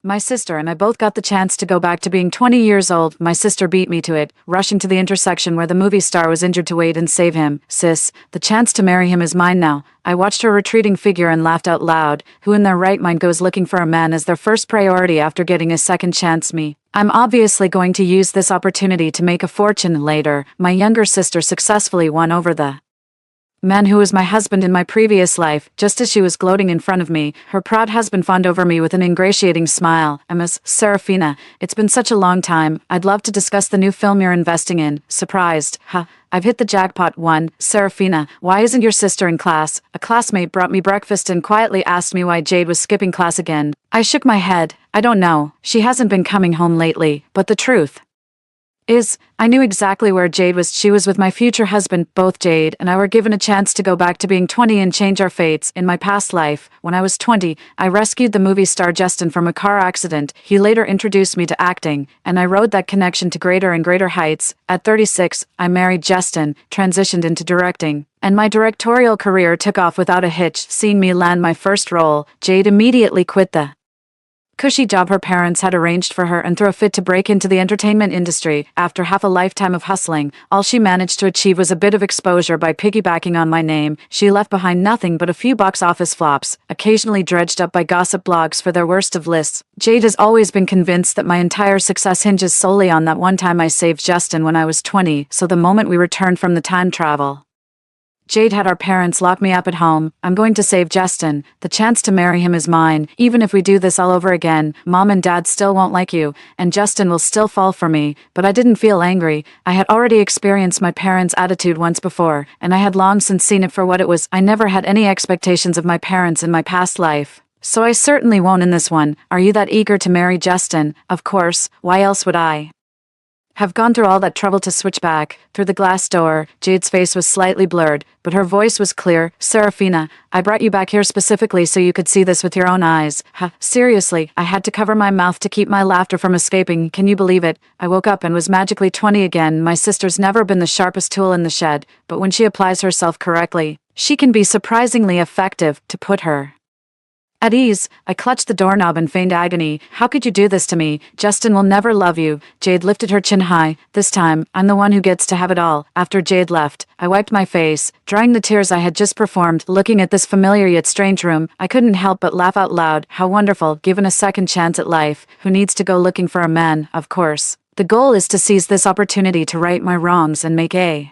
My sister and I both got the chance to go back to being 20 years old. My sister beat me to it, rushing to the intersection where the movie star was injured to wait and save him. Sis, the chance to marry him is mine now. I watched her retreating figure and laughed out loud. Who in their right mind goes looking for a man as their first priority after getting a second chance? Me. I'm obviously going to use this opportunity to make a fortune later. My younger sister successfully won over the man who was my husband in my previous life. Just as she was gloating in front of me, her proud husband fawned over me with an ingratiating smile. Miss Serafina, it's been such a long time. I'd love to discuss the new film you're investing in. Surprised. Huh. I've hit the jackpot. One. Serafina, why isn't your sister in class? A classmate brought me breakfast and quietly asked me why Jade was skipping class again. I shook my head. I don't know. She hasn't been coming home lately, but the truth is, I knew exactly where Jade was. She was with my future husband. Both Jade and I were given a chance to go back to being 20 and change our fates. In my past life, when I was 20, I rescued the movie star Justin from a car accident. He later introduced me to acting, and I rode that connection to greater and greater heights. At 36, I married Justin, transitioned into directing, and my directorial career took off without a hitch. Seeing me land my first role, Jade immediately quit the cushy job her parents had arranged for her and threw a fit to break into the entertainment industry. After half a lifetime of hustling, all she managed to achieve was a bit of exposure by piggybacking on my name. She left behind nothing but a few box office flops, occasionally dredged up by gossip blogs for their worst of lists. Jade has always been convinced that my entire success hinges solely on that one time I saved Justin when I was 20, so the moment we returned from the time travel, Jade had our parents lock me up at home. I'm going to save Justin. The chance to marry him is mine. Even if we do this all over again, Mom and Dad still won't like you, and Justin will still fall for me. But I didn't feel angry. I had already experienced my parents' attitude once before, and I had long since seen it for what it was. I never had any expectations of my parents in my past life, so I certainly won't in this one. Are you that eager to marry Justin? Of course. Why else would I have gone through all that trouble to switch back? Through the glass door, Jade's face was slightly blurred, but her voice was clear. Serafina, I brought you back here specifically so you could see this with your own eyes. Seriously, I had to cover my mouth to keep my laughter from escaping. Can you believe it? I woke up and was magically 20 again. My sister's never been the sharpest tool in the shed, but when she applies herself correctly, she can be surprisingly effective. To put her at ease, I clutched the doorknob in feigned agony. How could you do this to me? Justin will never love you. Jade lifted her chin high. This time, I'm the one who gets to have it all. After Jade left, I wiped my face, drying the tears I had just performed. Looking at this familiar yet strange room, I couldn't help but laugh out loud. How wonderful, given a second chance at life. Who needs to go looking for a man? Of course. The goal is to seize this opportunity to right my wrongs and make a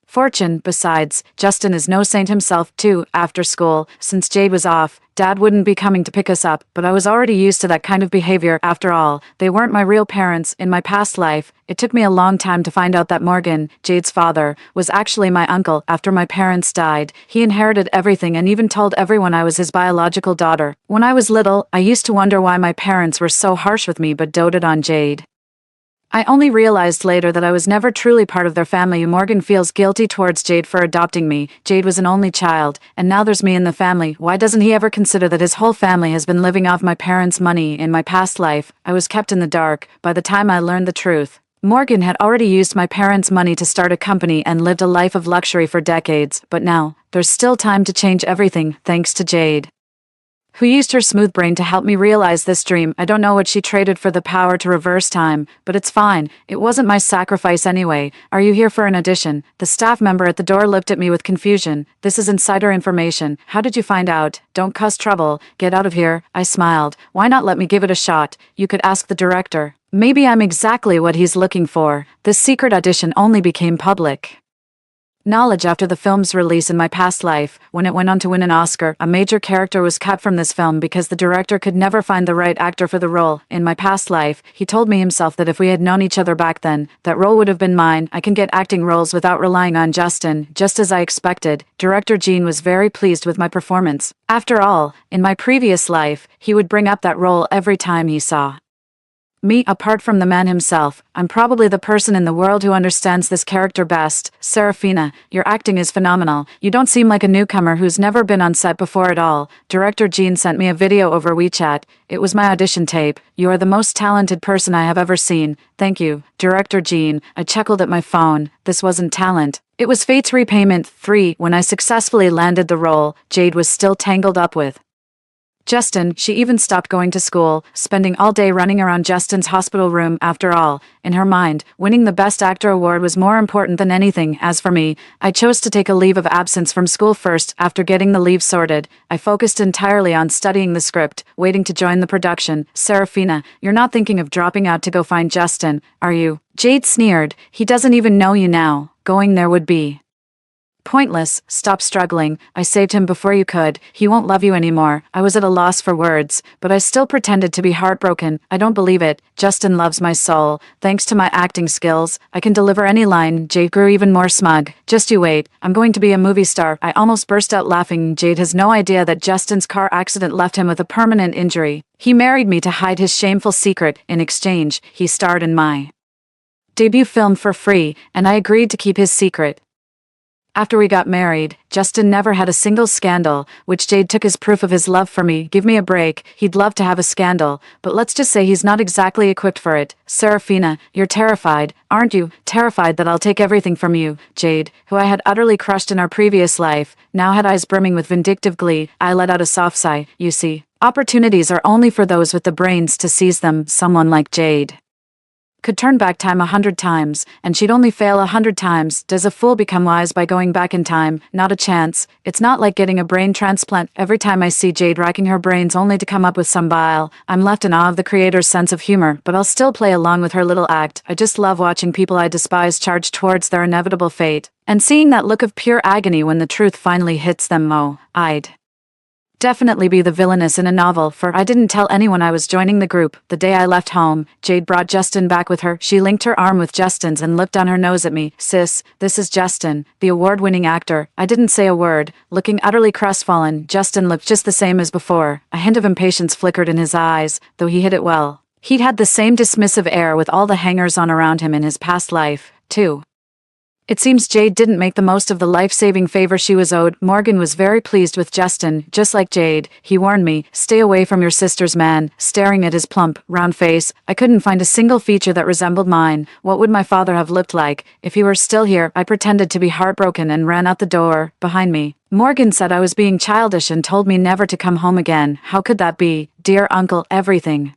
fortune. Besides, Justin is no saint himself, too. After school, since Jade was off, Dad wouldn't be coming to pick us up, but I was already used to that kind of behavior. After all, they weren't my real parents. In my past life, it took me a long time to find out that Morgan, Jade's father, was actually my uncle. After my parents died, he inherited everything and even told everyone I was his biological daughter. When I was little, I used to wonder why my parents were so harsh with me but doted on Jade. I only realized later that I was never truly part of their family. Morgan feels guilty towards Jade for adopting me. Jade was an only child, and now there's me in the family. Why doesn't he ever consider that his whole family has been living off my parents' money? In my past life, I was kept in the dark. By the time I learned the truth, Morgan had already used my parents' money to start a company and lived a life of luxury for decades. But now, there's still time to change everything, thanks to Jade, who used her smooth brain to help me realize this dream. I don't know what she traded for the power to reverse time, but it's fine. It wasn't my sacrifice anyway. Are you here for an audition? The staff member at the door looked at me with confusion. This is insider information. How did you find out? Don't cause trouble. Get out of here. I smiled. Why not let me give it a shot? You could ask the director. Maybe I'm exactly what he's looking for. This secret audition only became public knowledge after the film's release in my past life. When it went on to win an Oscar, a major character was cut from this film because the director could never find the right actor for the role. In my past life, he told me himself that if we had known each other back then, that role would have been mine. I can get acting roles without relying on Justin. Just as I expected, director Gene was very pleased with my performance. After all, in my previous life, he would bring up that role every time he saw me. Apart from the man himself, I'm probably the person in the world who understands this character best. Serafina, your acting is phenomenal. You don't seem like a newcomer who's never been on set before at all. Director Gene sent me a video over WeChat. It was my audition tape. You are the most talented person I have ever seen. Thank you, Director Gene. I chuckled at my phone. This wasn't talent. It was fate's repayment. 3. When I successfully landed the role, Jade was still tangled up with Justin, she even stopped going to school, spending all day running around Justin's hospital room. After all, in her mind, winning the Best Actor award was more important than anything. As for me, I chose to take a leave of absence from school first. After getting the leave sorted, I focused entirely on studying the script, waiting to join the production. Serafina, you're not thinking of dropping out to go find Justin, are you? Jade sneered. He doesn't even know you now. Going there would be pointless. Stop struggling. I saved him before you could. He won't love you anymore. I was at a loss for words, but I still pretended to be heartbroken. I don't believe it. Justin loves my soul. Thanks to my acting skills, I can deliver any line. Jade grew even more smug. Just you wait. I'm going to be a movie star. I almost burst out laughing. Jade has no idea that Justin's car accident left him with a permanent injury. He married me to hide his shameful secret. In exchange, he starred in my debut film for free, and I agreed to keep his secret. After we got married, Justin never had a single scandal, which Jade took as proof of his love for me. Give me a break. He'd love to have a scandal, but let's just say he's not exactly equipped for it. Serafina, you're terrified, aren't you? Terrified that I'll take everything from you. Jade, who I had utterly crushed in our previous life, now had eyes brimming with vindictive glee. I let out a soft sigh. You see, opportunities are only for those with the brains to seize them. Someone like Jade could turn back time 100 times, and she'd only fail 100 times. Does a fool become wise by going back in time? Not a chance. It's not like getting a brain transplant. Every time I see Jade racking her brains only to come up with some bile, I'm left in awe of the creator's sense of humor, but I'll still play along with her little act. I just love watching people I despise charge towards their inevitable fate, and seeing that look of pure agony when the truth finally hits them. Oh, I'd definitely be the villainess in a novel, for I didn't tell anyone I was joining the group. The day I left home, Jade brought Justin back with her. She linked her arm with Justin's and looked down her nose at me. Sis, this is Justin, the award-winning actor. I didn't say a word. Looking utterly crestfallen, Justin looked just the same as before. A hint of impatience flickered in his eyes, though he hid it well. He'd had the same dismissive air with all the hangers-on around him in his past life, too. It seems Jade didn't make the most of the life-saving favor she was owed. Morgan was very pleased with Justin, just like Jade. He warned me, stay away from your sister's man. Staring at his plump, round face, I couldn't find a single feature that resembled mine. What would my father have looked like if he were still here? I pretended to be heartbroken and ran out the door, behind me. Morgan said I was being childish and told me never to come home again. How could that be? Dear uncle, everything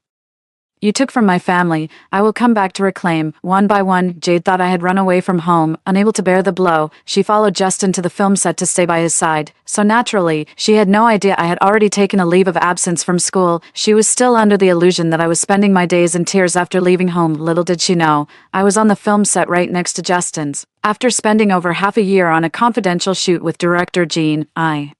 you took from my family, I will come back to reclaim. One by one, Jade thought I had run away from home. Unable to bear the blow, she followed Justin to the film set to stay by his side. So naturally, she had no idea I had already taken a leave of absence from school. She was still under the illusion that I was spending my days in tears after leaving home. Little did she know, I was on the film set right next to Justin's. After spending over half a year on a confidential shoot with director Gene, I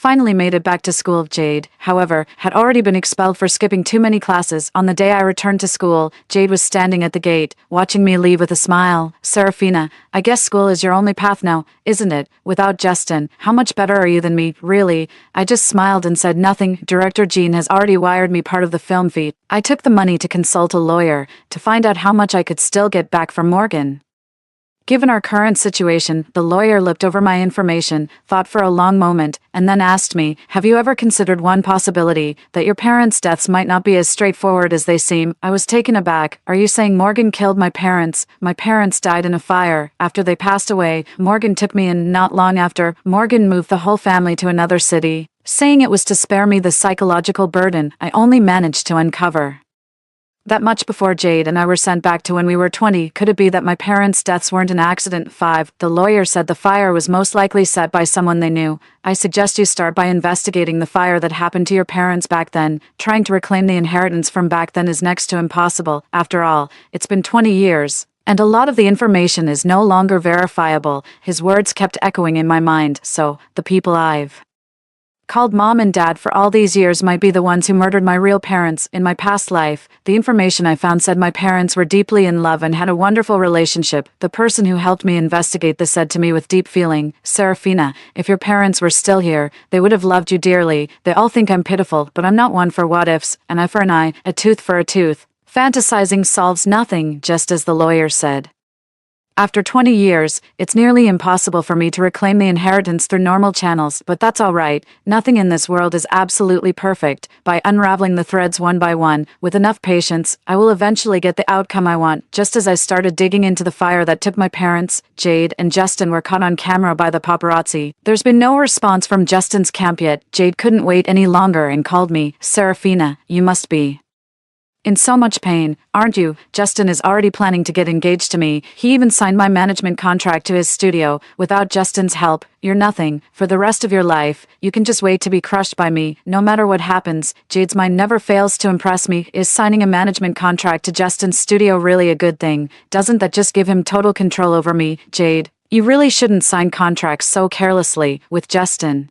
finally made it back to school. Jade, however, had already been expelled for skipping too many classes. On the day I returned to school, Jade was standing at the gate, watching me leave with a smile. Serafina, I guess school is your only path now, isn't it? Without Justin, how much better are you than me, really? I just smiled and said nothing. Director Gene has already wired me part of the film fee. I took the money to consult a lawyer, to find out how much I could still get back from Morgan. Given our current situation, the lawyer looked over my information, thought for a long moment, and then asked me, have you ever considered one possibility, that your parents' deaths might not be as straightforward as they seem? I was taken aback. Are you saying Morgan killed my parents? My parents died in a fire. After they passed away, Morgan took me in. Not long after, Morgan moved the whole family to another city, saying it was to spare me the psychological burden. I only managed to uncover that much before Jade and I were sent back to when we were 20. Could it be that my parents' deaths weren't an accident? 5. The lawyer said the fire was most likely set by someone they knew. I suggest you start by investigating the fire that happened to your parents back then. Trying to reclaim the inheritance from back then is next to impossible. After all, it's been 20 years. And a lot of the information is no longer verifiable. His words kept echoing in my mind. So, the people I've called mom and dad for all these years might be the ones who murdered my real parents. In my past life, the information I found said my parents were deeply in love and had a wonderful relationship. The person who helped me investigate this said to me with deep feeling, Serafina, if your parents were still here, they would have loved you dearly. They all think I'm pitiful, but I'm not one for what-ifs. An eye for an eye, a tooth for a tooth. Fantasizing solves nothing, just as the lawyer said. After 20 years, it's nearly impossible for me to reclaim the inheritance through normal channels, but that's alright. Nothing in this world is absolutely perfect. By unraveling the threads one by one, with enough patience, I will eventually get the outcome I want. Just as I started digging into the fire that took my parents, Jade and Justin were caught on camera by the paparazzi. There's been no response from Justin's camp yet. Jade couldn't wait any longer and called me, Serafina, you must be in so much pain, aren't you? Justin is already planning to get engaged to me. He even signed my management contract to his studio. Without Justin's help, you're nothing. For the rest of your life, you can just wait to be crushed by me. No matter what happens, Jade's mind never fails to impress me. Is signing a management contract to Justin's studio really a good thing? Doesn't that just give him total control over me? Jade, you really shouldn't sign contracts so carelessly with Justin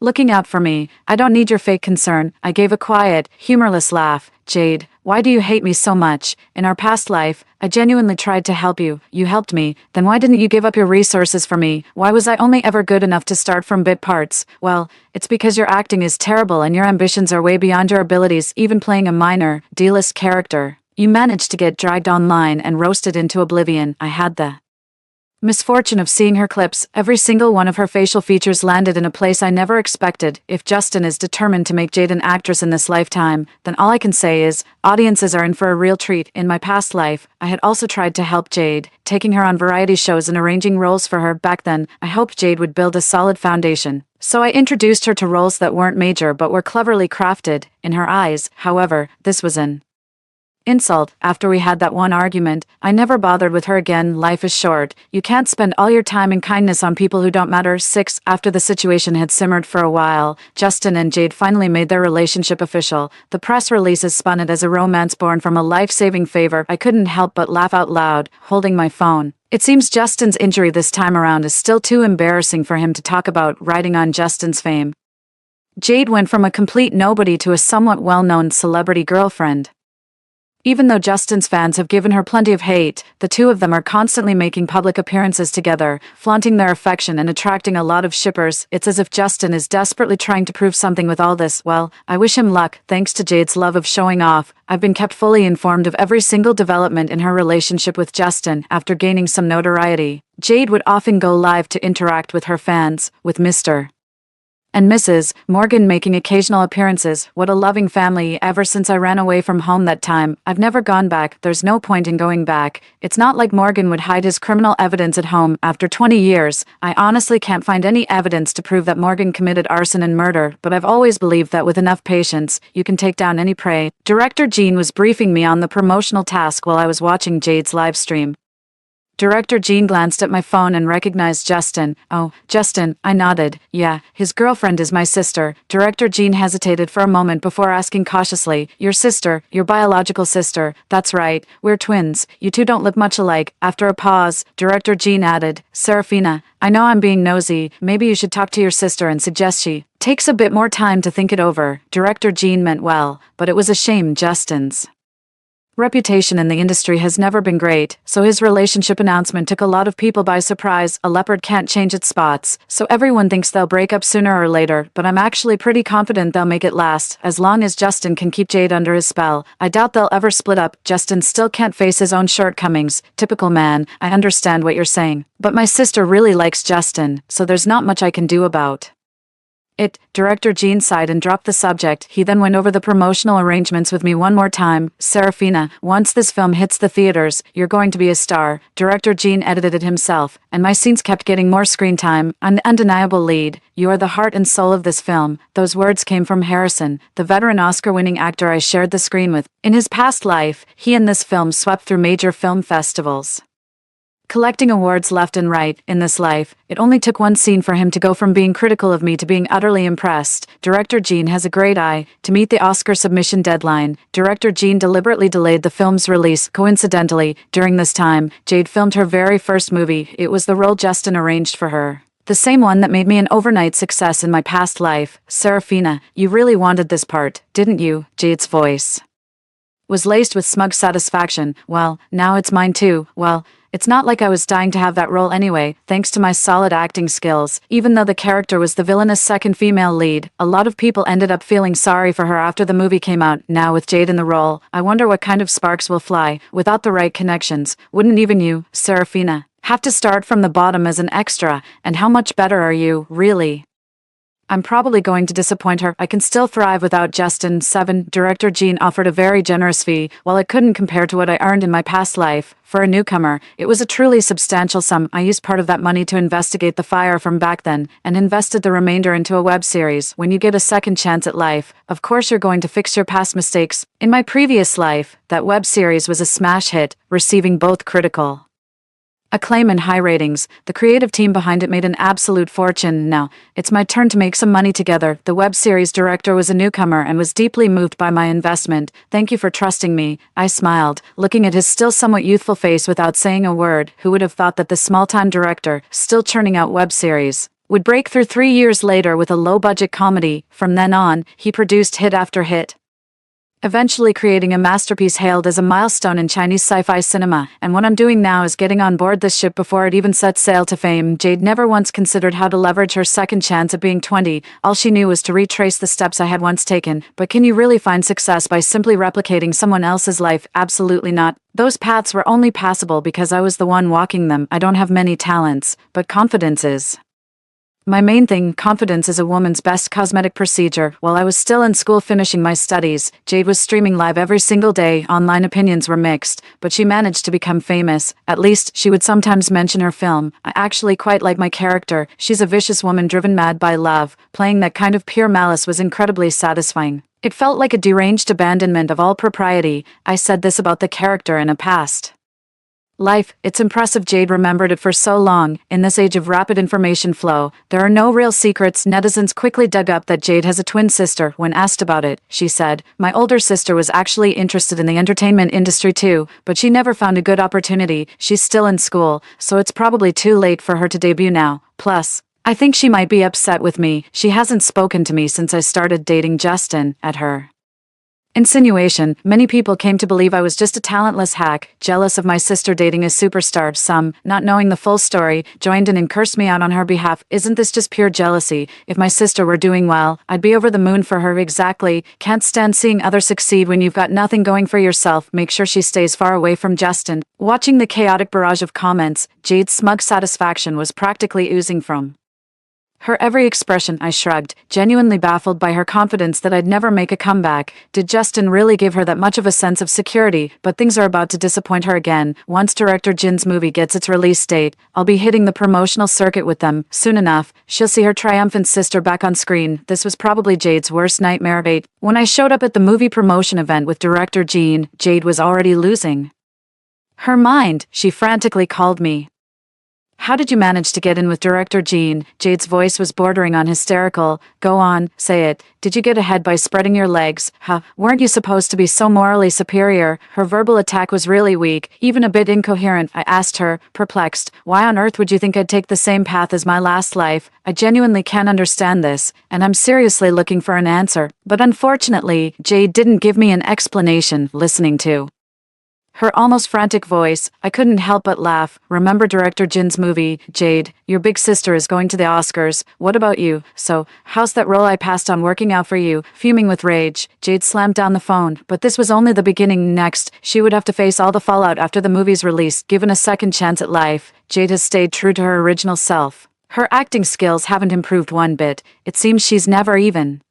looking out for me. I don't need your fake concern. I gave a quiet, humorless laugh. Jade, why do you hate me so much? In our past life, I genuinely tried to help you. You helped me. Then why didn't you give up your resources for me? Why was I only ever good enough to start from bit parts? Well, it's because your acting is terrible and your ambitions are way beyond your abilities, even playing a minor, D-list character. You managed to get dragged online and roasted into oblivion. I had the misfortune of seeing her clips. Every single one of her facial features landed in a place I never expected. If Justin is determined to make Jade an actress in this lifetime, then all I can say is, audiences are in for a real treat. In my past life, I had also tried to help Jade, taking her on variety shows and arranging roles for her. Back then, I hoped Jade would build a solid foundation. So I introduced her to roles that weren't major but were cleverly crafted. In her eyes, however, this was an insult. After we had that one argument, I never bothered with her again. Life is short. You can't spend all your time and kindness on people who don't matter. 6. After the situation had simmered for a while, Justin and Jade finally made their relationship official. The press releases spun it as a romance born from a life-saving favor. I couldn't help but laugh out loud, holding my phone. It seems Justin's injury this time around is still too embarrassing for him to talk about, riding on Justin's fame. Jade went from a complete nobody to a somewhat well-known celebrity girlfriend. Even though Justin's fans have given her plenty of hate, the two of them are constantly making public appearances together, flaunting their affection and attracting a lot of shippers. It's as if Justin is desperately trying to prove something with all this. Well, I wish him luck. Thanks to Jade's love of showing off, I've been kept fully informed of every single development in her relationship with Justin. After gaining some notoriety, Jade would often go live to interact with her fans, with Mr. and Mrs. Morgan making occasional appearances. What a loving family. Ever since I ran away from home that time, I've never gone back. There's no point in going back. It's not like Morgan would hide his criminal evidence at home. After 20 years, I honestly can't find any evidence to prove that Morgan committed arson and murder, but I've always believed that with enough patience, you can take down any prey. Director Jean was briefing me on the promotional task while I was watching Jade's live stream. Director Jean glanced at my phone and recognized Justin. Oh, Justin, I nodded. Yeah, his girlfriend is my sister. Director Jean hesitated for a moment before asking cautiously, your sister, your biological sister. That's right, we're twins. You two don't look much alike. After a pause, Director Jean added, Serafina, I know I'm being nosy. Maybe you should talk to your sister and suggest she takes a bit more time to think it over. Director Jean meant well, but it was a shame Justin's reputation in the industry has never been great, so his relationship announcement took a lot of people by surprise. A leopard can't change its spots, so everyone thinks they'll break up sooner or later, but I'm actually pretty confident they'll make it last, as long as Justin can keep Jade under his spell. I doubt they'll ever split up. Justin still can't face his own shortcomings. Typical man. I understand what you're saying, but my sister really likes Justin, so there's not much I can do about it. Director Jean sighed and dropped the subject. He then went over the promotional arrangements with me one more time. Serafina, once this film hits the theaters, you're going to be a star. Director Jean edited it himself, and my scenes kept getting more screen time. I'm the undeniable lead. You are the heart and soul of this film. Those words came from Harrison, the veteran Oscar-winning actor I shared the screen with. In his past life, he and this film swept through major film festivals, collecting awards left and right. In this life, it only took one scene for him to go from being critical of me to being utterly impressed. Director Jean has a great eye. To meet the Oscar submission deadline, Director Jean deliberately delayed the film's release. Coincidentally, during this time, Jade filmed her very first movie. It was the role Justin arranged for her, the same one that made me an overnight success in my past life. Serafina, you really wanted this part, didn't you? Jade's voice was laced with smug satisfaction. Well, now it's mine too. Well, It's not like I was dying to have that role anyway, thanks to my solid acting skills. Even though the character was the villainous second female lead, a lot of people ended up feeling sorry for her after the movie came out. Now with Jade in the role, I wonder what kind of sparks will fly. Without the right connections, wouldn't even you, Serafina, have to start from the bottom as an extra? And how much better are you, really? I'm probably going to disappoint her. I can still thrive without Justin. 7. Director Jean offered a very generous fee. While it couldn't compare to what I earned in my past life, for a newcomer, it was a truly substantial sum. I used part of that money to investigate the fire from back then, and invested the remainder into a web series. When you get a second chance at life, of course you're going to fix your past mistakes. In my previous life, that web series was a smash hit, receiving both critical acclaim and high ratings. The creative team behind it made an absolute fortune. Now, it's my turn to make some money together. The web series director was a newcomer and was deeply moved by my investment. Thank you for trusting me, I smiled, looking at his still somewhat youthful face without saying a word. Who would have thought that this small-time director, still churning out web series, would break through 3 years later with a low-budget comedy? From then on, he produced hit after hit, eventually creating a masterpiece hailed as a milestone in Chinese sci-fi cinema. And what I'm doing now is getting on board this ship before it even sets sail to fame. Jade never once considered how to leverage her second chance at being 20. All she knew was to retrace the steps I had once taken. But can you really find success by simply replicating someone else's life? Absolutely not. Those paths were only passable because I was the one walking them. I don't have many talents, but confidence is my main thing. Confidence is a woman's best cosmetic procedure. While I was still in school finishing my studies, Jade was streaming live every single day. Online opinions were mixed, but she managed to become famous. At least, she would sometimes mention her film. I actually quite like my character. She's a vicious woman driven mad by love. Playing that kind of pure malice was incredibly satisfying. It felt like a deranged abandonment of all propriety. I said this about the character in a past life. It's impressive Jade remembered it for so long. In this age of rapid information flow, there are no real secrets. Netizens quickly dug up that Jade has a twin sister. When asked about it, she said, "My older sister was actually interested in the entertainment industry too, but she never found a good opportunity. She's still in school, so it's probably too late for her to debut now. Plus, I think she might be upset with me. She hasn't spoken to me since I started dating Justin." At her insinuation, many people came to believe I was just a talentless hack, jealous of my sister dating a superstar. Some, not knowing the full story, joined in and cursed me out on her behalf. Isn't this just pure jealousy? If my sister were doing well, I'd be over the moon for her. Exactly. Can't stand seeing others succeed when you've got nothing going for yourself. Make sure she stays far away from Justin. Watching the chaotic barrage of comments, Jade's smug satisfaction was practically oozing from her every expression. I shrugged, genuinely baffled by her confidence that I'd never make a comeback. Did Justin really give her that much of a sense of security? But things are about to disappoint her again. Once director Jin's movie gets its release date, I'll be hitting the promotional circuit with them. Soon enough, she'll see her triumphant sister back on screen. This was probably Jade's worst nightmare. 8. When I showed up at the movie promotion event with director Jin, Jade was already losing her mind. She frantically called me. "How did you manage to get in with director Jean?" Jade's voice was bordering on hysterical. "Go on, say it. Did you get ahead by spreading your legs? Huh, weren't you supposed to be so morally superior?" Her verbal attack was really weak, even a bit incoherent. I asked her, perplexed, "Why on earth would you think I'd take the same path as my last life? I genuinely can't understand this, and I'm seriously looking for an answer." But unfortunately, Jade didn't give me an explanation. Listening to her almost frantic voice, I couldn't help but laugh. "Remember director Jin's movie, Jade? Your big sister is going to the Oscars. What about you? So, how's that role I passed on working out for you?" Fuming with rage, Jade slammed down the phone. But this was only the beginning. Next, she would have to face all the fallout after the movie's release. Given a second chance at life, Jade has stayed true to her original self. Her acting skills haven't improved one bit. It seems she's never even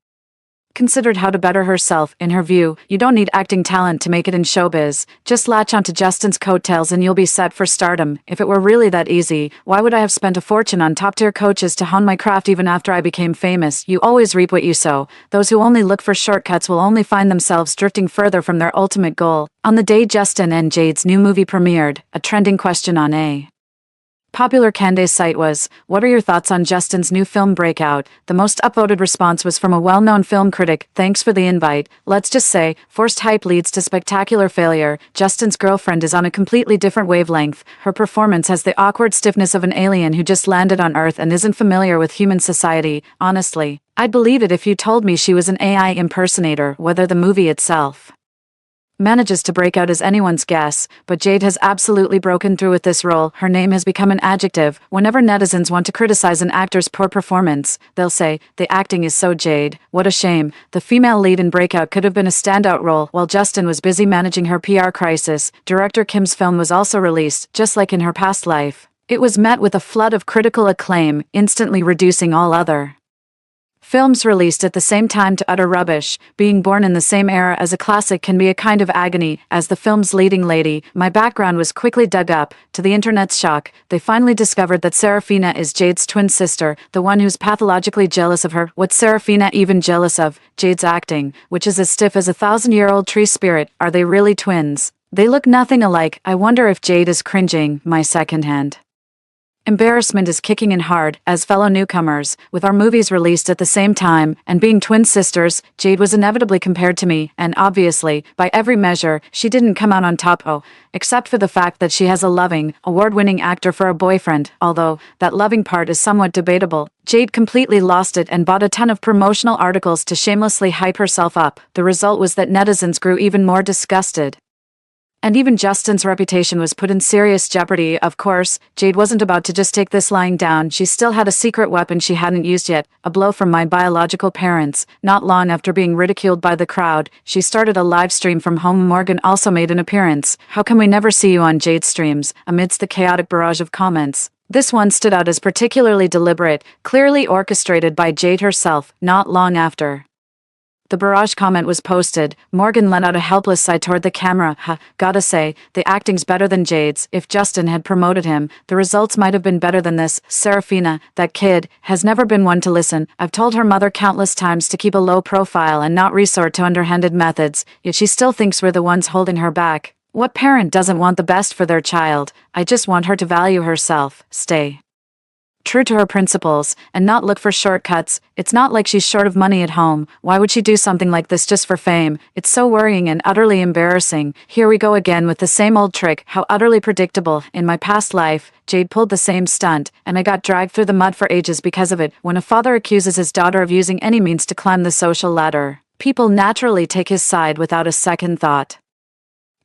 considered how to better herself. In her view, you don't need acting talent to make it in showbiz. Just latch onto Justin's coattails and you'll be set for stardom. If it were really that easy, why would I have spent a fortune on top-tier coaches to hone my craft even after I became famous? You always reap what you sow. Those who only look for shortcuts will only find themselves drifting further from their ultimate goal. On the day Justin and Jade's new movie premiered, a trending question on a popular Candace site was, "What are your thoughts on Justin's new film Breakout?" The most upvoted response was from a well-known film critic. "Thanks for the invite. Let's just say, forced hype leads to spectacular failure. Justin's girlfriend is on a completely different wavelength. Her performance has the awkward stiffness of an alien who just landed on Earth and isn't familiar with human society. Honestly, I'd believe it if you told me she was an AI impersonator." Whether the movie itself manages to break out as anyone's guess, but Jade has absolutely broken through with this role. Her name has become an adjective. Whenever netizens want to criticize an actor's poor performance, they'll say, "The acting is so Jade." What a shame. The female lead in Breakout could have been a standout role while Justin was busy managing her PR crisis. Director Kim's film was also released, just like in her past life. It was met with a flood of critical acclaim, instantly reducing all other films released at the same time to utter rubbish. Being born in the same era as a classic can be a kind of agony. As the film's leading lady, my background was quickly dug up. To the internet's shock, they finally discovered that Serafina is Jade's twin sister, the one who's pathologically jealous of her. What's Serafina even jealous of? Jade's acting, which is as stiff as a 1,000-year-old tree spirit. Are they really twins? They look nothing alike. I wonder if Jade is cringing. My secondhand embarrassment is kicking in hard. As fellow newcomers, with our movies released at the same time, and being twin sisters, Jade was inevitably compared to me, and obviously, by every measure, she didn't come out on top, except for the fact that she has a loving, award-winning actor for a boyfriend, although that loving part is somewhat debatable. Jade completely lost it and bought a ton of promotional articles to shamelessly hype herself up. The result was that netizens grew even more disgusted. And even Justin's reputation was put in serious jeopardy. Of course, Jade wasn't about to just take this lying down. She still had a secret weapon she hadn't used yet, a blow from my biological parents. Not long after being ridiculed by the crowd, she started a live stream from home. Morgan also made an appearance. "How come we never see you on Jade's streams?" amidst the chaotic barrage of comments. This one stood out as particularly deliberate, clearly orchestrated by Jade herself. Not long after the barrage comment was posted, Morgan let out a helpless sigh toward the camera. Gotta say, the acting's better than Jade's. If Justin had promoted him, the results might have been better than this. Serafina, that kid, has never been one to listen. I've told her mother countless times to keep a low profile and not resort to underhanded methods, yet she still thinks we're the ones holding her back. What parent doesn't want the best for their child? I just want her to value herself, stay true to her principles, and not look for shortcuts. It's not like she's short of money at home. Why would she do something like this just for fame? It's so worrying and utterly embarrassing. Here we go again with the same old trick. How utterly predictable. In my past life, Jade pulled the same stunt, and I got dragged through the mud for ages because of it. When a father accuses his daughter of using any means to climb the social ladder, people naturally take his side without a second thought.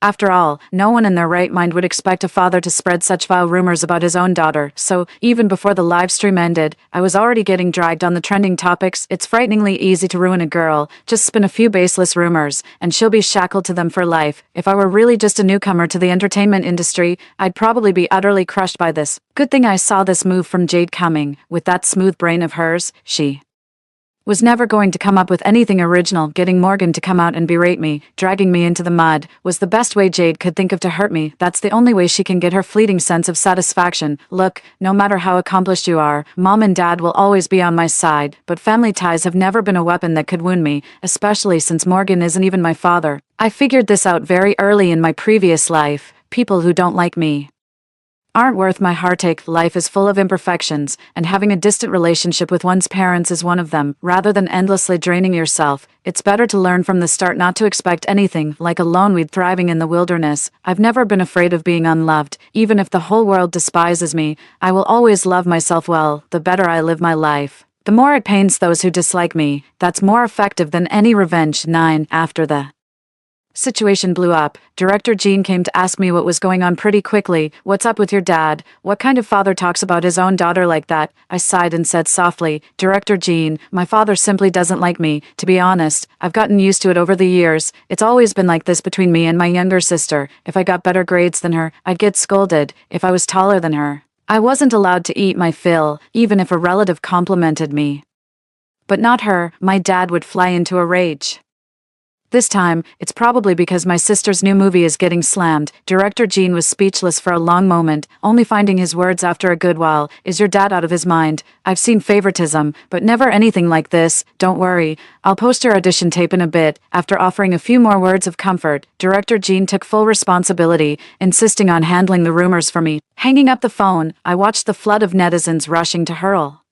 After all, no one in their right mind would expect a father to spread such vile rumors about his own daughter, so even before the live stream ended, I was already getting dragged on the trending topics. It's frighteningly easy to ruin a girl. Just spin a few baseless rumors, and she'll be shackled to them for life. If I were really just a newcomer to the entertainment industry, I'd probably be utterly crushed by this. Good thing I saw this move from Jade coming. With that smooth brain of hers, she was never going to come up with anything original. Getting Morgan to come out and berate me, dragging me into the mud, was the best way Jade could think of to hurt me. That's the only way she can get her fleeting sense of satisfaction. Look, no matter how accomplished you are, Mom and Dad will always be on my side, but family ties have never been a weapon that could wound me, especially since Morgan isn't even my father. I figured this out very early in my previous life. People who don't like me aren't worth my heartache. Life is full of imperfections, and having a distant relationship with one's parents is one of them. Rather than endlessly draining yourself, it's better to learn from the start not to expect anything. Like a lone weed thriving in the wilderness, I've never been afraid of being unloved. Even if the whole world despises me, I will always love myself well. The better I live my life, the more it pains those who dislike me. That's more effective than any revenge. 9. After the situation blew up, Director Jean came to ask me what was going on pretty quickly. "What's up with your dad? What kind of father talks about his own daughter like that?" I sighed and said softly, "Director Jean, my father simply doesn't like me. To be honest, I've gotten used to it over the years. It's always been like this between me and my younger sister. If I got better grades than her, I'd get scolded. If I was taller than her, I wasn't allowed to eat my fill, even if a relative complimented me. But not her." My dad would fly into a rage. This time, it's probably because my sister's new movie is getting slammed. Director Jean was speechless for a long moment, only finding his words after a good while. "Is your dad out of his mind? I've seen favoritism, but never anything like this. Don't worry, I'll post your audition tape in a bit." After offering a few more words of comfort, Director Jean took full responsibility, insisting on handling the rumors for me. Hanging up the phone, I watched the flood of netizens rushing to hurl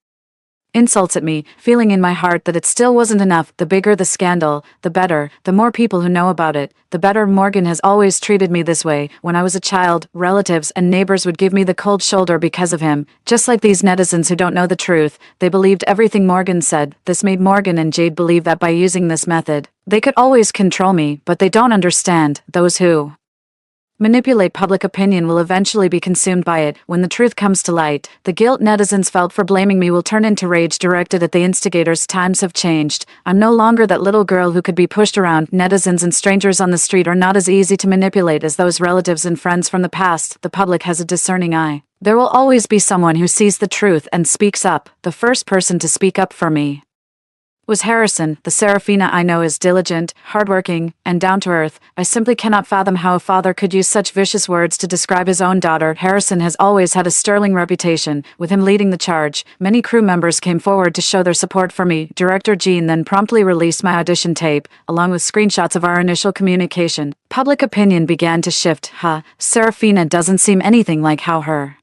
insults at me, feeling in my heart that it still wasn't enough. The bigger the scandal, the better, the more people who know about it, the better. Morgan has always treated me this way. When I was a child, relatives and neighbors would give me the cold shoulder because of him. Just like these netizens who don't know the truth, they believed everything Morgan said. This made Morgan and Jade believe that by using this method, they could always control me, but they don't understand. Those who manipulate public opinion will eventually be consumed by it. When the truth comes to light, the guilt netizens felt for blaming me will turn into rage directed at the instigators. Times have changed. I'm no longer that little girl who could be pushed around. Netizens and strangers on the street are not as easy to manipulate as those relatives and friends from the past. The public has a discerning eye. There will always be someone who sees the truth and speaks up. The first person to speak up for me was Harrison. The Serafina I know is diligent, hardworking, and down-to-earth. I simply cannot fathom how a father could use such vicious words to describe his own daughter. Harrison has always had a sterling reputation. With him leading the charge, many crew members came forward to show their support for me. Director Jean then promptly released my audition tape, along with screenshots of our initial communication. Public opinion began to shift. Serafina doesn't seem anything like how her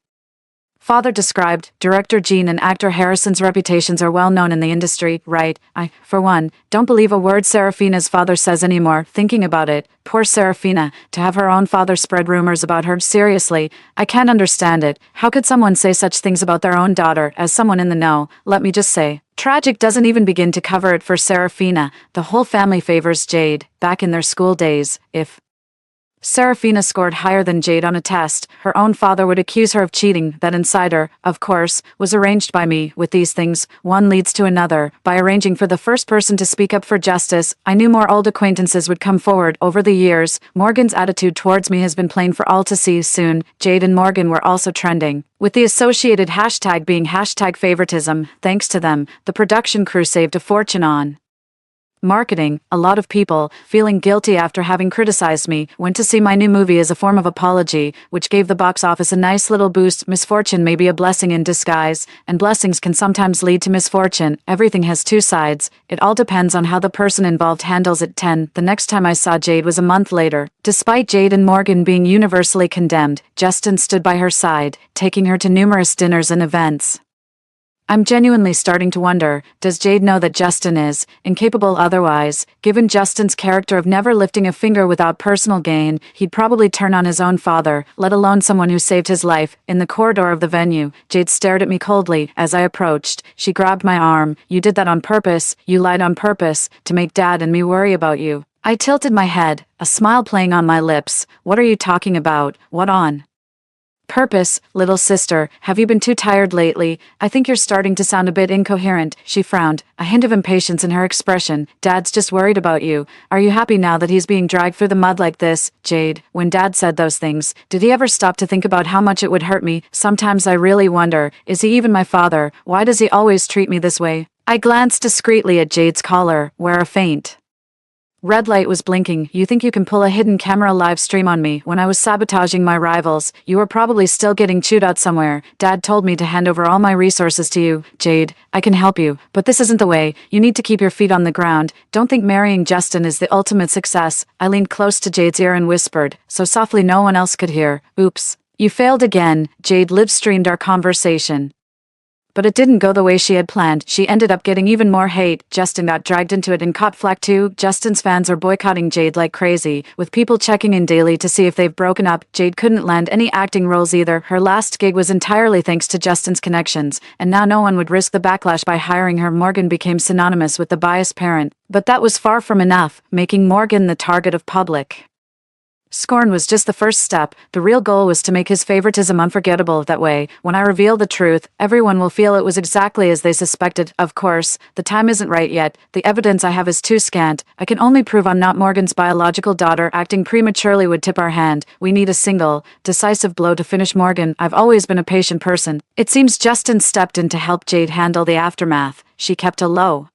father described. Director Jean and actor Harrison's reputations are well known in the industry, right? I, for one, don't believe a word Serafina's father says anymore. Thinking about it, poor Serafina, to have her own father spread rumors about her. Seriously, I can't understand it. How could someone say such things about their own daughter? As someone in the know, let me just say, tragic doesn't even begin to cover it for Serafina. The whole family favors Jade. Back in their school days, if Serafina scored higher than Jade on a test, her own father would accuse her of cheating. That insider, of course, was arranged by me. With these things, one leads to another. By arranging for the first person to speak up for justice, I knew more old acquaintances would come forward. Over the years, Morgan's attitude towards me has been plain for all to see. Soon, Jade and Morgan were also trending, with the associated hashtag being #favoritism. Thanks to them, the production crew saved a fortune on marketing. A lot of people, feeling guilty after having criticized me, went to see my new movie as a form of apology, which gave the box office a nice little boost. Misfortune may be a blessing in disguise, and blessings can sometimes lead to misfortune. Everything has two sides. It all depends on how the person involved handles it. 10. The next time I saw Jade was a month later. Despite Jade and Morgan being universally condemned, Justin stood by her side, taking her to numerous dinners and events. I'm genuinely starting to wonder, does Jade know that Justin is incapable otherwise? Given Justin's character of never lifting a finger without personal gain, he'd probably turn on his own father, let alone someone who saved his life. In the corridor of the venue, Jade stared at me coldly. As I approached, she grabbed my arm. You did that on purpose. You lied on purpose, to make Dad and me worry about you. I tilted my head, a smile playing on my lips. What are you talking about? What on purpose, little sister? Have you been too tired lately? I think you're starting to sound a bit incoherent. She frowned, a hint of impatience in her expression. Dad's just worried about you. Are you happy now that he's being dragged through the mud like this? Jade, when Dad said those things, did he ever stop to think about how much it would hurt me? Sometimes I really wonder, is he even my father? Why does he always treat me this way? I glanced discreetly at Jade's collar, where a faint red light was blinking. You think you can pull a hidden camera live stream on me? When I was sabotaging my rivals, you were probably still getting chewed out somewhere. Dad told me to hand over all my resources to you. Jade, I can help you, but this isn't the way. You need to keep your feet on the ground. Don't think marrying Justin is the ultimate success. I leaned close to Jade's ear and whispered, so softly no one else could hear. Oops. You failed again. Jade live-streamed our conversation. But it didn't go the way she had planned. She ended up getting even more hate. Justin got dragged into it and caught flack too. Justin's fans are boycotting Jade like crazy, with people checking in daily to see if they've broken up. Jade couldn't land any acting roles either. Her last gig was entirely thanks to Justin's connections, and now no one would risk the backlash by hiring her. Morgan became synonymous with the biased parent. But that was far from enough, making Morgan the target of public scorn was just the first step. The real goal was to make his favoritism unforgettable. That way, when I reveal the truth, everyone will feel it was exactly as they suspected. Of course, the time isn't right yet. The evidence I have is too scant. I can only prove I'm not Morgan's biological daughter. Acting prematurely would tip our hand. We need a single, decisive blow to finish Morgan. I've always been a patient person. It seems Justin stepped in to help Jade handle the aftermath. She kept a low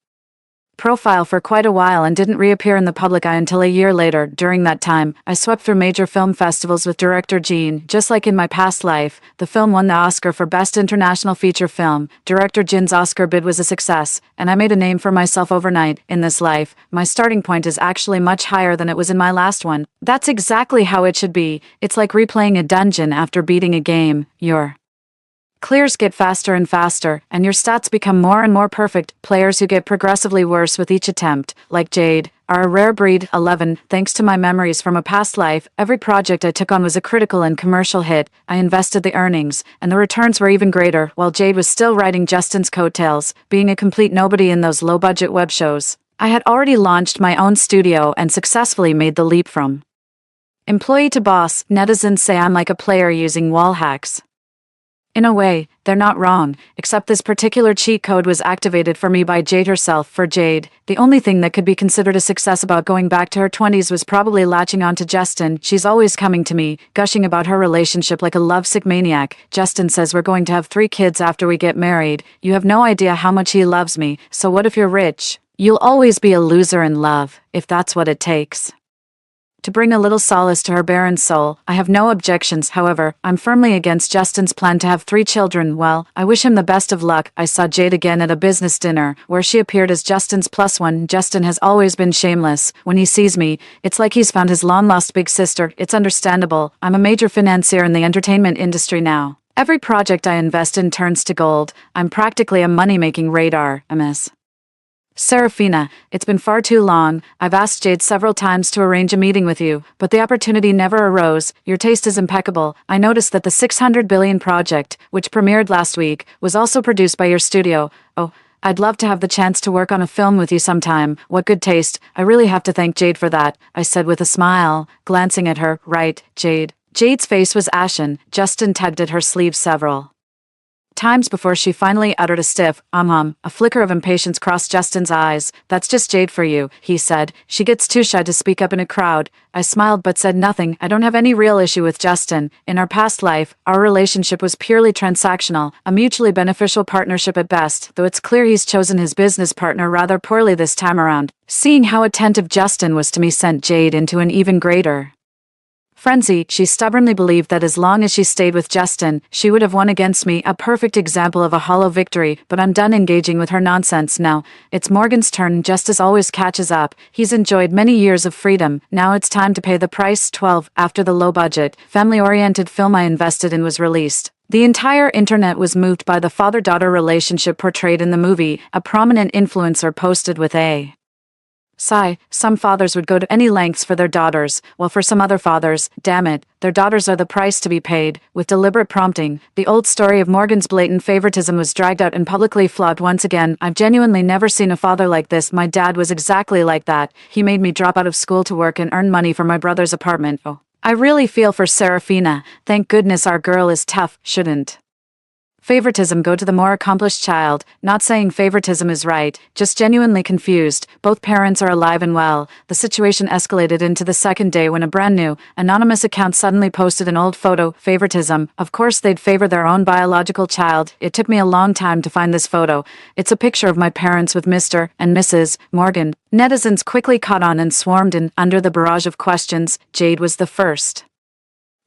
profile for quite a while and didn't reappear in the public eye until a year later. During that time, I swept through major film festivals with director Jean. Just like in my past life, the film won the Oscar for Best International Feature Film. Director Jin's Oscar bid was a success, and I made a name for myself overnight. In this life, my starting point is actually much higher than it was in my last one. That's exactly how it should be. It's like replaying a dungeon after beating a game. You're Clears get faster and faster, and your stats become more and more perfect. Players who get progressively worse with each attempt, like Jade, are a rare breed. 11. Thanks to my memories from a past life, every project I took on was a critical and commercial hit. I invested the earnings, and the returns were even greater, while Jade was still riding Justin's coattails, being a complete nobody in those low-budget web shows. I had already launched my own studio and successfully made the leap from employee to boss. Netizens say I'm like a player using wall hacks. In a way, they're not wrong, except this particular cheat code was activated for me by Jade herself. For Jade, the only thing that could be considered a success about going back to her 20s was probably latching onto Justin. She's always coming to me, gushing about her relationship like a lovesick maniac. Justin says we're going to have 3 kids after we get married. You have no idea how much he loves me, so what if you're rich? You'll always be a loser in love, if that's what it takes. To bring a little solace to her barren soul, I have no objections. However, I'm firmly against Justin's plan to have 3 children. Well, I wish him the best of luck. I saw Jade again at a business dinner, where she appeared as Justin's +1. Justin has always been shameless. When he sees me, it's like he's found his long-lost big sister. It's understandable. I'm a major financier in the entertainment industry now. Every project I invest in turns to gold. I'm practically a money-making radar, MS. Serafina, it's been far too long. I've asked Jade several times to arrange a meeting with you, but the opportunity never arose. Your taste is impeccable. I noticed that the 600 billion project, which premiered last week, was also produced by your studio. Oh, I'd love to have the chance to work on a film with you sometime. What good taste. I really have to thank Jade for that, I said with a smile, glancing at her. Right, Jade. Jade's face was ashen. Justin tugged at her sleeve several times before she finally uttered a stiff, A flicker of impatience crossed Justin's eyes. That's just Jade for you, he said. She gets too shy to speak up in a crowd. I smiled but said nothing. I don't have any real issue with Justin. In our past life, our relationship was purely transactional, a mutually beneficial partnership at best, though it's clear he's chosen his business partner rather poorly this time around. Seeing how attentive Justin was to me sent Jade into an even greater frenzy. She stubbornly believed that as long as she stayed with Justin, she would have won against me, a perfect example of a hollow victory, but I'm done engaging with her nonsense now. It's Morgan's turn. Justice always catches up. He's enjoyed many years of freedom. Now it's time to pay the price. 12. After the low-budget, family-oriented film I invested in was released, the entire internet was moved by the father-daughter relationship portrayed in the movie. A prominent influencer posted with a sigh, some fathers would go to any lengths for their daughters, while for some other fathers, damn it, their daughters are the price to be paid. With deliberate prompting, the old story of Morgan's blatant favoritism was dragged out and publicly flogged once again. I've genuinely never seen a father like this. My dad was exactly like that. He made me drop out of school to work and earn money for my brother's apartment. Oh, I really feel for Serafina. Thank goodness our girl is tough. Shouldn't favoritism go to the more accomplished child? Not saying favoritism is right, just genuinely confused. Both parents are alive and well. The situation escalated into the second day when a brand new, anonymous account suddenly posted an old photo. Favoritism. Of course they'd favor their own biological child. It took me a long time to find this photo. It's a picture of my parents with Mr. and Mrs. Morgan. Netizens quickly caught on and swarmed in. Under the barrage of questions, Jade was the first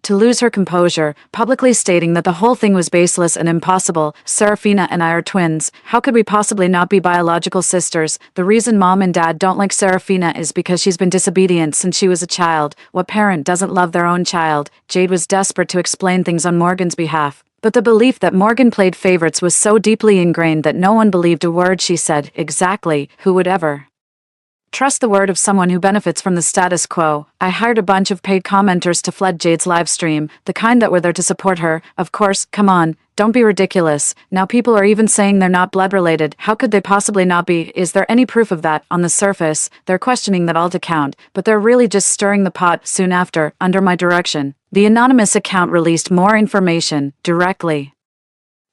to lose her composure, publicly stating that the whole thing was baseless and impossible. Serafina and I are twins. How could we possibly not be biological sisters? The reason mom and dad don't like Serafina is because she's been disobedient since she was a child. What parent doesn't love their own child? Jade was desperate to explain things on Morgan's behalf, but the belief that Morgan played favorites was so deeply ingrained that no one believed a word she said. Exactly, who would ever trust the word of someone who benefits from the status quo? I hired a bunch of paid commenters to flood Jade's live stream, the kind that were there to support her. Of course, come on, don't be ridiculous. Now people are even saying they're not blood related. How could they possibly not be? Is there any proof of that? On the surface, they're questioning that all to count, but they're really just stirring the pot. Soon after, under my direction, the anonymous account released more information, directly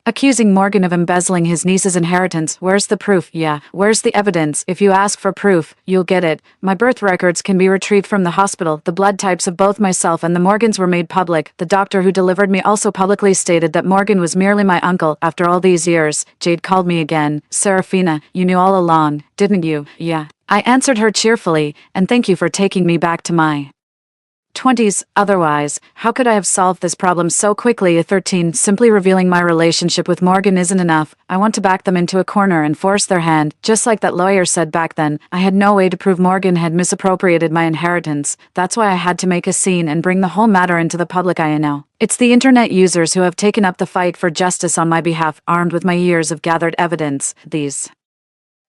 accusing Morgan of embezzling his niece's inheritance. Where's the proof? Yeah, where's the evidence? If you ask for proof, you'll get it. My birth records can be retrieved from the hospital. The blood types of both myself and the Morgans were made public. The doctor who delivered me also publicly stated that Morgan was merely my uncle. After all these years, Jade called me again. Serafina, you knew all along, didn't you? Yeah. I answered her cheerfully, and thank you for taking me back to my 20s, otherwise, how could I have solved this problem so quickly at 13? Simply revealing my relationship with Morgan isn't enough. I want to back them into a corner and force their hand, just like that lawyer said back then. I had no way to prove Morgan had misappropriated my inheritance. That's why I had to make a scene and bring the whole matter into the public eye now. It's the internet users who have taken up the fight for justice on my behalf, armed with my years of gathered evidence. These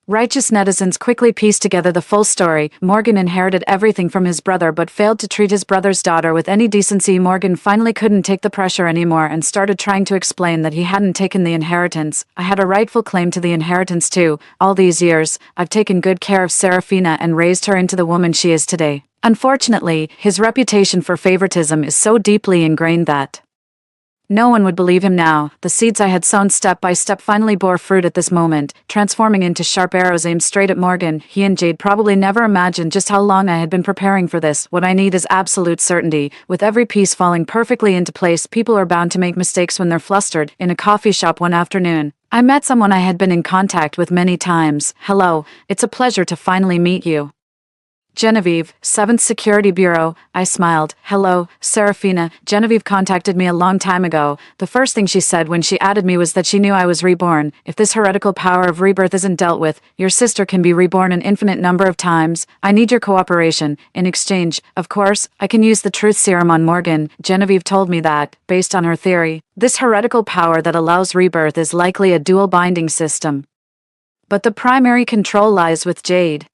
righteous netizens quickly pieced together the full story. Morgan inherited everything from his brother but failed to treat his brother's daughter with any decency. Morgan finally couldn't take the pressure anymore and started trying to explain that he hadn't taken the inheritance. I had a rightful claim to the inheritance too. All these years, I've taken good care of Serafina and raised her into the woman she is today. Unfortunately, his reputation for favoritism is so deeply ingrained that no one would believe him now. The seeds I had sown step by step finally bore fruit at this moment, transforming into sharp arrows aimed straight at Morgan. He and Jade probably never imagined just how long I had been preparing for this. What I need is absolute certainty. With every piece falling perfectly into place, people are bound to make mistakes when they're flustered. In a coffee shop one afternoon, I met someone I had been in contact with many times. "Hello, it's a pleasure to finally meet you." "Genevieve, 7th Security Bureau." I smiled. "Hello, Serafina. Genevieve contacted me a long time ago. The first thing she said when she added me was that she knew I was reborn. If this heretical power of rebirth isn't dealt with, your sister can be reborn an infinite number of times. I need your cooperation. In exchange, of course, I can use the truth serum on Morgan." Genevieve told me that, based on her theory, this heretical power that allows rebirth is likely a dual binding system. But the primary control lies with Jade.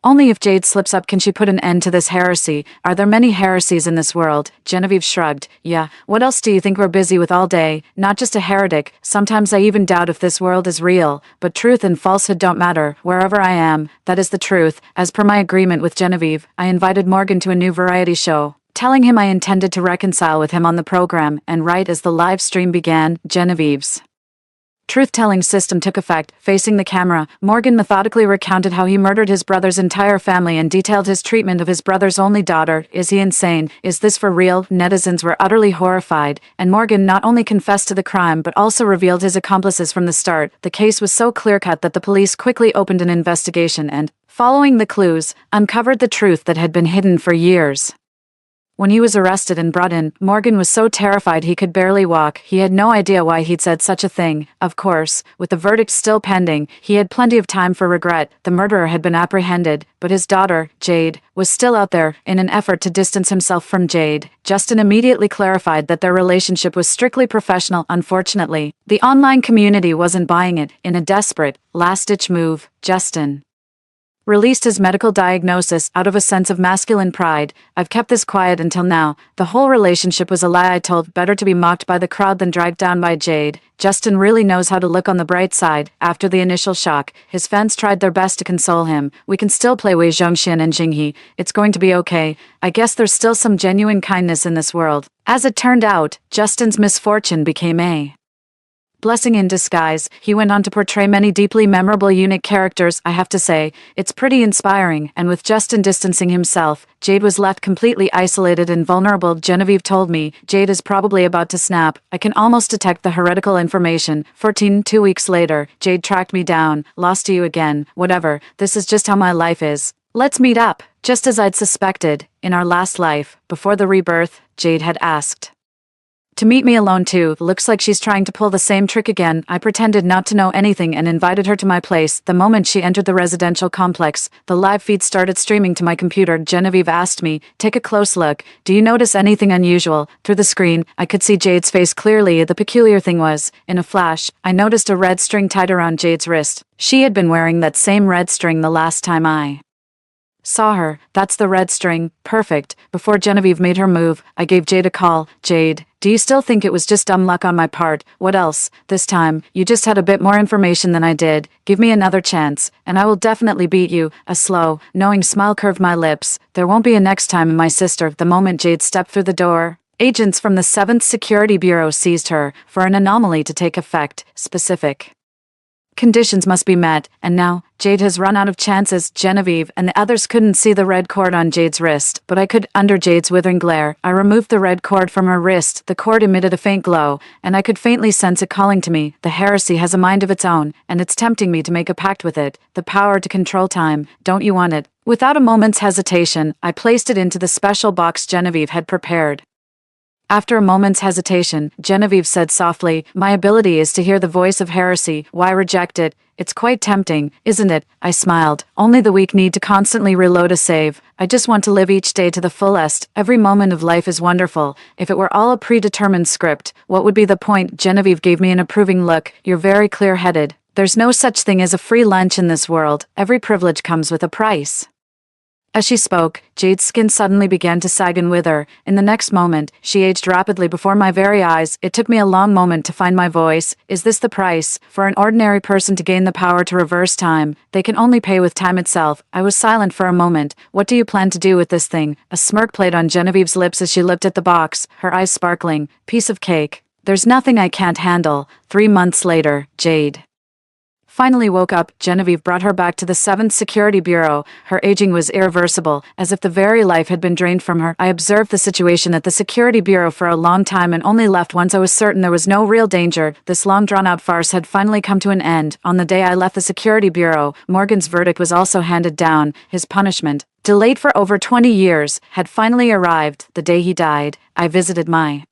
Only if Jade slips up can she put an end to this heresy. Are there many heresies in this world? Genevieve shrugged. Yeah, what else do you think we're busy with all day? Not just a heretic. Sometimes I even doubt if this world is real. But truth and falsehood don't matter. Wherever I am, that is the truth. As per my agreement with Genevieve, I invited Morgan to a new variety show, telling him I intended to reconcile with him on the program, and right as the live stream began, Genevieve's truth-telling system took effect. Facing the camera, Morgan methodically recounted how he murdered his brother's entire family and detailed his treatment of his brother's only daughter. Is he insane? Is this for real? Netizens were utterly horrified, and Morgan not only confessed to the crime but also revealed his accomplices from the start. The case was so clear-cut that the police quickly opened an investigation and, following the clues, uncovered the truth that had been hidden for years. When he was arrested and brought in, Morgan was so terrified he could barely walk. He had no idea why he'd said such a thing. Of course, with the verdict still pending, he had plenty of time for regret. The murderer had been apprehended, but his daughter, Jade, was still out there. In an effort to distance himself from Jade, Justin immediately clarified that their relationship was strictly professional. Unfortunately, the online community wasn't buying it. In a desperate, last-ditch move, Justin released his medical diagnosis out of a sense of masculine pride. I've kept this quiet until now. The whole relationship was a lie I told. Better to be mocked by the crowd than dragged down by Jade. Justin really knows how to look on the bright side. After the initial shock, his fans tried their best to console him. We can still play Wei Zhongxian and Jinghe. It's going to be okay. I guess there's still some genuine kindness in this world. As it turned out, Justin's misfortune became a blessing in disguise. He went on to portray many deeply memorable, unique characters. I have to say, it's pretty inspiring, and with Justin distancing himself, Jade was left completely isolated and vulnerable. Genevieve told me, Jade is probably about to snap. I can almost detect the heretical information. 2 weeks later, Jade tracked me down. Lost to you again. Whatever, this is just how my life is. Let's meet up. Just as I'd suspected, in our last life, before the rebirth, Jade had asked to meet me alone too. Looks like she's trying to pull the same trick again. I pretended not to know anything and invited her to my place. The moment she entered the residential complex, the live feed started streaming to my computer. Genevieve asked me, take a close look. Do you notice anything unusual? Through the screen, I could see Jade's face clearly. The peculiar thing was, in a flash, I noticed a red string tied around Jade's wrist. She had been wearing that same red string the last time I saw her. That's the red string. Perfect. Before Genevieve made her move, I gave Jade a call. Jade, do you still think it was just dumb luck on my part? What else? This time, you just had a bit more information than I did. Give me another chance, and I will definitely beat you. A slow, knowing smile curved my lips. There won't be a next time, my sister. The moment Jade stepped through the door, agents from the 7th Security Bureau seized her. For an anomaly to take effect, specific conditions must be met, and now, Jade has run out of chances, Genevieve, and the others couldn't see the red cord on Jade's wrist, but I could. Under Jade's withering glare, I removed the red cord from her wrist. The cord emitted a faint glow, and I could faintly sense it calling to me. The heresy has a mind of its own, and it's tempting me to make a pact with it. The power to control time. Don't you want it? Without a moment's hesitation, I placed it into the special box Genevieve had prepared. After a moment's hesitation, Genevieve said softly, "My ability is to hear the voice of heresy. Why reject it? It's quite tempting, isn't it?" I smiled. Only the weak need to constantly reload a save. I just want to live each day to the fullest. Every moment of life is wonderful. If it were all a predetermined script, what would be the point? Genevieve gave me an approving look. "You're very clear-headed. There's no such thing as a free lunch in this world. Every privilege comes with a price." As she spoke, Jade's skin suddenly began to sag and wither. In the next moment, she aged rapidly before my very eyes. It took me a long moment to find my voice. Is this the price? For an ordinary person to gain the power to reverse time, they can only pay with time itself. I was silent for a moment. "What do you plan to do with this thing?" A smirk played on Genevieve's lips as she looked at the box, her eyes sparkling. "Piece of cake. There's nothing I can't handle." 3 months later, Jade finally woke up. Genevieve brought her back to the 7th Security Bureau. Her aging was irreversible, as if the very life had been drained from her. I observed the situation at the Security Bureau for a long time and only left once I was certain there was no real danger. This long drawn-out farce had finally come to an end. On the day I left the Security Bureau, Morgan's verdict was also handed down. His punishment, delayed for over 20 years, had finally arrived. The day he died, I visited my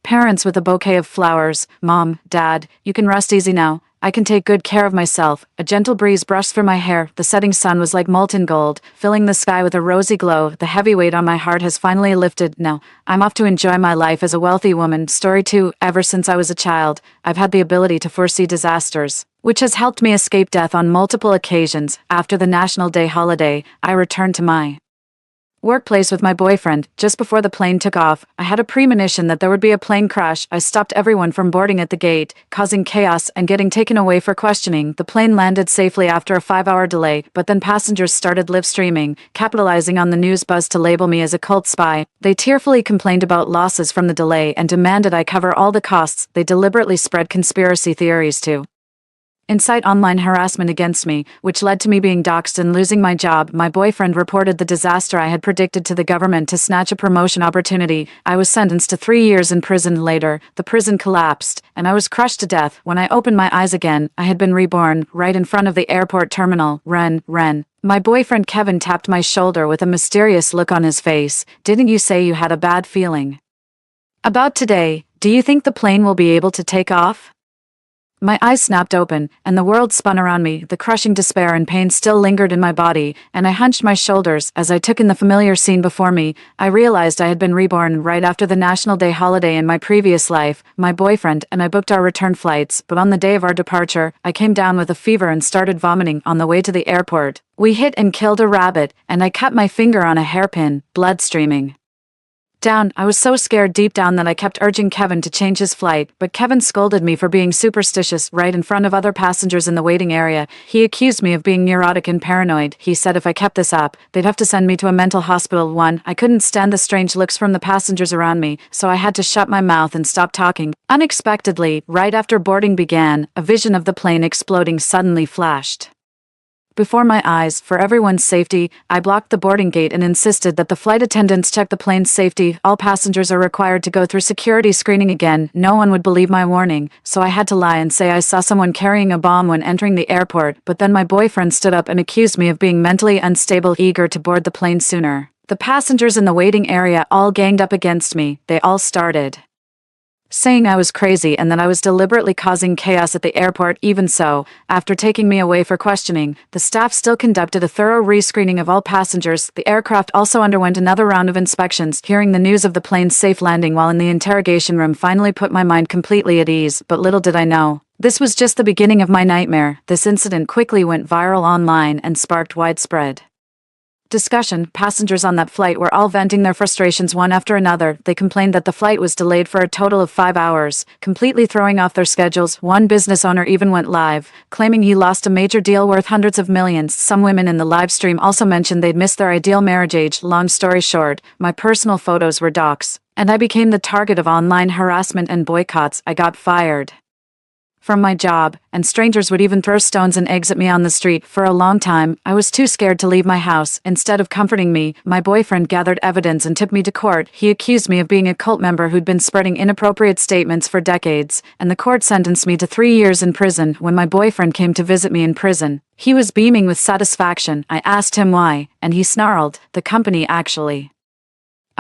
parents with a bouquet of flowers. "Mom, Dad, you can rest easy now. I can take good care of myself." A gentle breeze brushed through my hair. The setting sun was like molten gold, filling the sky with a rosy glow. The heavy weight on my heart has finally lifted. Now, I'm off to enjoy my life as a wealthy woman. Story 2. Ever since I was a child, I've had the ability to foresee disasters, which has helped me escape death on multiple occasions. After the National Day holiday, I returned to my workplace with my boyfriend. Just before the plane took off, I had a premonition that there would be a plane crash. I stopped everyone from boarding at the gate, causing chaos and getting taken away for questioning. The plane landed safely after a 5-hour delay, but then passengers started live streaming, capitalizing on the news buzz to label me as a cult spy. They tearfully complained about losses from the delay and demanded I cover all the costs. They deliberately spread conspiracy theories to incite online harassment against me, which led to me being doxxed and losing my job. My boyfriend reported the disaster I had predicted to the government to snatch a promotion opportunity. I was sentenced to 3 years in prison. Later, the prison collapsed, and I was crushed to death. When I opened my eyes again, I had been reborn, right in front of the airport terminal. Ren. My boyfriend Kevin tapped my shoulder with a mysterious look on his face. "Didn't you say you had a bad feeling about today? Do you think the plane will be able to take off?" My eyes snapped open, and the world spun around me. The crushing despair and pain still lingered in my body, and I hunched my shoulders as I took in the familiar scene before me. I realized I had been reborn right after the National Day holiday in my previous life. My boyfriend and I booked our return flights, but on the day of our departure, I came down with a fever and started vomiting on the way to the airport. We hit and killed a rabbit, and I cut my finger on a hairpin, blood streaming down. I was so scared deep down that I kept urging Kevin to change his flight, but Kevin scolded me for being superstitious right in front of other passengers in the waiting area. He accused me of being neurotic and paranoid. He said if I kept this up, they'd have to send me to a mental hospital. I couldn't stand the strange looks from the passengers around me, so I had to shut my mouth and stop talking. Unexpectedly, right after boarding began, a vision of the plane exploding suddenly flashed before my eyes. For everyone's safety, I blocked the boarding gate and insisted that the flight attendants check the plane's safety. All passengers are required to go through security screening again. No one would believe my warning, so I had to lie and say I saw someone carrying a bomb when entering the airport. But then my boyfriend stood up and accused me of being mentally unstable, eager to board the plane sooner. The passengers in the waiting area all ganged up against me. They all started saying I was crazy and that I was deliberately causing chaos at the airport. Even so, after taking me away for questioning, the staff still conducted a thorough rescreening of all passengers. The aircraft also underwent another round of inspections. Hearing the news of the plane's safe landing while in the interrogation room finally put my mind completely at ease, but little did I know, this was just the beginning of my nightmare. This incident quickly went viral online and sparked widespread discussion. Passengers on that flight were all venting their frustrations one after another. They complained that the flight was delayed for a total of 5 hours, completely throwing off their schedules. One business owner even went live, claiming he lost a major deal worth hundreds of millions. Some women in the live stream also mentioned they'd missed their ideal marriage age. Long story short, my personal photos were doxxed, and I became the target of online harassment and boycotts. I got fired from my job, and strangers would even throw stones and eggs at me on the street. For a long time, I was too scared to leave my house. Instead of comforting me, my boyfriend gathered evidence and took me to court. He accused me of being a cult member who'd been spreading inappropriate statements for decades, and the court sentenced me to 3 years in prison. When my boyfriend came to visit me in prison, he was beaming with satisfaction. I asked him why, and he snarled, "The company actually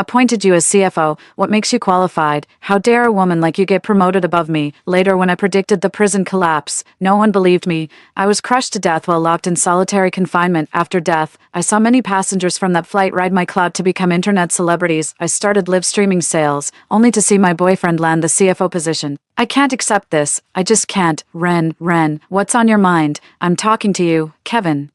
appointed you as CFO. What makes you qualified? How dare a woman like you get promoted above me?" Later, when I predicted the prison collapse, no one believed me. I was crushed to death while locked in solitary confinement. After death, I saw many passengers from that flight ride my clout to become internet celebrities. I started live streaming sales, only to see my boyfriend land the CFO position. I can't accept this. I just can't. Ren, what's on your mind? I'm talking to you, Kevin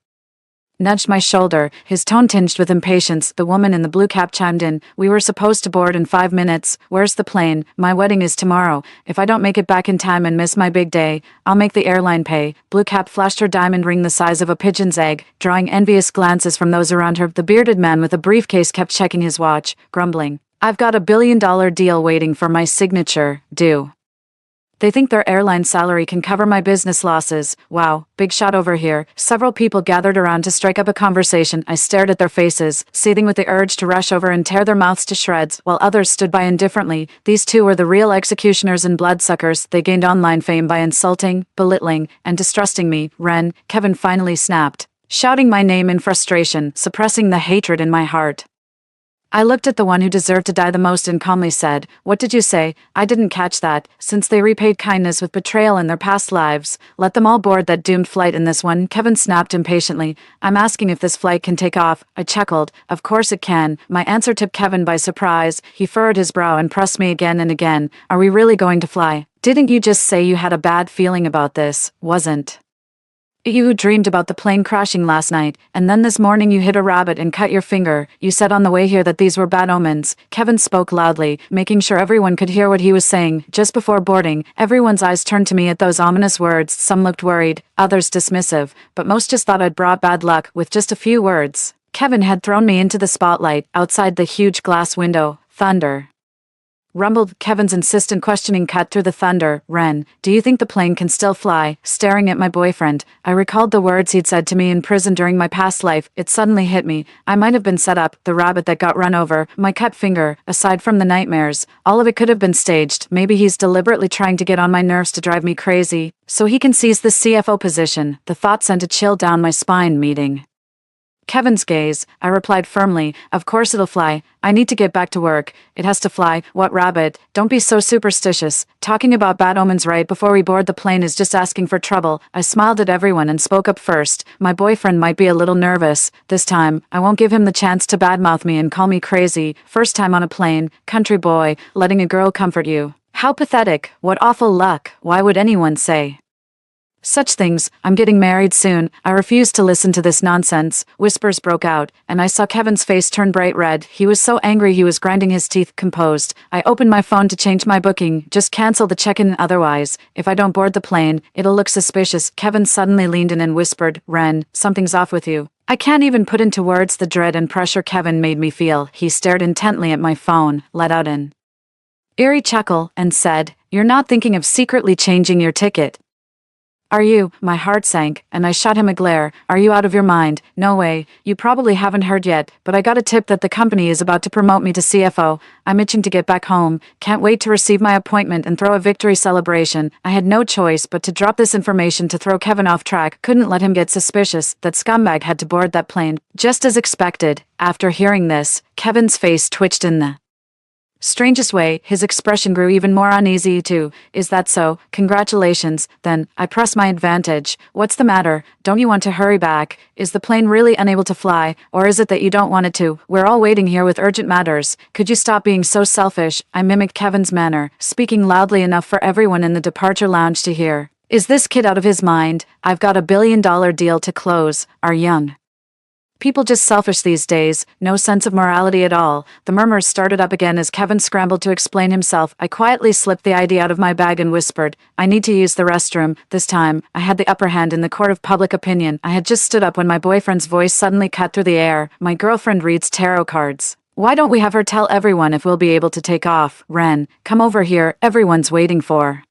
nudged my shoulder, his tone tinged with impatience. The woman in the blue cap chimed in. "We were supposed to board in 5 minutes. Where's the plane? My wedding is tomorrow. If I don't make it back in time and miss my big day, I'll make the airline pay." Blue cap flashed her diamond ring the size of a pigeon's egg, drawing envious glances from those around her. The bearded man with a briefcase kept checking his watch, grumbling, "I've got $1 billion deal waiting for my signature, due. They think their airline salary can cover my business losses. Wow, big shot over here." Several people gathered around to strike up a conversation. I stared at their faces, seething with the urge to rush over and tear their mouths to shreds, while others stood by indifferently. These two were the real executioners and bloodsuckers. They gained online fame by insulting, belittling, and distrusting me. "Ren," Kevin finally snapped, shouting my name in frustration, suppressing the hatred in my heart. I looked at the one who deserved to die the most and calmly said, "What did you say? I didn't catch that." Since they repaid kindness with betrayal in their past lives, let them all board that doomed flight in this one. Kevin snapped impatiently, "I'm asking if this flight can take off." I chuckled, "Of course it can." My answer took Kevin by surprise. He furrowed his brow and pressed me again and again. "Are we really going to fly? Didn't you just say you had a bad feeling about this? Wasn't you who dreamed about the plane crashing last night, and then this morning you hit a rabbit and cut your finger? You said on the way here that these were bad omens." Kevin spoke loudly, making sure everyone could hear what he was saying. Just before boarding, everyone's eyes turned to me at those ominous words. Some looked worried, others dismissive, but most just thought I'd brought bad luck. With just a few words, Kevin had thrown me into the spotlight. Outside the huge glass window, thunder rumbled. Kevin's insistent questioning cut through the thunder. "Ren, do you think the plane can still fly?" Staring at my boyfriend, I recalled the words he'd said to me in prison during my past life. It suddenly hit me. I might have been set up, the rabbit that got run over, my cut finger, aside from the nightmares, all of it could have been staged. Maybe he's deliberately trying to get on my nerves to drive me crazy, so he can seize the CFO position. The thought sent a chill down my spine. Meeting Kevin's gaze, I replied firmly, "Of course it'll fly. I need to get back to work. It has to fly." "What rabbit? Don't be so superstitious. Talking about bad omens right before we board the plane is just asking for trouble." I smiled at everyone and spoke up first. "My boyfriend might be a little nervous. This time, I won't give him the chance to badmouth me and call me crazy. First time on a plane, country boy, letting a girl comfort you. How pathetic. What awful luck. Why would anyone say such things? I'm getting married soon." I refused to listen to this nonsense. Whispers broke out, and I saw Kevin's face turn bright red. He was so angry he was grinding his teeth. Composed, I opened my phone to change my booking. "Just cancel the check-in, otherwise, if I don't board the plane, it'll look suspicious." Kevin suddenly leaned in and whispered, "Ren, something's off with you." I can't even put into words the dread and pressure Kevin made me feel. He stared intently at my phone, let out an eerie chuckle, and said, "You're not thinking of secretly changing your ticket, are you?" My heart sank, and I shot him a glare. "Are you out of your mind? No way. You probably haven't heard yet, but I got a tip that the company is about to promote me to CFO. I'm itching to get back home. Can't wait to receive my appointment and throw a victory celebration." I had no choice but to drop this information to throw Kevin off track. Couldn't let him get suspicious. That scumbag had to board that plane. Just as expected, after hearing this, Kevin's face twitched in the strangest way. His expression grew even more uneasy too. "Is that so? Congratulations, then." I pressed my advantage. "What's the matter? Don't you want to hurry back? Is the plane really unable to fly, or is it that you don't want it to? We're all waiting here with urgent matters. Could you stop being so selfish?" I mimicked Kevin's manner, speaking loudly enough for everyone in the departure lounge to hear. "Is this kid out of his mind? I've got $1 billion deal to close. Are young people just selfish these days? No sense of morality at all?" The murmurs started up again as Kevin scrambled to explain himself. I quietly slipped the ID out of my bag and whispered, "I need to use the restroom." This time, I had the upper hand in the court of public opinion. I had just stood up when my boyfriend's voice suddenly cut through the air. "My girlfriend reads tarot cards. Why don't we have her tell everyone if we'll be able to take off? Ren, come over here, everyone's waiting for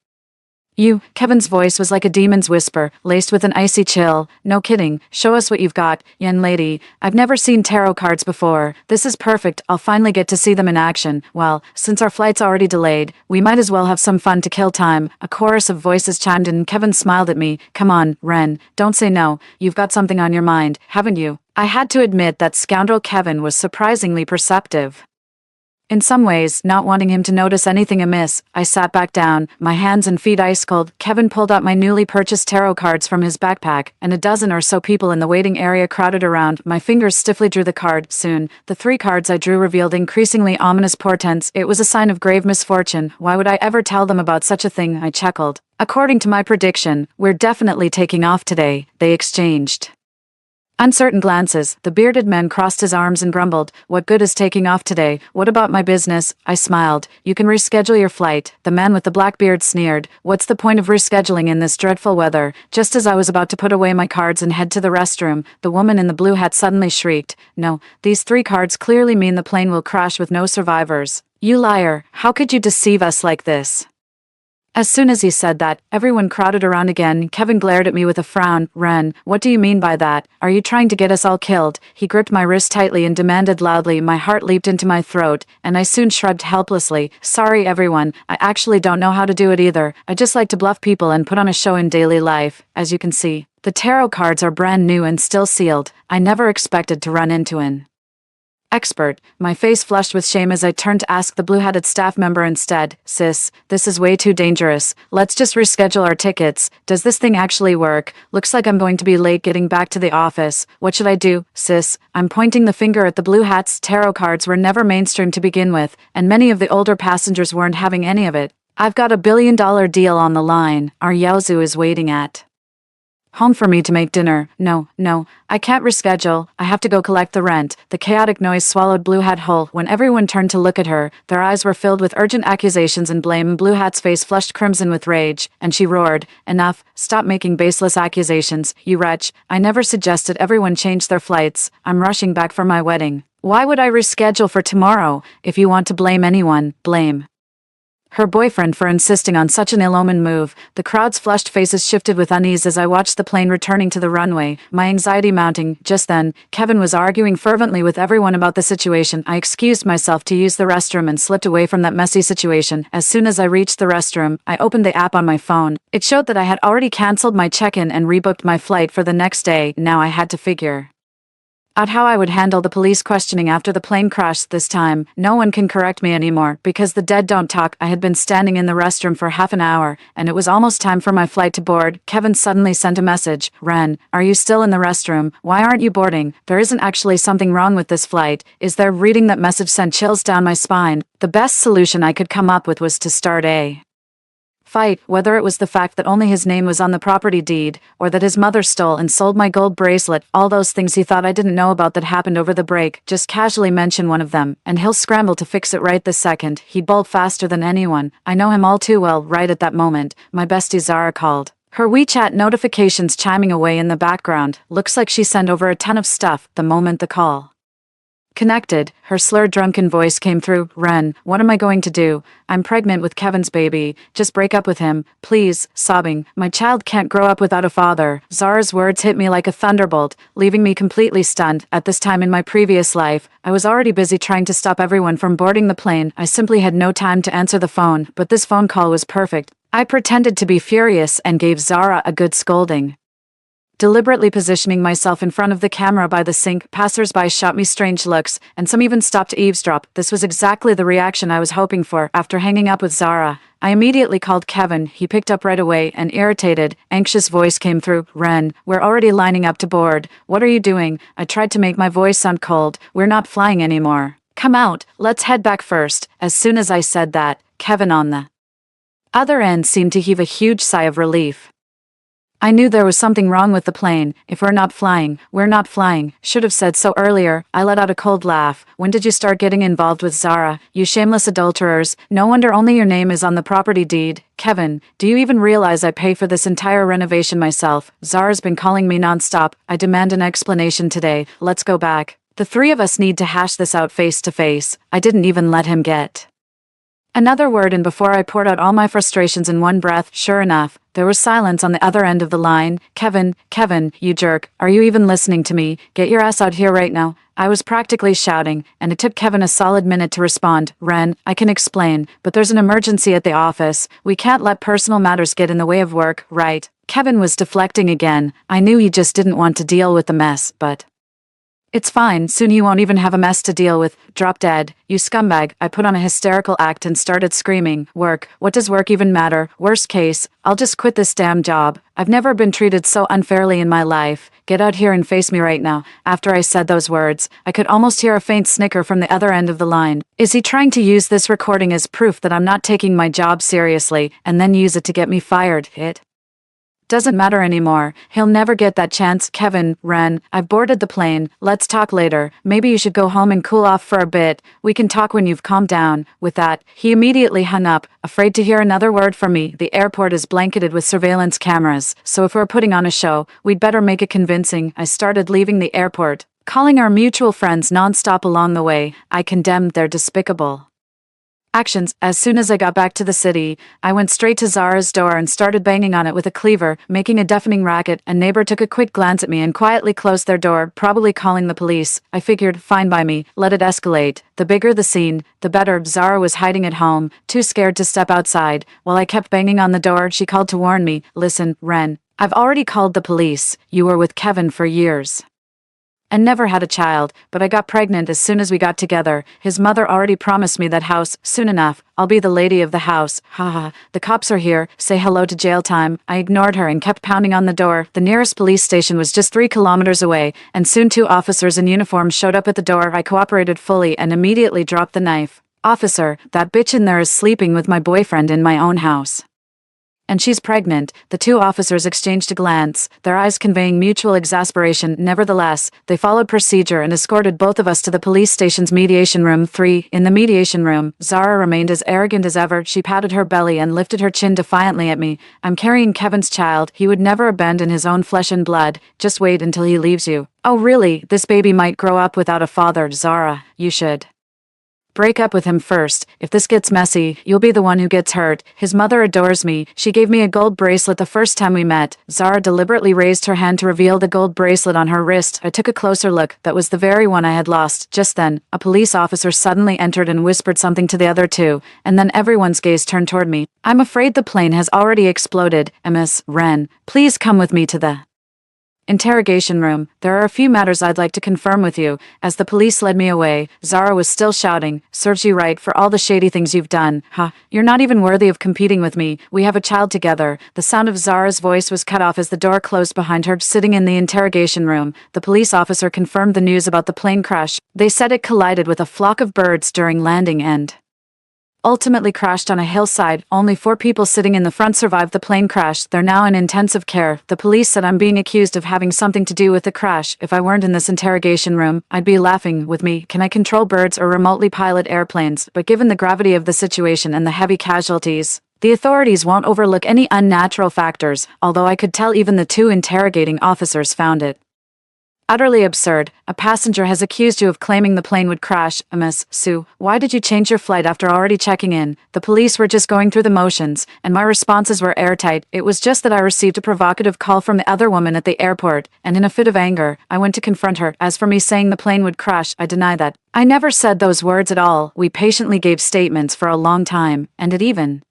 Kevin's voice was like a demon's whisper, laced with an icy chill. No kidding, show us what you've got, young lady. I've never seen tarot cards before. This is perfect, I'll finally get to see them in action. Well, since our flight's already delayed, we might as well have some fun to kill time. A chorus of voices chimed in and Kevin smiled at me. Come on, Ren, don't say no, you've got something on your mind, haven't you? I had to admit that scoundrel Kevin was surprisingly perceptive. In some ways, not wanting him to notice anything amiss, I sat back down, my hands and feet ice cold. Kevin pulled out my newly purchased tarot cards from his backpack, and a dozen or so people in the waiting area crowded around. My fingers stiffly drew the card. Soon, the 3 cards I drew revealed increasingly ominous portents. It was a sign of grave misfortune. Why would I ever tell them about such a thing? I chuckled. According to my prediction, we're definitely taking off today, they exchanged uncertain glances. The bearded man crossed his arms and grumbled, what good is taking off today? What about my business? I smiled. You can reschedule your flight. The man with the black beard sneered. What's the point of rescheduling in this dreadful weather? Just as I was about to put away my cards and head to the restroom, the woman in the blue hat suddenly shrieked. No, these 3 cards clearly mean the plane will crash with no survivors. You liar, how could you deceive us like this? As soon as he said that, everyone crowded around again. Kevin glared at me with a frown. Ren, what do you mean by that? Are you trying to get us all killed? He gripped my wrist tightly and demanded loudly. My heart leaped into my throat, and I soon shrugged helplessly. Sorry everyone, I actually don't know how to do it either. I just like to bluff people and put on a show in daily life. As you can see, the tarot cards are brand new and still sealed. I never expected to run into an expert. My face flushed with shame as I turned to ask the blue-hatted staff member instead. Sis, this is way too dangerous. Let's just reschedule our tickets. Does this thing actually work? Looks like I'm going to be late getting back to the office. What should I do, sis? I'm pointing the finger at the blue hats. Tarot cards were never mainstream to begin with, and many of the older passengers weren't having any of it. I've got $1 billion deal on the line. Our Yaozu is waiting at home for me to make dinner. No, I can't reschedule. I have to go collect the rent. The chaotic noise swallowed Blue Hat whole. When everyone turned to look at her, their eyes were filled with urgent accusations and blame. Blue Hat's face flushed crimson with rage, and she roared, Enough, stop making baseless accusations, you wretch. I never suggested everyone change their flights. I'm rushing back for my wedding. Why would I reschedule for tomorrow? If you want to blame anyone, blame her boyfriend for insisting on such an ill-omened move. The crowd's flushed faces shifted with unease as I watched the plane returning to the runway, my anxiety mounting. Just then, Kevin was arguing fervently with everyone about the situation. I excused myself to use the restroom and slipped away from that messy situation. As soon as I reached the restroom, I opened the app on my phone. It showed that I had already canceled my check-in and rebooked my flight for the next day. Now I had to figure out how I would handle the police questioning after the plane crashed. This time, no one can correct me anymore, because the dead don't talk. I had been standing in the restroom for half an hour, and it was almost time for my flight to board. Kevin suddenly sent a message. Ren, are you still in the restroom? Why aren't you boarding? There isn't actually something wrong with this flight, is there? Reading that message sent chills down my spine. The best solution I could come up with was to start a fight, whether it was the fact that only his name was on the property deed, or that his mother stole and sold my gold bracelet, all those things he thought I didn't know about that happened over the break. Just casually mention one of them, and he'll scramble to fix it right this second. He'd bolt faster than anyone. I know him all too well. Right at that moment, my bestie Zara called. Her WeChat notifications chiming away in the background. Looks like she sent over a ton of stuff the moment the call connected. Her slurred, drunken voice came through. Ren, what am I going to do? I'm pregnant with Kevin's baby. Just break up with him, please. Sobbing, my child can't grow up without a father. Zara's words hit me like a thunderbolt, leaving me completely stunned. At this time in my previous life, I was already busy trying to stop everyone from boarding the plane. I simply had no time to answer the phone, but this phone call was perfect. I pretended to be furious and gave Zara a good scolding. Deliberately positioning myself in front of the camera by the sink, passers-by shot me strange looks, and some even stopped to eavesdrop. This was exactly the reaction I was hoping for. After hanging up with Zara, I immediately called Kevin. He picked up right away. An irritated, anxious voice came through. Ren, we're already lining up to board. What are you doing? I tried to make my voice sound cold. We're not flying anymore. Come out, let's head back first. As soon as I said that, Kevin on the other end seemed to heave a huge sigh of relief. I knew there was something wrong with the plane. If we're not flying, we're not flying. Should have said so earlier. I let out a cold laugh. When did you start getting involved with Zara? You shameless adulterers. No wonder only your name is on the property deed. Kevin, do you even realize I pay for this entire renovation myself? Zara's been calling me nonstop. I demand an explanation today. Let's go back. The 3 of us need to hash this out face to face. I didn't even let him get Another word, and before I poured out all my frustrations in one breath, sure enough, there was silence on the other end of the line. Kevin, you jerk, are you even listening to me? Get your ass out here right now. I was practically shouting, and it took Kevin a solid minute to respond. Ren, I can explain, but there's an emergency at the office. We can't let personal matters get in the way of work, right? Kevin was deflecting again. I knew he just didn't want to deal with the mess, but... It's fine, soon you won't even have a mess to deal with. Drop dead, you scumbag. I put on a hysterical act and started screaming. Work, what does work even matter? Worst case, I'll just quit this damn job. I've never been treated so unfairly in my life. Get out here and face me right now. After I said those words, I could almost hear a faint snicker from the other end of the line. Is he trying to use this recording as proof that I'm not taking my job seriously, and then use it to get me fired? It doesn't matter anymore. He'll never get that chance. Kevin, Ren, I've boarded the plane. Let's talk later. Maybe you should go home and cool off for a bit. We can talk when you've calmed down. With that, he immediately hung up, afraid to hear another word from me. The airport is blanketed with surveillance cameras, so if we're putting on a show, we'd better make it convincing. I started leaving the airport, calling our mutual friends nonstop along the way. I condemned their despicable actions. As soon as I got back to the city, I went straight to Zara's door and started banging on it with a cleaver, making a deafening racket. A neighbor took a quick glance at me and quietly closed their door, probably calling the police. I figured, fine by me, let it escalate. The bigger the scene, the better. Zara was hiding at home, too scared to step outside. While I kept banging on the door, she called to warn me. Listen, Ren, I've already called the police. You were with Kevin for years and never had a child, but I got pregnant as soon as we got together. His mother already promised me that house. Soon enough, I'll be the lady of the house. Haha, the cops are here. Say hello to jail time. I ignored her and kept pounding on the door. The nearest police station was just 3 kilometers away, and soon 2 officers in uniform showed up at the door. I cooperated fully and immediately dropped the knife. Officer, that bitch in there is sleeping with my boyfriend in my own house. And she's pregnant. The 2 officers exchanged a glance, their eyes conveying mutual exasperation. Nevertheless, they followed procedure and escorted both of us to the police station's mediation room 3. In the mediation room, Zara remained as arrogant as ever. She patted her belly and lifted her chin defiantly at me. I'm carrying Kevin's child. He would never abandon his own flesh and blood. Just wait until he leaves you. Oh really? This baby might grow up without a father. Zara, you should break up with him first. If this gets messy, you'll be the one who gets hurt. His mother adores me. She gave me a gold bracelet the first time we met. Zara deliberately raised her hand to reveal the gold bracelet on her wrist. I took a closer look. That was the very one I had lost. Just then, a police officer suddenly entered and whispered something to the other 2, and then everyone's gaze turned toward me. I'm afraid the plane has already exploded. Miss Ren, please come with me to the interrogation room. There are a few matters I'd like to confirm with you. As the police led me away, Zara was still shouting, serves you right for all the shady things you've done. You're not even worthy of competing with me. We have a child together. The sound of Zara's voice was cut off as the door closed behind her. Sitting in the interrogation room, the police officer confirmed the news about the plane crash. They said it collided with a flock of birds during landing and ultimately crashed on a hillside. Only 4 people sitting in the front survived the plane crash. They're now in intensive care. The police said I'm being accused of having something to do with the crash. If I weren't in this interrogation room, I'd be laughing with me. Can I control birds or remotely pilot airplanes? But given the gravity of the situation and the heavy casualties, the authorities won't overlook any unnatural factors, although I could tell even the 2 interrogating officers found it utterly absurd. A passenger has accused you of claiming the plane would crash. Miss Sue, why did you change your flight after already checking in? The police were just going through the motions, and my responses were airtight. It was just that I received a provocative call from the other woman at the airport, and in a fit of anger, I went to confront her. As for me saying the plane would crash, I deny that. I never said those words at all. We patiently gave statements for a long time, and it even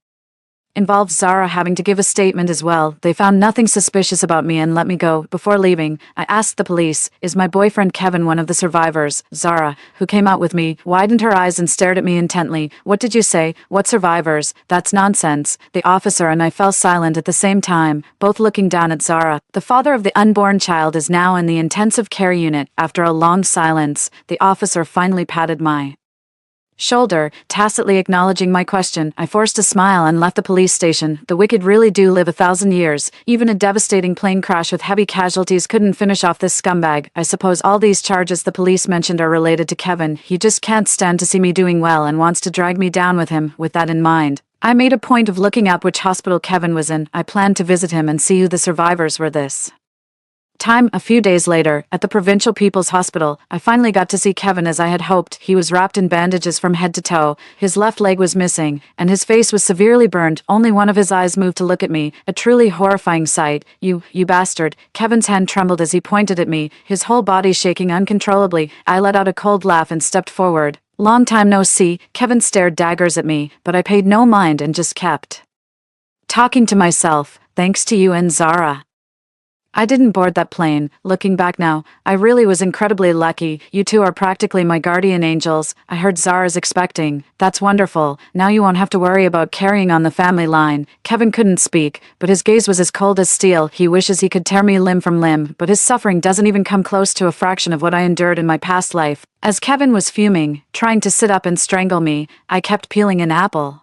involved Zara having to give a statement as well. They found nothing suspicious about me and let me go. Before leaving, I asked the police, is my boyfriend Kevin one of the survivors? Zara, who came out with me, widened her eyes and stared at me intently. What did you say? What survivors? That's nonsense. The officer and I fell silent at the same time, both looking down at Zara. The father of the unborn child is now in the intensive care unit. After a long silence, the officer finally patted my shoulder, tacitly acknowledging my question. I forced a smile and left the police station. The wicked really do live 1,000 years. Even a devastating plane crash with heavy casualties couldn't finish off this scumbag. I suppose all these charges the police mentioned are related to Kevin. He just can't stand to see me doing well and wants to drag me down with him. With that in mind, I made a point of looking up which hospital Kevin was in. I planned to visit him and see who the survivors were this A few days later, at the Provincial People's Hospital, I finally got to see Kevin as I had hoped. He was wrapped in bandages from head to toe, his left leg was missing, and his face was severely burned. Only one of his eyes moved to look at me, a truly horrifying sight. You bastard. Kevin's hand trembled as he pointed at me, his whole body shaking uncontrollably. I let out a cold laugh and stepped forward. Long time no see. Kevin stared daggers at me, but I paid no mind and just kept talking to myself. Thanks to you and Zara, I didn't board that plane. Looking back now, I really was incredibly lucky. You two are practically my guardian angels. I heard Zara's expecting. That's wonderful. Now you won't have to worry about carrying on the family line. Kevin couldn't speak, but his gaze was as cold as steel. He wishes he could tear me limb from limb, but his suffering doesn't even come close to a fraction of what I endured in my past life. As Kevin was fuming, trying to sit up and strangle me, I kept peeling an apple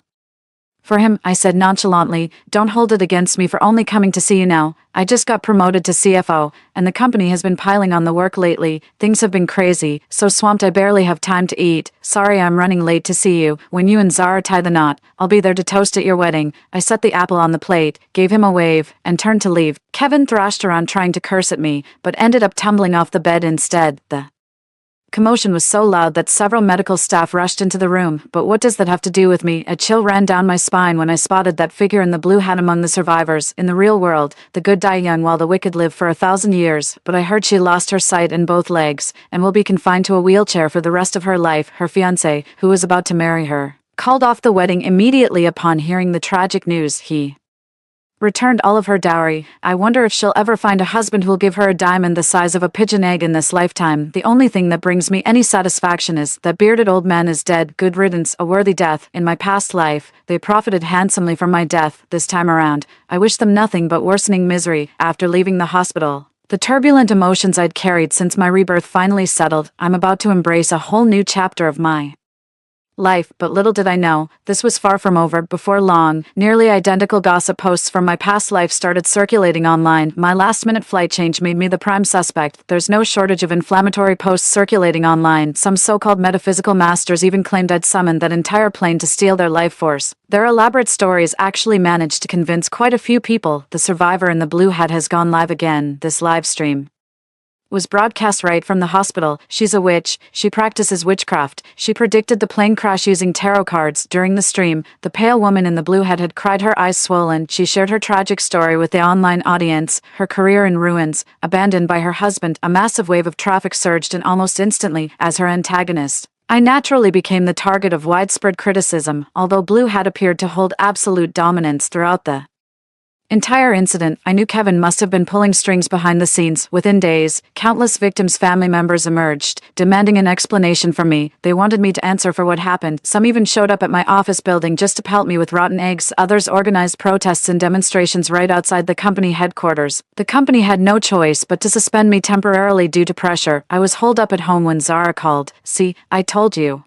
for him. I said nonchalantly, don't hold it against me for only coming to see you now. I just got promoted to CFO, and the company has been piling on the work lately. Things have been crazy, so swamped I barely have time to eat. Sorry I'm running late to see you. When you and Zara tie the knot, I'll be there to toast at your wedding. I set the apple on the plate, gave him a wave, and turned to leave. Kevin thrashed around trying to curse at me, but ended up tumbling off the bed instead. The commotion was so loud that several medical staff rushed into the room. But what does that have to do with me? A chill ran down my spine when I spotted that figure in the blue hat among the survivors. In the real world, the good die young while the wicked live for 1,000 years. But I heard she lost her sight in both legs, and will be confined to a wheelchair for the rest of her life. Her fiancé, who was about to marry her, called off the wedding immediately upon hearing the tragic news. He returned all of her dowry. I wonder if she'll ever find a husband who'll give her a diamond the size of a pigeon egg in this lifetime. The only thing that brings me any satisfaction is that bearded old man is dead. Good riddance, a worthy death. In my past life, they profited handsomely from my death. This time around, I wish them nothing but worsening misery. After leaving the hospital, the turbulent emotions I'd carried since my rebirth finally settled. I'm about to embrace a whole new chapter of my life, but little did I know, this was far from over. Before long, nearly identical gossip posts from my past life started circulating online. My last-minute flight change made me the prime suspect. There's no shortage of inflammatory posts circulating online. Some so-called metaphysical masters even claimed I'd summoned that entire plane to steal their life force. Their elaborate stories actually managed to convince quite a few people. The survivor in the blue hat has gone live again. This live stream was broadcast right from the hospital. She's a witch. She practices witchcraft. She predicted the plane crash using tarot cards. During the stream, the pale woman in the blue hat had cried, her eyes swollen. She shared her tragic story with the online audience, her career in ruins, abandoned by her husband. A massive wave of traffic surged in almost instantly. As her antagonist, I naturally became the target of widespread criticism, although Blue Hat appeared to hold absolute dominance throughout the entire incident. I knew Kevin must have been pulling strings behind the scenes. Within days, countless victims' family members emerged, demanding an explanation from me. They wanted me to answer for what happened. Some even showed up at my office building just to pelt me with rotten eggs. Others organized protests and demonstrations right outside the company headquarters. The company had no choice but to suspend me temporarily due to pressure. I was holed up at home when Zara called. See, I told you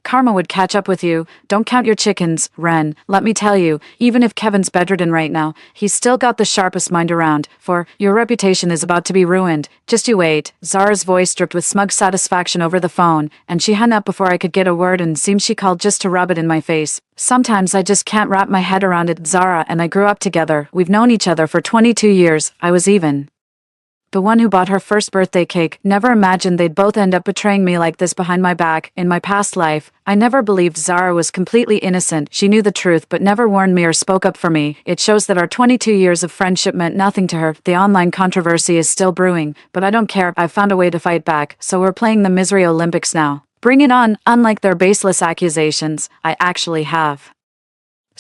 karma would catch up with you. Don't count your chickens, Ren. Let me tell you, even if Kevin's bedridden right now, he's still got the sharpest mind around, for your reputation is about to be ruined. Just you wait. Zara's voice dripped with smug satisfaction over the phone, and she hung up before I could get a word in. Seemed she called just to rub it in my face. Sometimes I just can't wrap my head around it. Zara and I grew up together. We've known each other for 22 years. I was even the one who bought her first birthday cake. Never imagined they'd both end up betraying me like this behind my back. In my past life, I never believed Zara was completely innocent. She knew the truth but never warned me or spoke up for me. It shows that our 22 years of friendship meant nothing to her. The online controversy is still brewing, but I don't care. I've found a way to fight back, so we're playing the Misery Olympics now. Bring it on. Unlike their baseless accusations, I actually have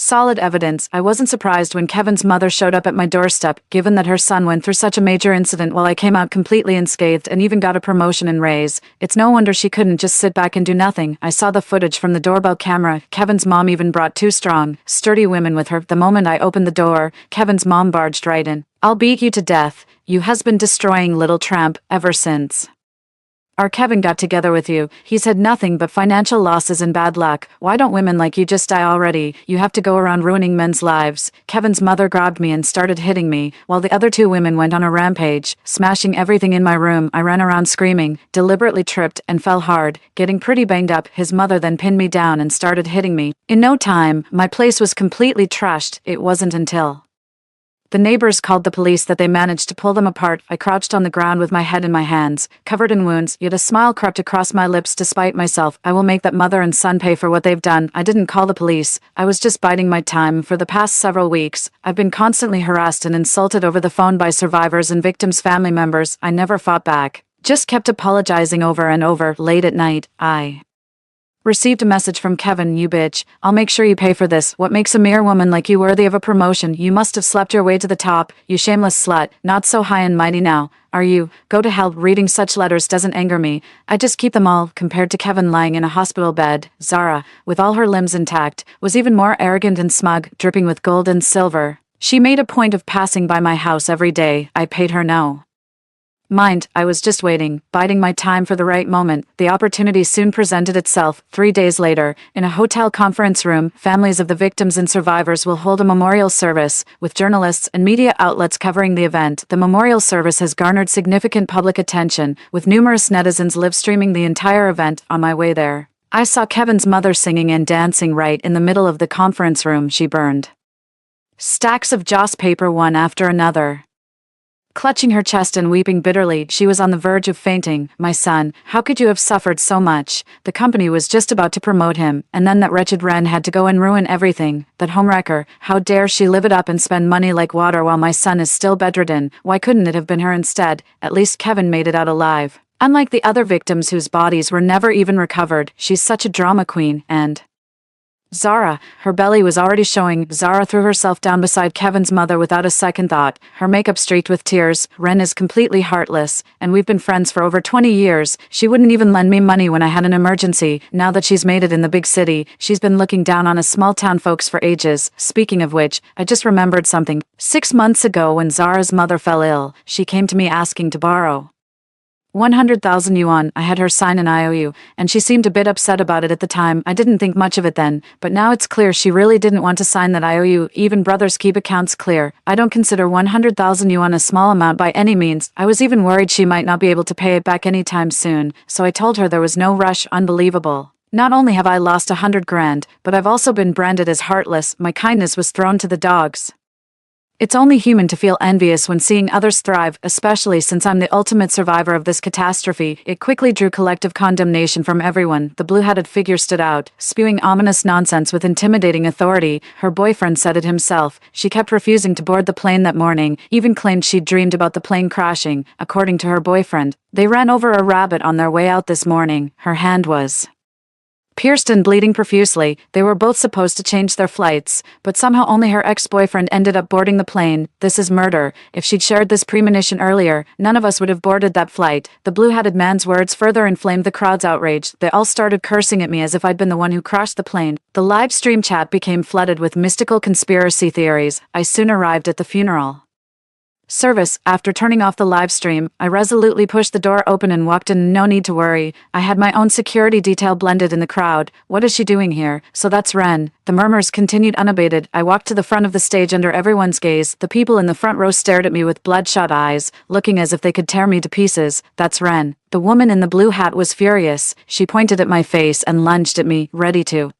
solid evidence. I wasn't surprised when Kevin's mother showed up at my doorstep, given that her son went through such a major incident while I came out completely unscathed and even got a promotion and raise. It's no wonder she couldn't just sit back and do nothing. I saw the footage from the doorbell camera. Kevin's mom even brought two strong, sturdy women with her. The moment I opened the door, Kevin's mom barged right in. I'll beat you to death. You has been destroying little tramp ever since our Kevin got together with you. He's had nothing but financial losses and bad luck. Why don't women like you just die already? You have to go around ruining men's lives. Kevin's mother grabbed me and started hitting me, while the other two women went on a rampage, smashing everything in my room. I ran around screaming, deliberately tripped, and fell hard, getting pretty banged up. His mother then pinned me down and started hitting me. In no time, my place was completely trashed. It wasn't until The neighbors called the police that they managed to pull them apart. I crouched on the ground with my head in my hands, covered in wounds, yet a smile crept across my lips despite myself. I will make that mother and son pay for what they've done. I didn't call the police. I was just biding my time. For the past several weeks, I've been constantly harassed and insulted over the phone by survivors and victims' family members. I never fought back. Just kept apologizing over and over. Late at night, I received a message from Kevin. You bitch. I'll make sure you pay for this. What makes a mere woman like you worthy of a promotion? You must have slept your way to the top, you shameless slut. Not so high and mighty now, are you? Go to hell. Reading such letters doesn't anger me. I just keep them all. Compared to Kevin lying in a hospital bed, Zara, with all her limbs intact, was even more arrogant and smug, dripping with gold and silver. She made a point of passing by my house every day. I paid her no mind. I was just waiting, biding my time for the right moment. The opportunity soon presented itself. 3 days later, in a hotel conference room, families of the victims and survivors will hold a memorial service, with journalists and media outlets covering the event. The memorial service has garnered significant public attention, with numerous netizens live-streaming the entire event. On my way there, I saw Kevin's mother singing and dancing right in the middle of the conference room. She burned stacks of joss paper one after another. Clutching her chest and weeping bitterly, she was on the verge of fainting. My son, how could you have suffered so much? The company was just about to promote him, and then that wretched Ren had to go and ruin everything. That homewrecker, how dare she live it up and spend money like water while my son is still bedridden? Why couldn't it have been her instead? At least Kevin made it out alive. Unlike the other victims whose bodies were never even recovered, she's such a drama queen. And Zara, her belly was already showing. Zara threw herself down beside Kevin's mother without a second thought, her makeup streaked with tears. Ren is completely heartless, and we've been friends for over 20 years. She wouldn't even lend me money when I had an emergency. Now that she's made it in the big city, she's been looking down on us small town folks for ages. Speaking of which, I just remembered something. 6 months ago when Zara's mother fell ill, she came to me asking to borrow 100,000 yuan. I had her sign an IOU, and she seemed a bit upset about it at the time. I didn't think much of it then, but now it's clear she really didn't want to sign that IOU. Even brothers keep accounts clear. I don't consider 100,000 yuan a small amount by any means. I was even worried she might not be able to pay it back anytime soon, so I told her there was no rush. Unbelievable. Not only have I lost 100 grand, but I've also been branded as heartless. My kindness was thrown to the dogs. It's only human to feel envious when seeing others thrive, especially since I'm the ultimate survivor of this catastrophe. It quickly drew collective condemnation from everyone. The blue-hatted figure stood out, spewing ominous nonsense with intimidating authority. Her boyfriend said it himself. She kept refusing to board the plane that morning, even claimed she'd dreamed about the plane crashing. According to her boyfriend, they ran over a rabbit on their way out this morning. Her hand was pierced and bleeding profusely. They were both supposed to change their flights, but somehow only her ex-boyfriend ended up boarding the plane. This is murder. If she'd shared this premonition earlier, none of us would have boarded that flight. The blue-hatted man's words further inflamed the crowd's outrage. They all started cursing at me as if I'd been the one who crashed the plane. The live stream chat became flooded with mystical conspiracy theories. I soon arrived at the funeral service. After turning off the live stream, I resolutely pushed the door open and walked in. No need to worry. I had my own security detail blended in the crowd. What is she doing here? So that's Ren. The murmurs continued unabated. I walked to the front of the stage under everyone's gaze. The people in the front row stared at me with bloodshot eyes, looking as if they could tear me to pieces. That's Ren. The woman in the blue hat was furious. She pointed at my face and lunged at me, ready to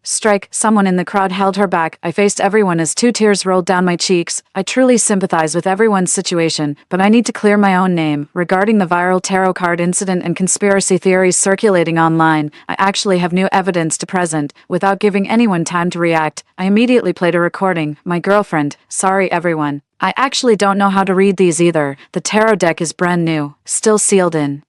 strike. Someone in the crowd held her back. I faced everyone as 2 tears rolled down my cheeks. I truly sympathize with everyone's situation, but I need to clear my own name. Regarding the viral tarot card incident and conspiracy theories circulating online, I actually have new evidence to present. Without giving anyone time to react, I immediately played a recording. My girlfriend. Sorry everyone. I actually don't know how to read these either. The tarot deck is brand new, still sealed in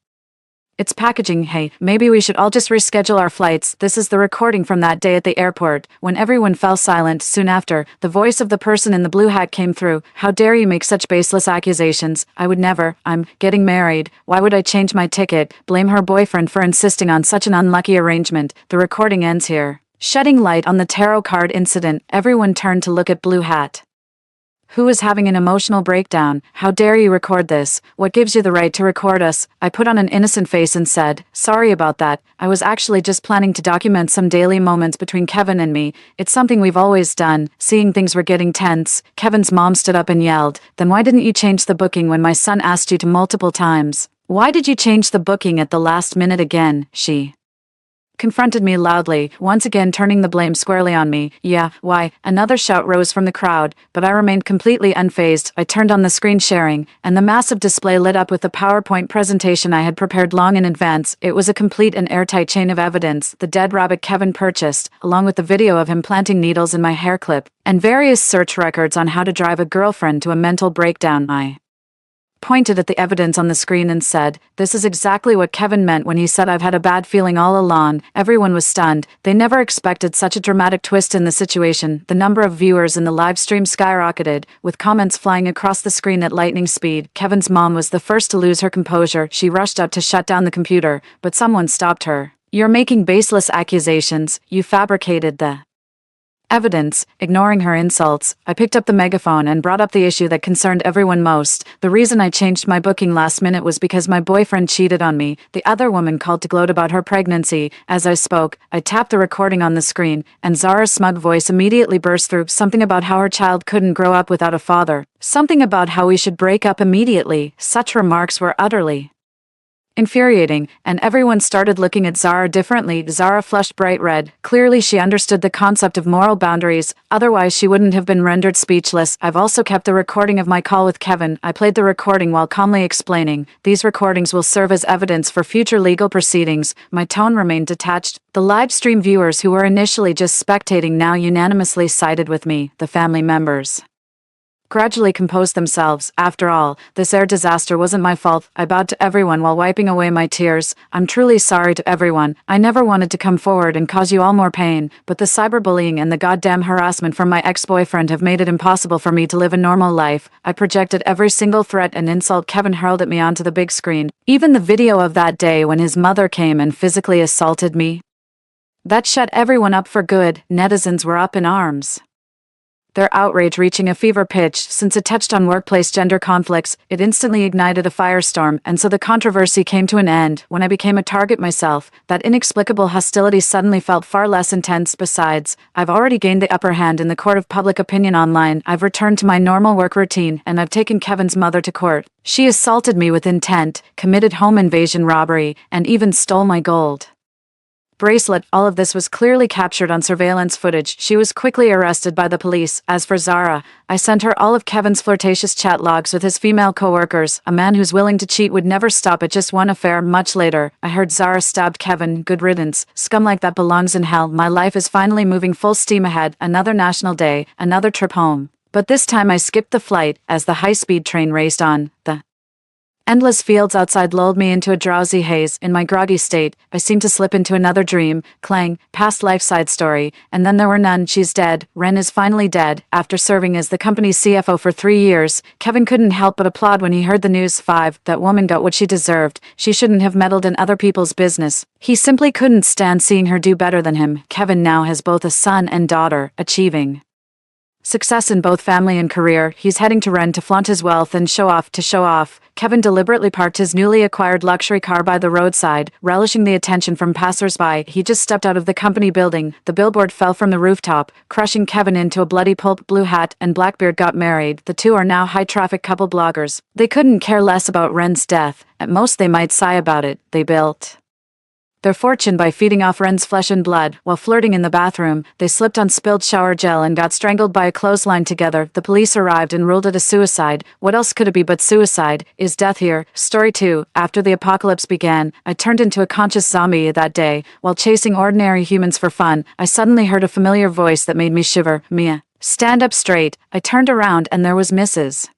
its packaging. Hey, maybe we should all just reschedule our flights. This is the recording from that day at the airport. When everyone fell silent, soon after, the voice of the person in the blue hat came through. How dare you make such baseless accusations? I would never. I'm getting married. Why would I change my ticket? Blame her boyfriend for insisting on such an unlucky arrangement. The recording ends here. Shedding light on the tarot card incident, everyone turned to look at Blue Hat, who is having an emotional breakdown. How dare you record this? What gives you the right to record us? I put on an innocent face and said, sorry about that. I was actually just planning to document some daily moments between Kevin and me. It's something we've always done. Seeing things were getting tense, Kevin's mom stood up and yelled, then why didn't you change the booking when my son asked you to multiple times? Why did you change the booking at the last minute again? She confronted me loudly, once again turning the blame squarely on me. Yeah, why? Another shout rose from the crowd, but I remained completely unfazed. I turned on the screen sharing, and the massive display lit up with the PowerPoint presentation I had prepared long in advance. It was a complete and airtight chain of evidence: the dead rabbit Kevin purchased, along with the video of him planting needles in my hair clip, and various search records on how to drive a girlfriend to a mental breakdown. I pointed at the evidence on the screen and said, "This is exactly what Kevin meant when he said I've had a bad feeling all along." Everyone was stunned. They never expected such a dramatic twist in the situation. The number of viewers in the live stream skyrocketed, with comments flying across the screen at lightning speed. Kevin's mom was the first to lose her composure. She rushed out to shut down the computer, but someone stopped her. "You're making baseless accusations. You fabricated the evidence." Ignoring her insults, I picked up the megaphone and brought up the issue that concerned everyone most. The reason I changed my booking last minute was because my boyfriend cheated on me. The other woman called to gloat about her pregnancy. As I spoke, I tapped the recording on the screen, and Zara's smug voice immediately burst through, something about how her child couldn't grow up without a father. Something about how we should break up immediately. Such remarks were utterly infuriating, and everyone started looking at Zara differently. Zara flushed bright red. Clearly she understood the concept of moral boundaries, otherwise she wouldn't have been rendered speechless. I've also kept the recording of my call with Kevin. I played the recording while calmly explaining, "These recordings will serve as evidence for future legal proceedings." My tone remained detached. The live stream viewers who were initially just spectating now unanimously sided with me. The family members gradually composed themselves. After all, this air disaster wasn't my fault. I bowed to everyone while wiping away my tears. "I'm truly sorry to everyone. I never wanted to come forward and cause you all more pain, but the cyberbullying and the goddamn harassment from my ex-boyfriend have made it impossible for me to live a normal life." I projected every single threat and insult Kevin hurled at me onto the big screen. Even the video of that day when his mother came and physically assaulted me. That shut everyone up for good. Netizens were up in arms, their outrage reaching a fever pitch. Since it touched on workplace gender conflicts, it instantly ignited a firestorm, and so the controversy came to an end. When I became a target myself, that inexplicable hostility suddenly felt far less intense. Besides, I've already gained the upper hand in the court of public opinion online. I've returned to my normal work routine, and I've taken Kevin's mother to court. She assaulted me with intent, committed home invasion robbery, and even stole my gold bracelet. All of this was clearly captured on surveillance footage. She was quickly arrested by the police. As for Zara, I sent her all of Kevin's flirtatious chat logs with his female co-workers. A man who's willing to cheat would never stop at just one affair. Much later, I heard Zara stabbed Kevin. Good riddance. Scum like that belongs in hell. My life is finally moving full steam ahead. Another national day, another trip home. But this time I skipped the flight as the high-speed train raced on. The endless fields outside lulled me into a drowsy haze. In my groggy state, I seemed to slip into another dream. Clang, past life side story, and then there were none. She's dead. Ren is finally dead. After serving as the company's CFO for 3 years, Kevin couldn't help but applaud when he heard the news. 5. That woman got what she deserved. She shouldn't have meddled in other people's business. He simply couldn't stand seeing her do better than him. Kevin now has both a son and daughter, achieving success in both family and career. He's heading to Ren to flaunt his wealth and show off. Kevin deliberately parked his newly acquired luxury car by the roadside, relishing the attention from passers-by. He just stepped out of the company building. The billboard fell from the rooftop, crushing Kevin into a bloody pulp. Blue Hat and Blackbeard got married. The two are now high-traffic couple bloggers. They couldn't care less about Ren's death. At most they might sigh about it. They built their fortune by feeding off Ren's flesh and blood. While flirting in the bathroom, they slipped on spilled shower gel and got strangled by a clothesline together. The police arrived and ruled it a suicide. What else could it be but suicide? Is death here? Story 2. After the apocalypse began, I turned into a conscious zombie that day. While chasing ordinary humans for fun, I suddenly heard a familiar voice that made me shiver. "Mia, stand up straight." I turned around and there was Mrs.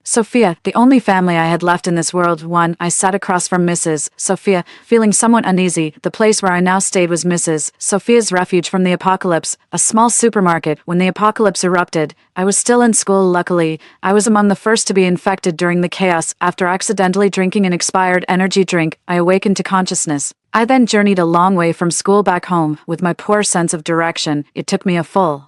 Sophia, the only family I had left in this world. 1. I sat across from Mrs. Sophia, feeling somewhat uneasy. The place where I now stayed was Mrs. Sophia's refuge from the apocalypse, a small supermarket. When the apocalypse erupted, I was still in school. Luckily, I was among the first to be infected during the chaos. After accidentally drinking an expired energy drink, I awakened to consciousness. I then journeyed a long way from school back home. With my poor sense of direction, it took me a full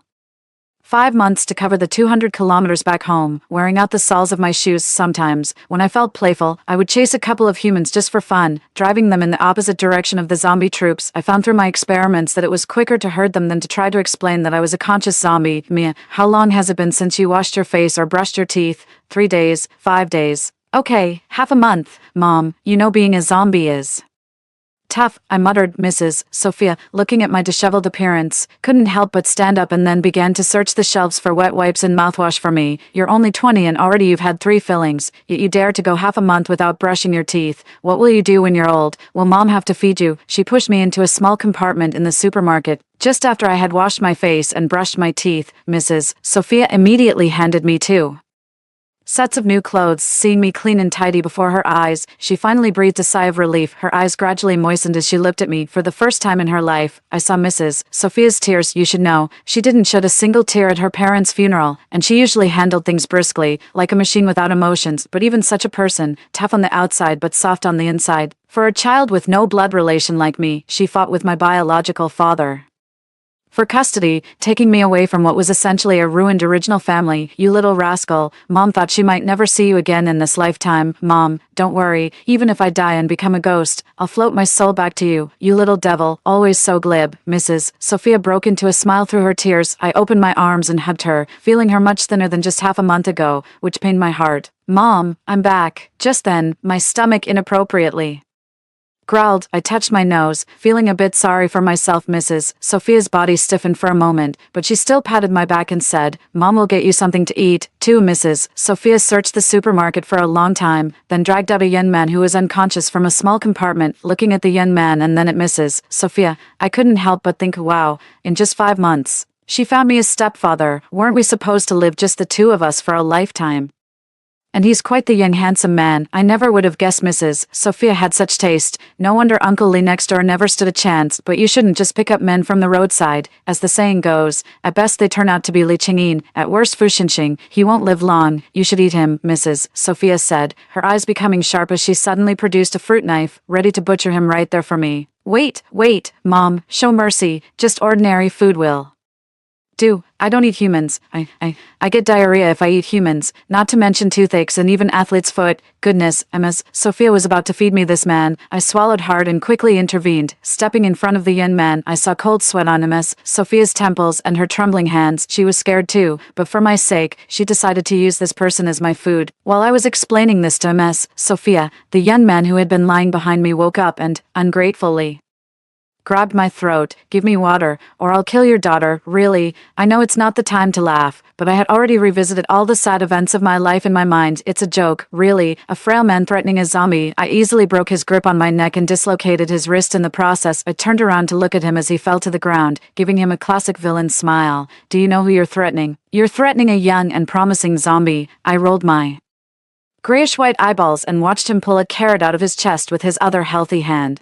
5 months to cover the 200 kilometers back home, wearing out the soles of my shoes. Sometimes, when I felt playful, I would chase a couple of humans just for fun, driving them in the opposite direction of the zombie troops. I found through my experiments that it was quicker to herd them than to try to explain that I was a conscious zombie. "Mia, how long has it been since you washed your face or brushed your teeth?" 3 days, 5 days. "Okay, half a month." "Mom, you know being a zombie is Tough, I muttered, Mrs. Sophia, looking at my disheveled appearance. Couldn't help but stand up and then began to search the shelves for wet wipes and mouthwash for me. You're only 20 and already you've had 3 fillings, yet you dare to go half a month without brushing your teeth. What will you do when you're old? Will Mom have to feed you? She pushed me into a small compartment in the supermarket. Just after I had washed my face and brushed my teeth, Mrs. Sophia immediately handed me 2 sets of new clothes. Seeing me clean and tidy before her eyes, she finally breathed a sigh of relief. Her eyes gradually moistened as she looked at me. For the first time in her life, I saw Mrs. Sophia's tears. You should know, she didn't shed a single tear at her parents' funeral, and she usually handled things briskly, like a machine without emotions. But even such a person, tough on the outside but soft on the inside. For a child with no blood relation like me, she fought with my biological father for custody, taking me away from what was essentially a ruined original family. You little rascal. Mom thought she might never see you again in this lifetime. Mom, don't worry, even if I die and become a ghost, I'll float my soul back to you. You little devil, always so glib. Mrs. Sophia broke into a smile through her tears. I opened my arms and hugged her, feeling her much thinner than just half a month ago, which pained my heart. Mom, I'm back. Just then, my stomach inappropriately growled. I touched my nose, feeling a bit sorry for myself. Mrs. Sophia's body stiffened for a moment, but she still patted my back and said, Mom will get you something to eat, too. Mrs. Sophia searched the supermarket for a long time, then dragged out a young man who was unconscious from a small compartment. Looking at the young man and then at Mrs. Sophia, I couldn't help but think, wow, in just 5 months, she found me a stepfather. Weren't we supposed to live just the 2 of us for a lifetime? And he's quite the young handsome man. I never would have guessed Mrs. Sophia had such taste. No wonder Uncle Lee next door never stood a chance. But you shouldn't just pick up men from the roadside. As the saying goes, at best they turn out to be Li Chingyin, at worst Fu Xinxing. He won't live long. You should eat him, Mrs. Sophia said, her eyes becoming sharp as she suddenly produced a fruit knife, ready to butcher him right there for me. Wait, Mom, show mercy. Just ordinary food will do. I don't eat humans. I get diarrhea if I eat humans, not to mention toothaches and even athlete's foot. Goodness, Ms. Sophia was about to feed me this man. I swallowed hard and quickly intervened. Stepping in front of the young man, I saw cold sweat on Ms. Sophia's temples and her trembling hands. She was scared too, but for my sake, she decided to use this person as my food. While I was explaining this to Ms. Sophia, the young man who had been lying behind me woke up and, ungratefully, grabbed my throat. Give me water, or I'll kill your daughter. Really, I know it's not the time to laugh, but I had already revisited all the sad events of my life in my mind. It's a joke, really. A frail man threatening a zombie. I easily broke his grip on my neck and dislocated his wrist in the process. I turned around to look at him as he fell to the ground, giving him a classic villain smile. Do you know who you're threatening? You're threatening a young and promising zombie. I rolled my grayish-white eyeballs and watched him pull a carrot out of his chest with his other healthy hand.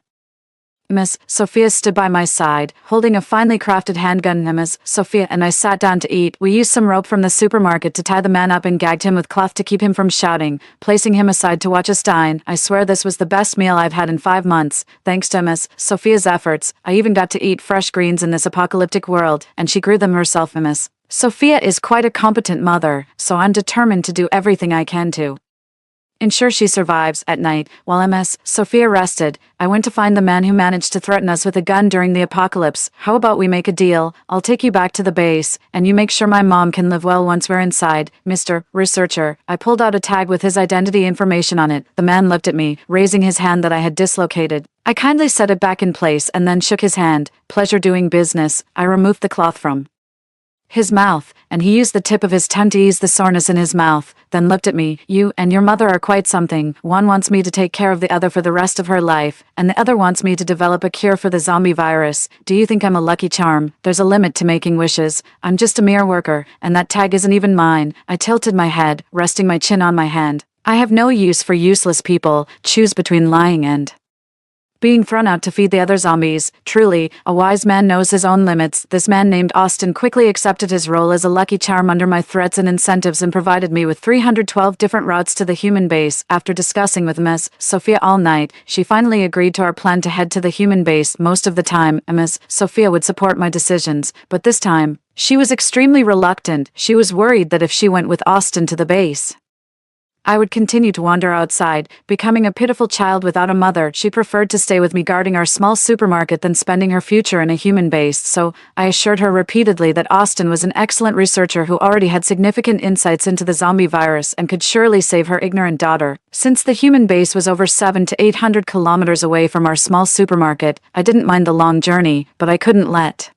Miss Sophia stood by my side, holding a finely crafted handgun. Miss Sophia and I sat down to eat. We used some rope from the supermarket to tie the man up and gagged him with cloth to keep him from shouting, placing him aside to watch us dine. I swear this was the best meal I've had in 5 months. Thanks to Miss Sophia's efforts, I even got to eat fresh greens in this apocalyptic world, and she grew them herself. Miss Sophia is quite a competent mother, so I'm determined to do everything I can to ensure she survives. At night, while Ms. Sophia rested, I went to find the man who managed to threaten us with a gun during the apocalypse. How about we make a deal? I'll take you back to the base, and you make sure my mom can live well once we're inside. Mr. Researcher. I pulled out a tag with his identity information on it. The man looked at me, raising his hand that I had dislocated. I kindly set it back in place and then shook his hand. Pleasure doing business. I removed the cloth from his mouth, and he used the tip of his tongue to ease the soreness in his mouth, then looked at me. You and your mother are quite something. One wants me to take care of the other for the rest of her life, and the other wants me to develop a cure for the zombie virus. Do you think I'm a lucky charm? There's a limit to making wishes. I'm just a mere worker, and that tag isn't even mine. I tilted my head, resting my chin on my hand. I have no use for useless people. Choose between lying and being thrown out to feed the other zombies. Truly, a wise man knows his own limits. This man named Austin quickly accepted his role as a lucky charm under my threats and incentives and provided me with 312 different routes to the human base. After discussing with Ms. Sophia all night, she finally agreed to our plan to head to the human base. Most of the time, Ms. Sophia would support my decisions, but this time, she was extremely reluctant. She was worried that if she went with Austin to the base, I would continue to wander outside, becoming a pitiful child without a mother. She preferred to stay with me guarding our small supermarket than spending her future in a human base, so I assured her repeatedly that Austin was an excellent researcher who already had significant insights into the zombie virus and could surely save her ignorant daughter. Since the human base was over 700 to 800 kilometers away from our small supermarket, I didn't mind the long journey, but I couldn't let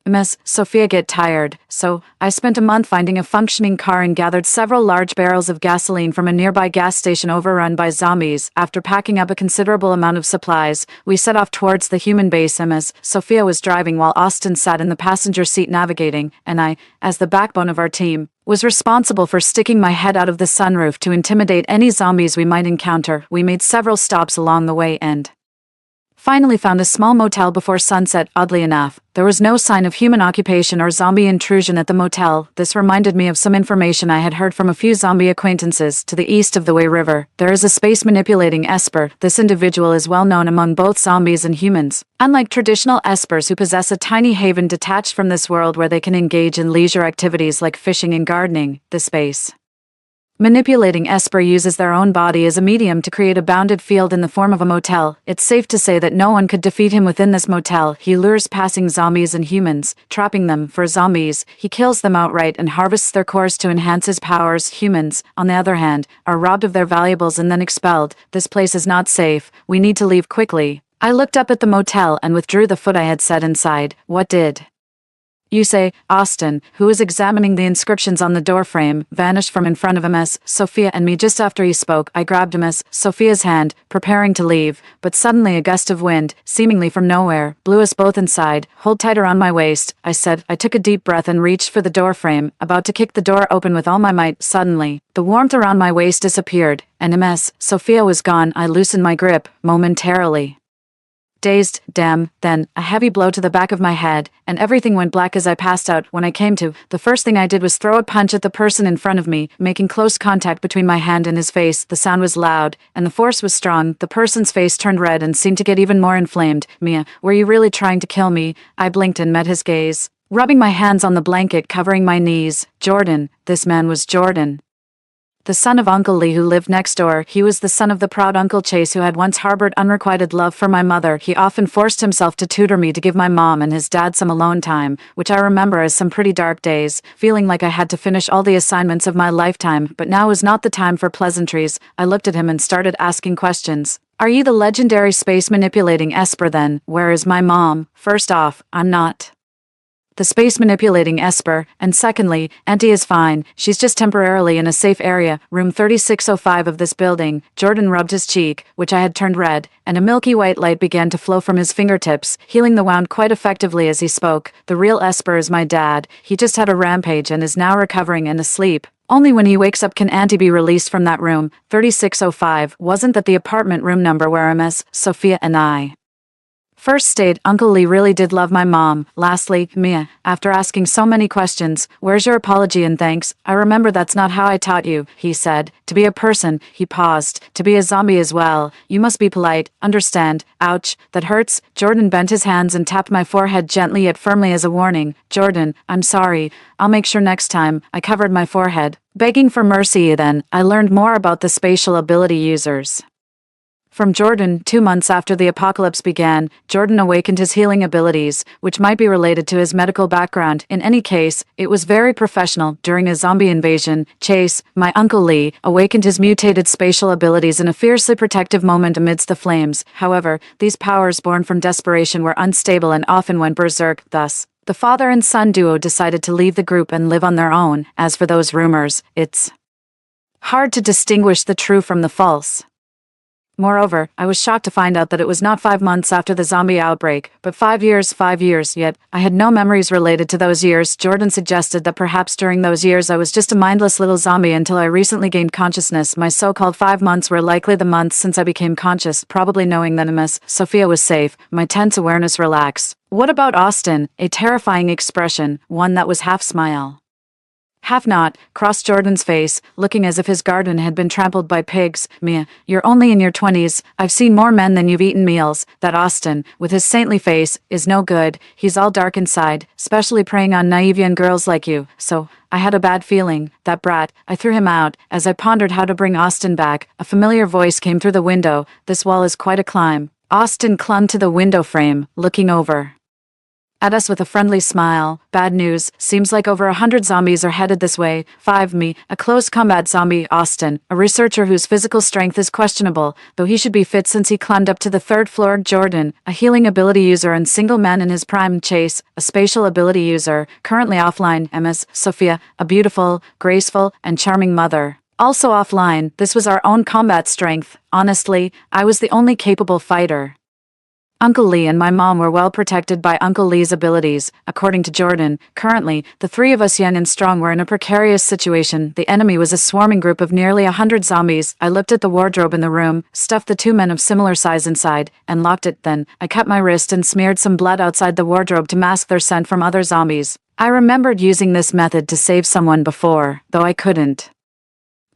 Miss Sophia get tired, so I spent a month finding a functioning car and gathered several large barrels of gasoline from a nearby gas station overrun by zombies. After packing up a considerable amount of supplies, we set off towards the human base. Miss Sophia was driving while Austin sat in the passenger seat navigating, and I, as the backbone of our team, was responsible for sticking my head out of the sunroof to intimidate any zombies we might encounter. We made several stops along the way and finally found a small motel before sunset. Oddly enough, there was no sign of human occupation or zombie intrusion at the motel. This reminded me of some information I had heard from a few zombie acquaintances to the east of the Way River. There is a space-manipulating Esper. This individual is well known among both zombies and humans. Unlike traditional Espers who possess a tiny haven detached from this world where they can engage in leisure activities like fishing and gardening, the space manipulating Esper uses their own body as a medium to create a bounded field in the form of a motel. It's safe to say that no one could defeat him within this motel. He lures passing zombies and humans, trapping them. For zombies, he kills them outright and harvests their cores to enhance his powers. Humans, on the other hand, are robbed of their valuables and then expelled. This place is not safe. We need to leave quickly. I looked up at the motel and withdrew the foot I had set inside. What did you say? Austin, who was examining the inscriptions on the doorframe, vanished from in front of Miss Sophia and me just after he spoke. I grabbed Miss Sophia's hand, preparing to leave, but suddenly a gust of wind, seemingly from nowhere, blew us both inside. Hold tight around my waist, I said. I took a deep breath and reached for the doorframe, about to kick the door open with all my might. Suddenly, the warmth around my waist disappeared, and Miss Sophia was gone. I loosened my grip, momentarily dazed. Then, a heavy blow to the back of my head, and everything went black as I passed out. When I came to, the first thing I did was throw a punch at the person in front of me, making close contact between my hand and his face. The sound was loud, and the force was strong. The person's face turned red and seemed to get even more inflamed. Mia, were you really trying to kill me? I blinked and met his gaze, rubbing my hands on the blanket covering my knees. Jordan. This man was Jordan, the son of Uncle Lee who lived next door. He was the son of the proud Uncle Chase who had once harbored unrequited love for my mother. He often forced himself to tutor me to give my mom and his dad some alone time, which I remember as some pretty dark days, feeling like I had to finish all the assignments of my lifetime. But now was not the time for pleasantries. I looked at him and started asking questions. Are you the legendary space-manipulating Esper then? Where is my mom? First off, I'm not the space-manipulating Esper, and secondly, Auntie is fine. She's just temporarily in a safe area, room 3605 of this building. Jordan rubbed his cheek, which I had turned red, and a milky white light began to flow from his fingertips, healing the wound quite effectively as he spoke. The real Esper is my dad. He just had a rampage and is now recovering and asleep. Only when he wakes up can Auntie be released from that room. 3605. Wasn't that the apartment room number where Miss Sophia and I first stayed? Uncle Lee really did love my mom. Lastly, Mia, after asking so many questions, where's your apology and thanks? I remember that's not how I taught you, he said. To be a person, he paused, to be a zombie as well. You must be polite, understand. Ouch, that hurts. Jordan bent his hands and tapped my forehead gently yet firmly as a warning. Jordan, I'm sorry. I'll make sure next time. I covered my forehead, begging for mercy. Then, I learned more about the spatial ability users from Jordan. 2 months after the apocalypse began, Jordan awakened his healing abilities, which might be related to his medical background. In any case, it was very professional. During a zombie invasion, Chase, my Uncle Lee, awakened his mutated spatial abilities in a fiercely protective moment amidst the flames. However, these powers born from desperation were unstable and often went berserk. Thus, the father and son duo decided to leave the group and live on their own. As for those rumors, it's hard to distinguish the true from the false. Moreover, I was shocked to find out that it was not 5 months after the zombie outbreak, but 5 years, yet I had no memories related to those years. Jordan suggested that perhaps during those years I was just a mindless little zombie until I recently gained consciousness. My so-called 5 months were likely the months since I became conscious. Probably knowing that Miss Sophia was safe, my tense awareness relaxed. What about Austin? A terrifying expression, one that was half smile, half knot, crossed Jordan's face, looking as if his garden had been trampled by pigs. Mia, you're only in your 20s. I've seen more men than you've eaten meals. That Austin, with his saintly face, is no good. He's all dark inside, especially preying on naive young girls like you. So, I had a bad feeling. That brat. I threw him out. As I pondered how to bring Austin back, a familiar voice came through the window. This wall is quite a climb. Austin clung to the window frame, looking over at us with a friendly smile. Bad news. Seems like over 100 zombies are headed this way. 5. Me, a close combat zombie. Austin, a researcher whose physical strength is questionable, though he should be fit since he climbed up to the 3rd floor. Jordan, a healing ability user and single man in his prime. Chase, a spatial ability user, currently offline. MS, Sophia, a beautiful, graceful, and charming mother. Also offline. This was our own combat strength. Honestly, I was the only capable fighter. Uncle Lee and my mom were well protected by Uncle Lee's abilities, according to Jordan. Currently, the 3 of us young and strong were in a precarious situation. The enemy was a swarming group of nearly 100 zombies. I looked at the wardrobe in the room, stuffed the 2 men of similar size inside, and locked it. Then, I cut my wrist and smeared some blood outside the wardrobe to mask their scent from other zombies. I remembered using this method to save someone before, though I couldn't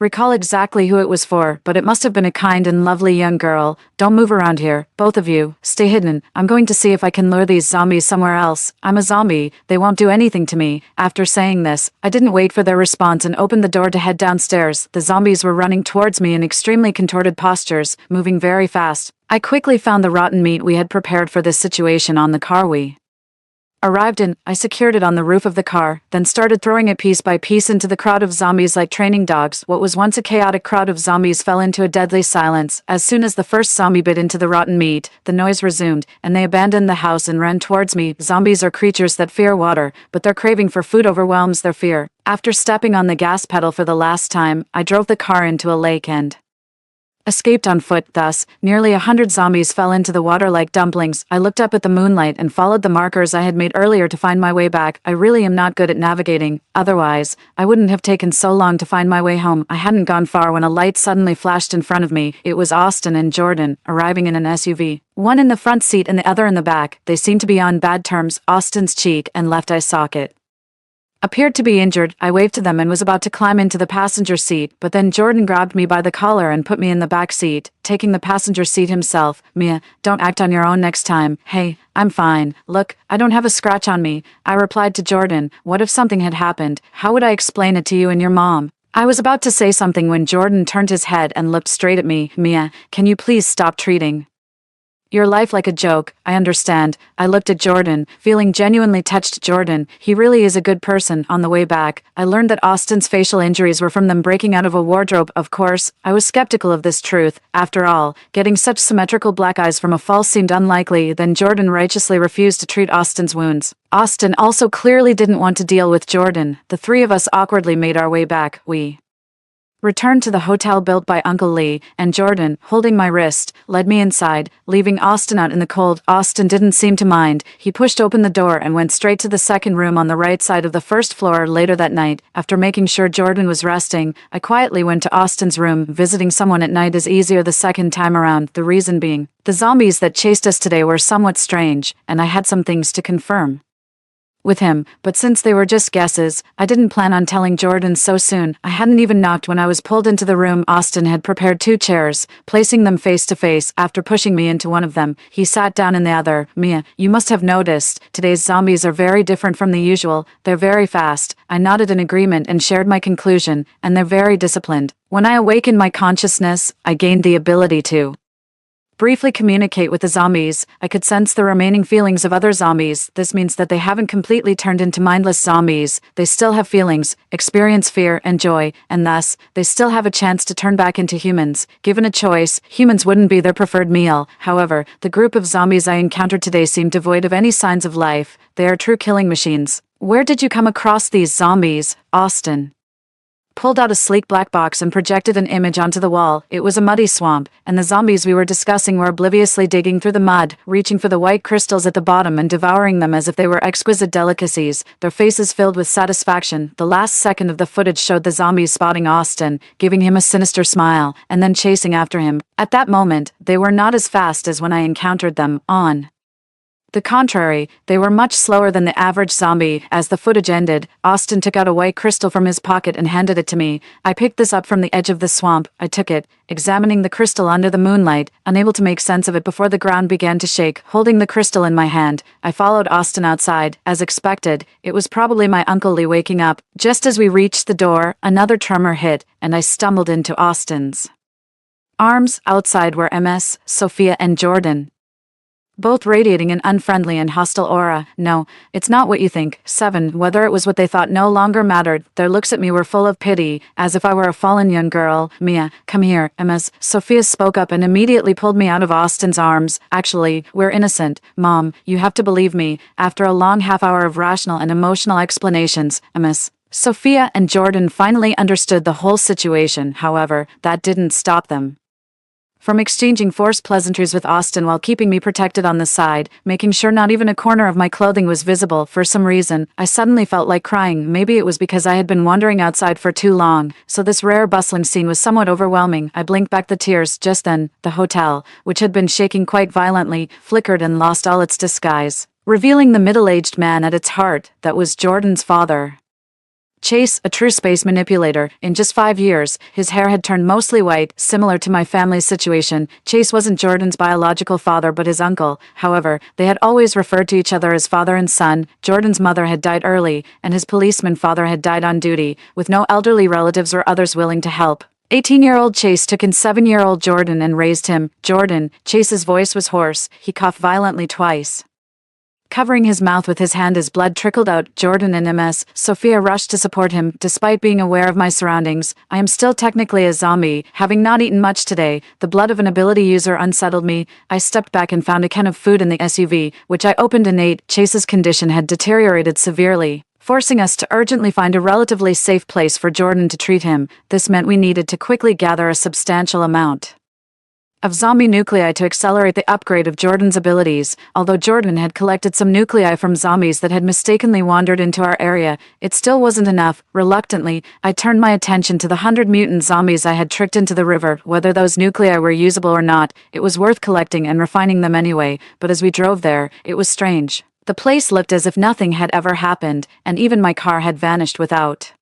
recall exactly who it was for, but it must have been a kind and lovely young girl. Don't move around here, both of you. Stay hidden. I'm going to see if I can lure these zombies somewhere else. I'm a zombie. They won't do anything to me. After saying this, I didn't wait for their response and opened the door to head downstairs. The zombies were running towards me in extremely contorted postures, moving very fast. I quickly found the rotten meat we had prepared for this situation on the car we arrived in. I secured it on the roof of the car, then started throwing it piece by piece into the crowd of zombies like training dogs. What was once a chaotic crowd of zombies fell into a deadly silence. As soon as the first zombie bit into the rotten meat, the noise resumed, and they abandoned the house and ran towards me. Zombies are creatures that fear water, but their craving for food overwhelms their fear. After stepping on the gas pedal for the last time, I drove the car into a lake and escaped on foot. Thus, nearly 100 zombies fell into the water like dumplings. I looked up at the moonlight and followed the markers I had made earlier to find my way back. I really am not good at navigating. Otherwise, I wouldn't have taken so long to find my way home. I hadn't gone far when a light suddenly flashed in front of me. It was Austin and Jordan, arriving in an SUV. One in the front seat and the other in the back. They seemed to be on bad terms. Austin's cheek and left eye socket appeared to be injured. I waved to them and was about to climb into the passenger seat, but then Jordan grabbed me by the collar and put me in the back seat, taking the passenger seat himself. Mia, don't act on your own next time. Hey, I'm fine. Look, I don't have a scratch on me. I replied to Jordan. What if something had happened? How would I explain it to you and your mom? I was about to say something when Jordan turned his head and looked straight at me. Mia, can you please stop treating your life like a joke? I understand. I looked at Jordan, feeling genuinely touched. Jordan, he really is a good person. On the way back, I learned that Austin's facial injuries were from them breaking out of a wardrobe. Of course, I was skeptical of this truth. After all, getting such symmetrical black eyes from a fall seemed unlikely. Then Jordan righteously refused to treat Austin's wounds. Austin also clearly didn't want to deal with Jordan. The 3 of us awkwardly made our way back. We returned to the hotel built by Uncle Lee, and Jordan, holding my wrist, led me inside, leaving Austin out in the cold. Austin didn't seem to mind. He pushed open the door and went straight to the second room on the right side of the first floor. Later that night, after making sure Jordan was resting, I quietly went to Austin's room. Visiting someone at night is easier the second time around, the reason being, the zombies that chased us today were somewhat strange, and I had some things to confirm with him, but since they were just guesses, I didn't plan on telling Jordan so soon. I hadn't even knocked when I was pulled into the room. Austin had prepared 2 chairs, placing them face to face. After pushing me into one of them, he sat down in the other. Mia, you must have noticed, today's zombies are very different from the usual. They're very fast. I nodded in agreement and shared my conclusion, and they're very disciplined. When I awakened my consciousness, I gained the ability to briefly communicate with the zombies. I could sense the remaining feelings of other zombies. This means that they haven't completely turned into mindless zombies. They still have feelings, experience fear and joy, and thus, they still have a chance to turn back into humans. Given a choice, humans wouldn't be their preferred meal. However, the group of zombies I encountered today seemed devoid of any signs of life. They are true killing machines. Where did you come across these zombies, Austin? Pulled out a sleek black box and projected an image onto the wall. It was a muddy swamp, and the zombies we were discussing were obliviously digging through the mud, reaching for the white crystals at the bottom and devouring them as if they were exquisite delicacies, their faces filled with satisfaction. The last second of the footage showed the zombies spotting Austin, giving him a sinister smile, and then chasing after him. At that moment, they were not as fast as when I encountered them on The contrary, they were much slower than the average zombie. As the footage ended, Austin took out a white crystal from his pocket and handed it to me. I picked this up from the edge of the swamp. I took it, examining the crystal under the moonlight, unable to make sense of it before the ground began to shake. Holding the crystal in my hand, I followed Austin outside. As expected, it was probably my Uncle Lee waking up. Just as we reached the door, another tremor hit, and I stumbled into Austin's arms. Outside were Ms., Sophia, and Jordan, both radiating an unfriendly and hostile aura. No, it's not what you think. 7. Whether it was what they thought no longer mattered. Their looks at me were full of pity, as if I were a fallen young girl. Mia, come here. Ms. Sophia spoke up and immediately pulled me out of Austin's arms. Actually, we're innocent. Mom, you have to believe me. After a long half-hour of rational and emotional explanations, Ms. Sophia and Jordan finally understood the whole situation. However, that didn't stop them from exchanging forced pleasantries with Austin while keeping me protected on the side, making sure not even a corner of my clothing was visible. For some reason, I suddenly felt like crying. Maybe it was because I had been wandering outside for too long, so this rare bustling scene was somewhat overwhelming. I blinked back the tears. Just then, the hotel, which had been shaking quite violently, flickered and lost all its disguise, revealing the middle-aged man at its heart. That was Jordan's father, Chase, a true space manipulator. In just 5 years, his hair had turned mostly white, similar to my family's situation. Chase wasn't Jordan's biological father but his uncle. However, they had always referred to each other as father and son. Jordan's mother had died early, and his policeman father had died on duty, with no elderly relatives or others willing to help. 18-year-old Chase took in 7-year-old Jordan and raised him. Jordan, Chase's voice was hoarse. He coughed violently twice, covering his mouth with his hand as blood trickled out. Jordan and Ms. Sophia rushed to support him. Despite being aware of my surroundings, I am still technically a zombie, having not eaten much today. The blood of an ability user unsettled me. I stepped back and found a can of food in the SUV, which I opened and ate. Chase's condition had deteriorated severely, forcing us to urgently find a relatively safe place for Jordan to treat him. This meant we needed to quickly gather a substantial amount of zombie nuclei to accelerate the upgrade of Jordan's abilities. Although Jordan had collected some nuclei from zombies that had mistakenly wandered into our area, it still wasn't enough. Reluctantly, I turned my attention to the 100 mutant zombies I had tricked into the river. Whether those nuclei were usable or not, it was worth collecting and refining them anyway. But as we drove there, it was strange. The place looked as if nothing had ever happened, and even my car had vanished without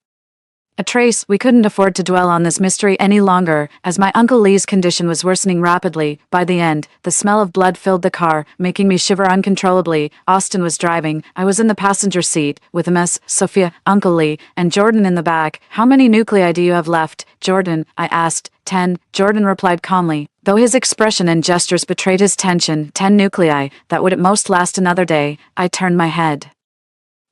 a trace. We couldn't afford to dwell on this mystery any longer, as my Uncle Lee's condition was worsening rapidly. By the end, the smell of blood filled the car, making me shiver uncontrollably. Austin was driving. I was in the passenger seat, with Ms. Sophia, Uncle Lee, and Jordan in the back. How many nuclei do you have left, Jordan? I asked. 10, Jordan replied calmly, though his expression and gestures betrayed his tension. 10 nuclei, that would at most last another day. I turned my head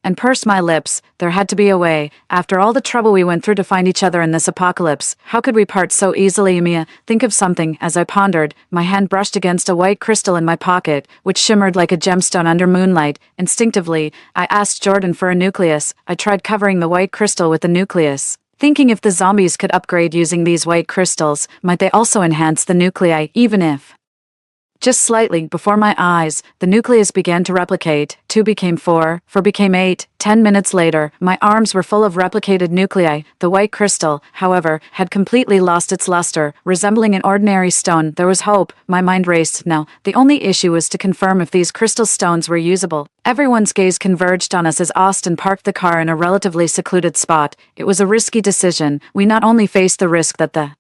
and pursed my lips. There had to be a way. After all the trouble we went through to find each other in this apocalypse, how could we part so easily? Mia, think of something. As I pondered, my hand brushed against a white crystal in my pocket, which shimmered like a gemstone under moonlight. Instinctively, I asked Jordan for a nucleus. I tried covering the white crystal with the nucleus, thinking if the zombies could upgrade using these white crystals, might they also enhance the nuclei, even if just slightly. Before my eyes, the nucleus began to replicate. 2 became 4, 4 became 8. 10 minutes later, my arms were full of replicated nuclei. The white crystal, however, had completely lost its luster, resembling an ordinary stone. There was hope. My mind raced. Now, the only issue was to confirm if these crystal stones were usable. Everyone's gaze converged on us as Austin parked the car in a relatively secluded spot. It was a risky decision. We not only faced the risk that the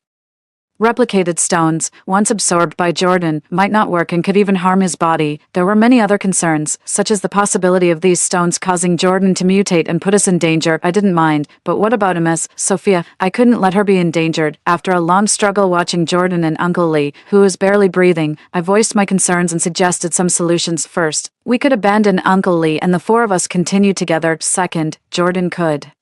replicated stones, once absorbed by Jordan, might not work and could even harm his body. There were many other concerns, such as the possibility of these stones causing Jordan to mutate and put us in danger. I didn't mind, but what about Ms. Sophia? I couldn't let her be endangered. After a long struggle watching Jordan and Uncle Lee, who was barely breathing, I voiced my concerns and suggested some solutions. First, we could abandon Uncle Lee and the 4 of us continue together. Second, Jordan could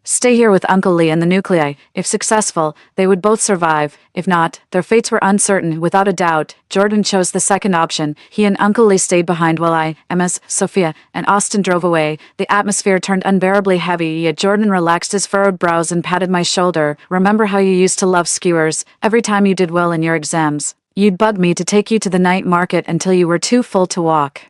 stay here with Uncle Lee and the nuclei. If successful, they would both survive. If not, their fates were uncertain. Without a doubt, Jordan chose the second option. He and Uncle Lee stayed behind while I, Ms. Sophia, and Austin drove away. The atmosphere turned unbearably heavy, yet Jordan relaxed his furrowed brows and patted my shoulder. Remember how you used to love skewers? Every time you did well in your exams, you'd bug me to take you to the night market until you were too full to walk.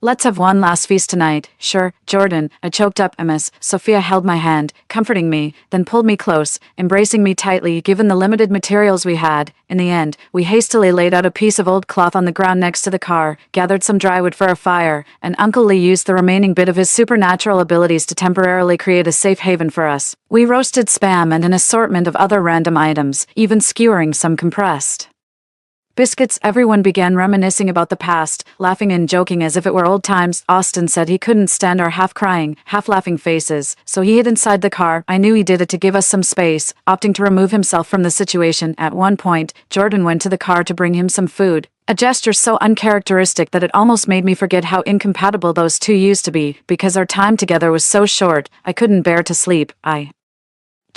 Let's have one last feast tonight. Sure, Jordan, I choked up. Miss Sophia held my hand, comforting me, then pulled me close, embracing me tightly given the limited materials we had. In the end, we hastily laid out a piece of old cloth on the ground next to the car, gathered some dry wood for a fire, and Uncle Lee used the remaining bit of his supernatural abilities to temporarily create a safe haven for us. We roasted spam and an assortment of other random items, even skewering some compressed biscuits. Everyone began reminiscing about the past, laughing and joking as if it were old times. Austin said he couldn't stand our half-crying, half-laughing faces, so he hid inside the car. I knew he did it to give us some space, opting to remove himself from the situation. At one point, Jordan went to the car to bring him some food, a gesture so uncharacteristic that it almost made me forget how incompatible those two used to be. Because our time together was so short, I couldn't bear to sleep. I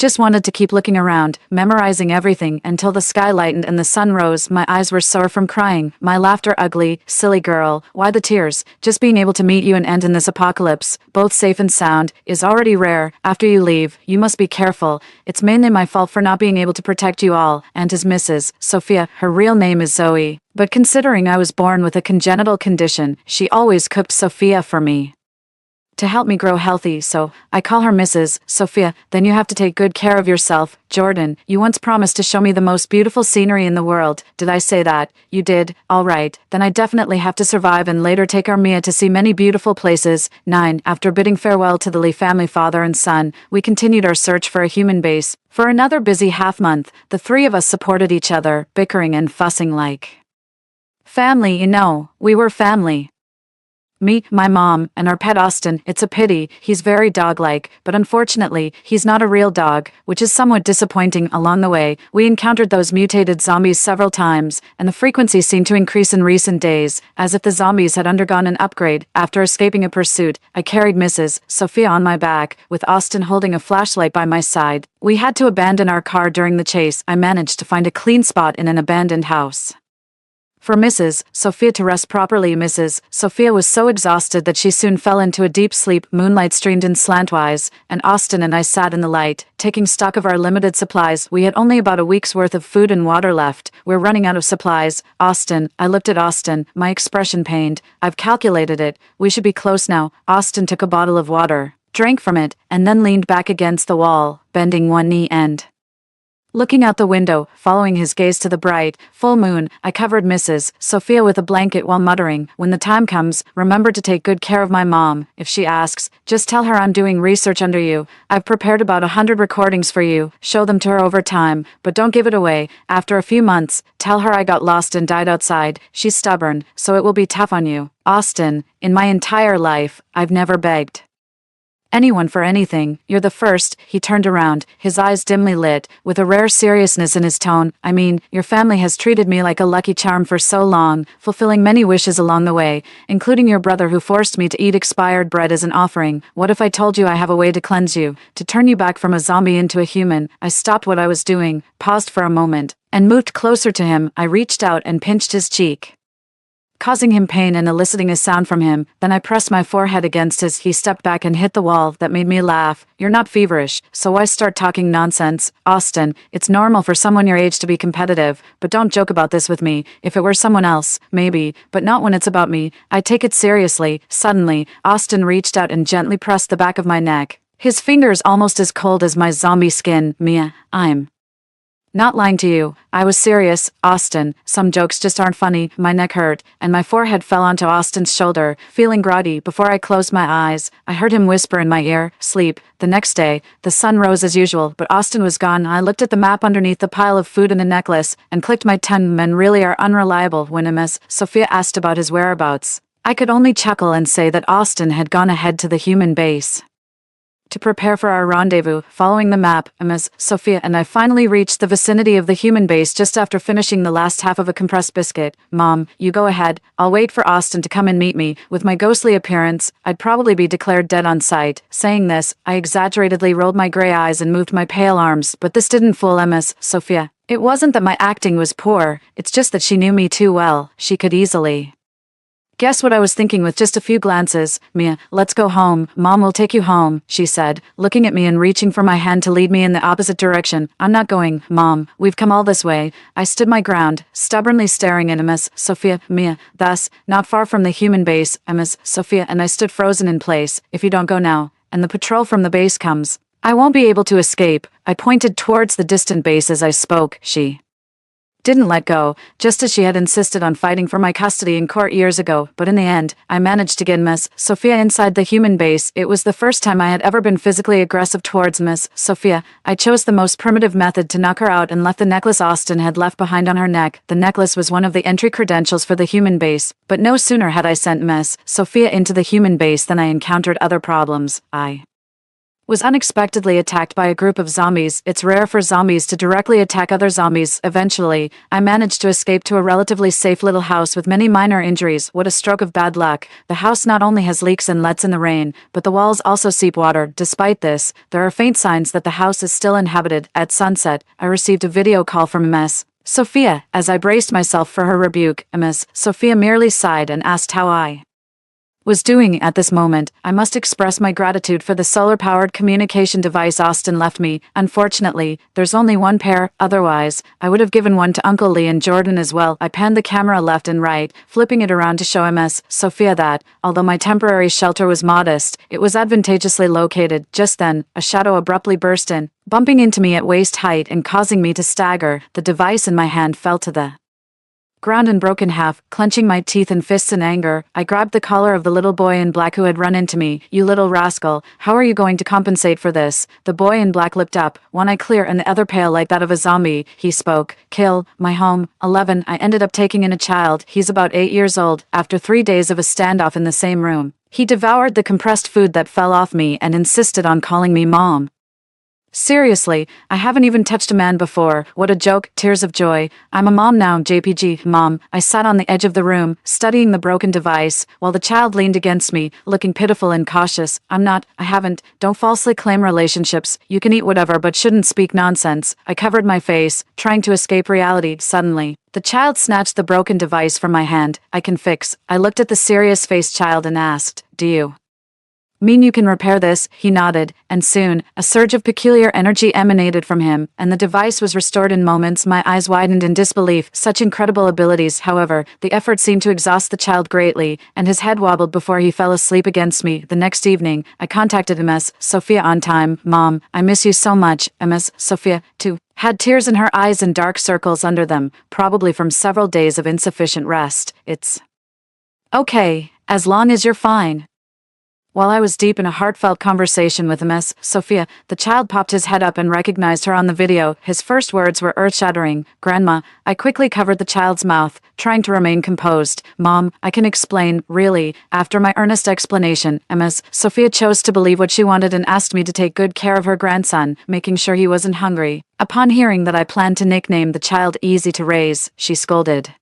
just wanted to keep looking around, memorizing everything until the sky lightened and the sun rose. My eyes were sore from crying, my laughter ugly. Silly girl, why the tears? Just being able to meet you and end in this apocalypse, both safe and sound, is already rare. After you leave, you must be careful. It's mainly my fault for not being able to protect you all. And his Mrs. Sophia, her real name is Zoe. But considering I was born with a congenital condition, she always cooked Sophia for me to help me grow healthy, so I call her Mrs. Sophia. Then you have to take good care of yourself. Jordan, you once promised to show me the most beautiful scenery in the world. Did I say that? You did. All right, then I definitely have to survive and later take our Mia to see many beautiful places. 9. After bidding farewell to the Lee family father and son, we continued our search for a human base. For another busy half-month, the three of us supported each other, bickering and fussing like family. You know, we were family. Me, my mom, and our pet Austin. It's a pity, he's very dog-like, but unfortunately, he's not a real dog, which is somewhat disappointing. Along the way, we encountered those mutated zombies several times, and the frequency seemed to increase in recent days, as if the zombies had undergone an upgrade. After escaping a pursuit, I carried Mrs. Sophia on my back, with Austin holding a flashlight by my side. We had to abandon our car during the chase. I managed to find a clean spot in an abandoned house for Mrs. Sophia to rest properly. Mrs. Sophia was so exhausted that she soon fell into a deep sleep. Moonlight streamed in slantwise, and Austin and I sat in the light, taking stock of our limited supplies. We had only about a week's worth of food and water left. We're running out of supplies. Austin, I looked at Austin, my expression pained. I've calculated it. We should be close now. Austin took a bottle of water, drank from it, and then leaned back against the wall, bending one knee and looking out the window. Following his gaze to the bright, full moon, I covered Mrs. Sophia with a blanket while muttering, when the time comes, remember to take good care of my mom. If she asks, just tell her I'm doing research under you. I've prepared about 100 recordings for you. Show them to her over time, but don't give it away. After a few months, tell her I got lost and died outside. She's stubborn, so it will be tough on you. Austin, in my entire life, I've never begged anyone for anything. You're the first. He turned around, his eyes dimly lit, with a rare seriousness in his tone. I mean, your family has treated me like a lucky charm for so long, fulfilling many wishes along the way, including your brother who forced me to eat expired bread as an offering. What if I told you I have a way to cleanse you, to turn you back from a zombie into a human? I stopped what I was doing, paused for a moment, and moved closer to him. I reached out and pinched his cheek, causing him pain and eliciting a sound from him. Then I pressed my forehead against his. He stepped back and hit the wall. That made me laugh. You're not feverish, so why start talking nonsense? Austin, it's normal for someone your age to be competitive, but don't joke about this with me. If it were someone else, maybe, but not when it's about me. I take it seriously. Suddenly, Austin reached out and gently pressed the back of my neck, his fingers almost as cold as my zombie skin. Mia, I'm not lying to you. I was serious. Austin, some jokes just aren't funny. My neck hurt, and my forehead fell onto Austin's shoulder, feeling groggy. Before I closed my eyes, I heard him whisper in my ear, sleep. The next day, the sun rose as usual, but Austin was gone. I looked at the map underneath the pile of food and a necklace, and clicked my tongue. Men really are unreliable. When Ms. Sophia asked about his whereabouts, I could only chuckle and say that Austin had gone ahead to the human base to prepare for our rendezvous. Following the map, Ms. Sophia and I finally reached the vicinity of the human base just after finishing the last half of a compressed biscuit. Mom, you go ahead. I'll wait for Austin to come and meet me. With my ghostly appearance, I'd probably be declared dead on sight. Saying this, I exaggeratedly rolled my gray eyes and moved my pale arms, but this didn't fool Ms. Sophia. It wasn't that my acting was poor, it's just that she knew me too well. She could easily Guess what I was thinking with just a few glances? Mia, let's go home. Mom will take you home, she said, looking at me and reaching for my hand to lead me in the opposite direction. I'm not going, Mom. We've come all this way. I stood my ground, stubbornly staring at Miss Sophia, Mia. Thus, not far from the human base, Miss Sophia and I stood frozen in place. If you don't go now, and the patrol from the base comes, I won't be able to escape. I pointed towards the distant base as I spoke. She didn't let go, just as she had insisted on fighting for my custody in court years ago, but in the end, I managed to get Miss Sophia inside the human base. It was the first time I had ever been physically aggressive towards Miss Sophia. I chose the most primitive method to knock her out and left the necklace Austin had left behind on her neck. The necklace was one of the entry credentials for the human base, but no sooner had I sent Miss Sophia into the human base than I encountered other problems. I was unexpectedly attacked by a group of zombies. It's rare for zombies to directly attack other zombies. Eventually, I managed to escape to a relatively safe little house with many minor injuries. What a stroke of bad luck. The house not only has leaks and lets in the rain, but the walls also seep water. Despite this, there are faint signs that the house is still inhabited. At sunset, I received a video call from Miss Sophia. As I braced myself for her rebuke, Miss Sophia merely sighed and asked how I was doing. At this moment, I must express my gratitude for the solar-powered communication device Austin left me. Unfortunately, there's only one pair, otherwise, I would have given one to Uncle Lee and Jordan as well. I panned the camera left and right, flipping it around to show Miss Sophia that, although my temporary shelter was modest, it was advantageously located. Just then, a shadow abruptly burst in, bumping into me at waist height and causing me to stagger. The device in my hand fell to the ground and broke in half. Clenching my teeth and fists in anger, I grabbed the collar of the little boy in black who had run into me. You little rascal, how are you going to compensate for this? The boy in black looked up, one eye clear and the other pale like that of a zombie. He spoke. Kill, my home, 11. I ended up taking in a child. He's about 8 years old. After 3 days of a standoff in the same room, he devoured the compressed food that fell off me and insisted on calling me Mom. Seriously, I haven't even touched a man before. What a joke. Tears of joy. I'm a mom now, JPG. Mom. I sat on the edge of the room, studying the broken device, while the child leaned against me, looking pitiful and cautious. I haven't. Don't falsely claim relationships. You can eat whatever but shouldn't speak nonsense. I covered my face, trying to escape reality. Suddenly, the child snatched the broken device from my hand. I can fix. I looked at the serious-faced child and asked, do you mean you can repair this? He nodded, and soon, a surge of peculiar energy emanated from him, and the device was restored in moments. My eyes widened in disbelief. Such incredible abilities. However, the effort seemed to exhaust the child greatly, and his head wobbled before he fell asleep against me. The next evening, I contacted Miss Sophia on time. Mom, I miss you so much. Miss Sophia, too, had tears in her eyes and dark circles under them, probably from several days of insufficient rest. It's okay, as long as you're fine. While I was deep in a heartfelt conversation with Miss Sophia, the child popped his head up and recognized her on the video. His first words were earth-shattering. Grandma. I quickly covered the child's mouth, trying to remain composed. Mom, I can explain, really. After my earnest explanation, Miss Sophia chose to believe what she wanted and asked me to take good care of her grandson, making sure he wasn't hungry. Upon hearing that I planned to nickname the child Easy to Raise, she scolded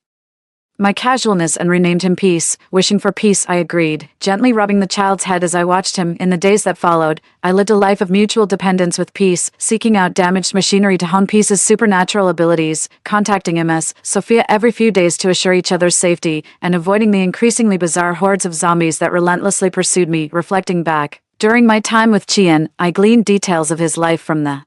my casualness and renamed him Peace. Wishing for peace, I agreed, gently rubbing the child's head as I watched him. In the days that followed, I lived a life of mutual dependence with Peace, seeking out damaged machinery to hone Peace's supernatural abilities, contacting Miss Sophia every few days to assure each other's safety, and avoiding the increasingly bizarre hordes of zombies that relentlessly pursued me. Reflecting back, during my time with Chien, I gleaned details of his life from the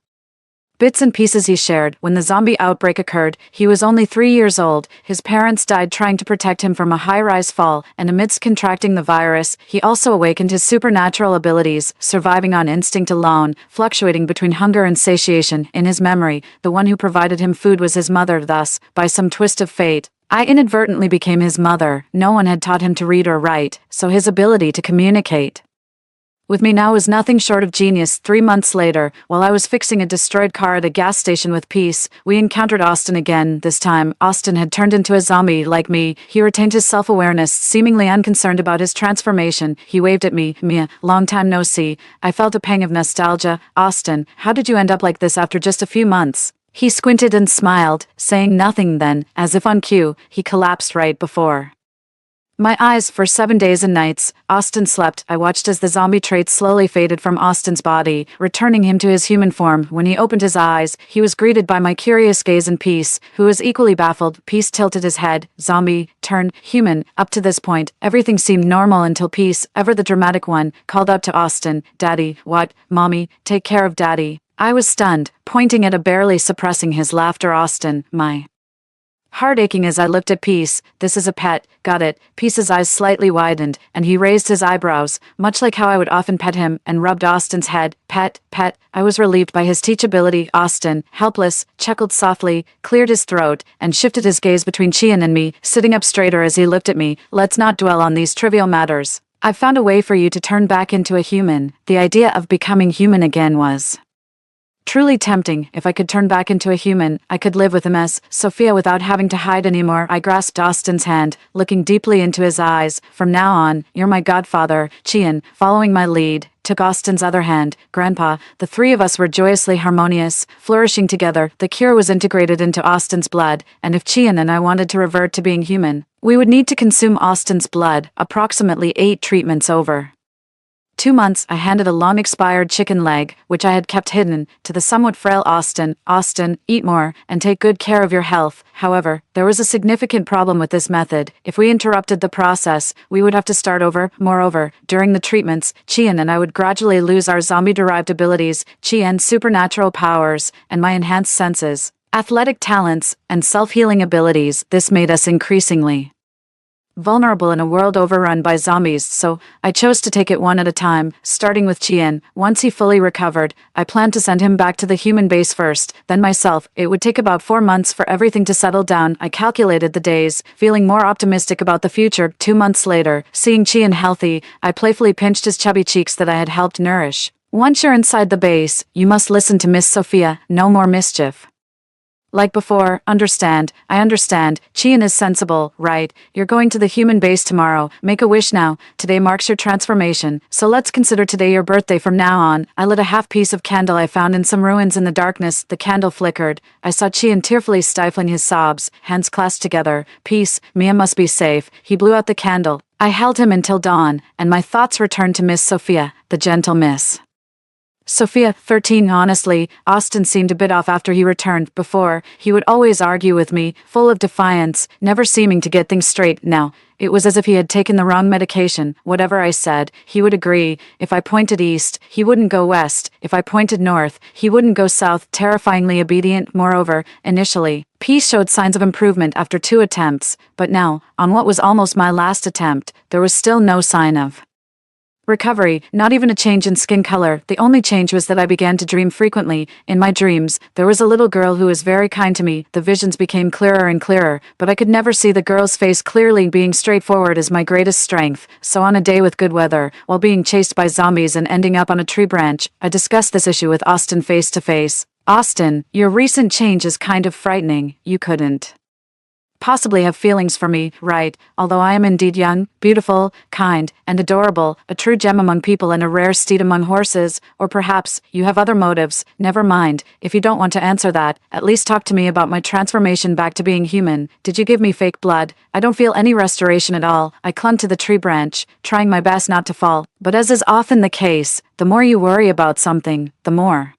bits and pieces he shared. When the zombie outbreak occurred, he was only 3 years old. His parents died trying to protect him from a high-rise fall, and amidst contracting the virus, he also awakened his supernatural abilities, surviving on instinct alone, fluctuating between hunger and satiation. In his memory, the one who provided him food was his mother. Thus, by some twist of fate, I inadvertently became his mother. No one had taught him to read or write, so his ability to communicate with me now was nothing short of genius. 3 months later, while I was fixing a destroyed car at a gas station with Peace, we encountered Austin again. This time, Austin had turned into a zombie like me. He retained his self-awareness, seemingly unconcerned about his transformation. He waved at me. Mia, long time no see. I felt a pang of nostalgia. Austin, how did you end up like this after just a few months? He squinted and smiled, saying nothing. Then, as if on cue, he collapsed right before My eyes for 7 days and nights. Austin slept. I watched as the zombie traits slowly faded from Austin's body, returning him to his human form. When he opened his eyes, he was greeted by my curious gaze and Peace, who was equally baffled. Peace tilted his head. Zombie, turn, human. Up to this point, everything seemed normal until Peace, ever the dramatic one, called out to Austin, "Daddy, what? Mommy, take care of Daddy." I was stunned, pointing at a barely suppressing his laughter. Austin, my heart aching as I looked at Peace. "This is a pet, got it?" Peace's eyes slightly widened, and he raised his eyebrows, much like how I would often pet him, and rubbed Austin's head. "Pet, pet." I was relieved by his teachability. Austin, helpless, chuckled softly, cleared his throat, and shifted his gaze between Chian and me, sitting up straighter as he looked at me. "Let's not dwell on these trivial matters. I've found a way for you to turn back into a human." The idea of becoming human again was truly tempting. If I could turn back into a human, I could live with him as Sophia without having to hide anymore. I grasped Austin's hand, looking deeply into his eyes. "From now on, you're my godfather." Chian, following my lead, took Austin's other hand. "Grandpa." The three of us were joyously harmonious, flourishing together. The cure was integrated into Austin's blood, and if Chian and I wanted to revert to being human, we would need to consume Austin's blood, approximately 8 treatments over 2 months. I handed a long-expired chicken leg, which I had kept hidden, to the somewhat frail Austin. "Austin, eat more, and take good care of your health." However, there was a significant problem with this method. If we interrupted the process, we would have to start over. Moreover, during the treatments, Chian and I would gradually lose our zombie-derived abilities, Chian's supernatural powers, and my enhanced senses, athletic talents, and self-healing abilities. This made us increasingly vulnerable in a world overrun by zombies, so I chose to take it one at a time, starting with Chian. Once he fully recovered, I planned to send him back to the human base first, then myself. It would take about 4 months for everything to settle down. I calculated the days, feeling more optimistic about the future. 2 months later, seeing Chian healthy, I playfully pinched his chubby cheeks that I had helped nourish. "Once you're inside the base, you must listen to Miss Sophia. No more mischief. Like before, understand." "I understand. Chian is sensible, right? You're going to the human base tomorrow. Make a wish now. Today marks your transformation, so let's consider today your birthday from now on." I lit a half piece of candle I found in some ruins in the darkness. The candle flickered. I saw Chian tearfully stifling his sobs, hands clasped together. "Peace, Mia must be safe." He blew out the candle. I held him until dawn, and my thoughts returned to Miss Sophia, the gentle Miss Sophia, 13. Honestly, Austin seemed a bit off after he returned. Before, he would always argue with me, full of defiance, never seeming to get things straight. Now, it was as if he had taken the wrong medication. Whatever I said, he would agree. If I pointed east, he wouldn't go west. If I pointed north, he wouldn't go south. Terrifyingly obedient. Moreover, initially, Peace showed signs of improvement after 2 attempts, but now, on what was almost my last attempt, there was still no sign of recovery, not even a change in skin color. The only change was that I began to dream frequently. In my dreams, there was a little girl who was very kind to me. The visions became clearer and clearer, but I could never see the girl's face clearly. Being straightforward is my greatest strength. So on a day with good weather, while being chased by zombies and ending up on a tree branch, I discussed this issue with Austin face to face. "Austin, your recent change is kind of frightening. You couldn't possibly have feelings for me, right? Although I am indeed young, beautiful, kind, and adorable, a true gem among people and a rare steed among horses. Or perhaps you have other motives. Never mind. If you don't want to answer that, at least talk to me about my transformation back to being human. Did you give me fake blood? I don't feel any restoration at all." I clung to the tree branch, trying my best not to fall. But as is often the case, the more you worry about something, the more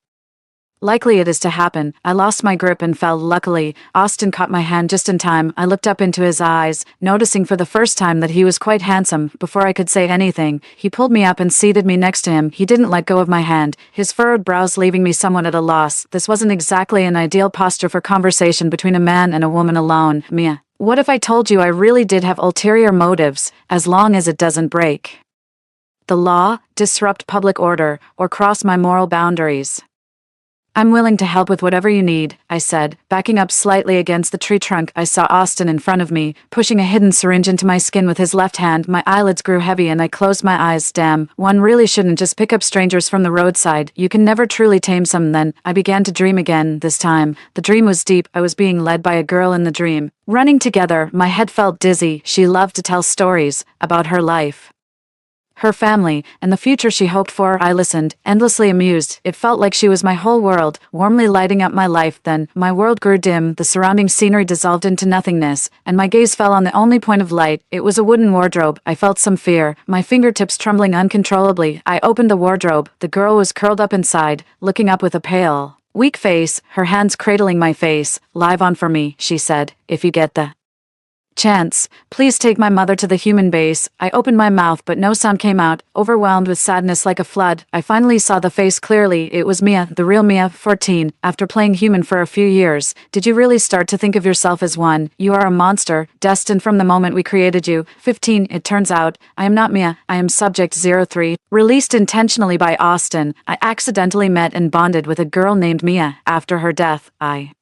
likely it is to happen. I lost my grip and fell. Luckily, Austin caught my hand just in time. I looked up into his eyes, noticing for the first time that he was quite handsome. Before I could say anything, he pulled me up and seated me next to him. He didn't let go of my hand, his furrowed brows leaving me somewhat at a loss. This wasn't exactly an ideal posture for conversation between a man and a woman alone. "Mia, what if I told you I really did have ulterior motives, as long as it doesn't break the law, disrupt public order, or cross my moral boundaries? I'm willing to help with whatever you need," I said. Backing up slightly against the tree trunk, I saw Austin in front of me, pushing a hidden syringe into my skin with his left hand. My eyelids grew heavy and I closed my eyes. Damn, one really shouldn't just pick up strangers from the roadside. You can never truly tame some. Then, I began to dream again. This time, the dream was deep. I was being led by a girl in the dream. Running together, my head felt dizzy. She loved to tell stories about her life. her family, and the future she hoped for. I listened, endlessly amused. It felt like she was my whole world, warmly lighting up my life. Then, my world grew dim, the surrounding scenery dissolved into nothingness, and my gaze fell on the only point of light. It was a wooden wardrobe. I felt some fear, my fingertips trembling uncontrollably. I opened the wardrobe. The girl was curled up inside, looking up with a pale, weak face, her hands cradling my face. "Live on for me," she said, "if you get the chance. Please take my mother to the human base." I opened my mouth but no sound came out, overwhelmed with sadness like a flood. I finally saw the face clearly. It was Mia, the real Mia, 14. After playing human for a few years, did you really start to think of yourself as one? You are a monster, destined from the moment we created you. 15. It turns out, I am not Mia, I am Subject 03. Released intentionally by Austin, I accidentally met and bonded with a girl named Mia. After her death, I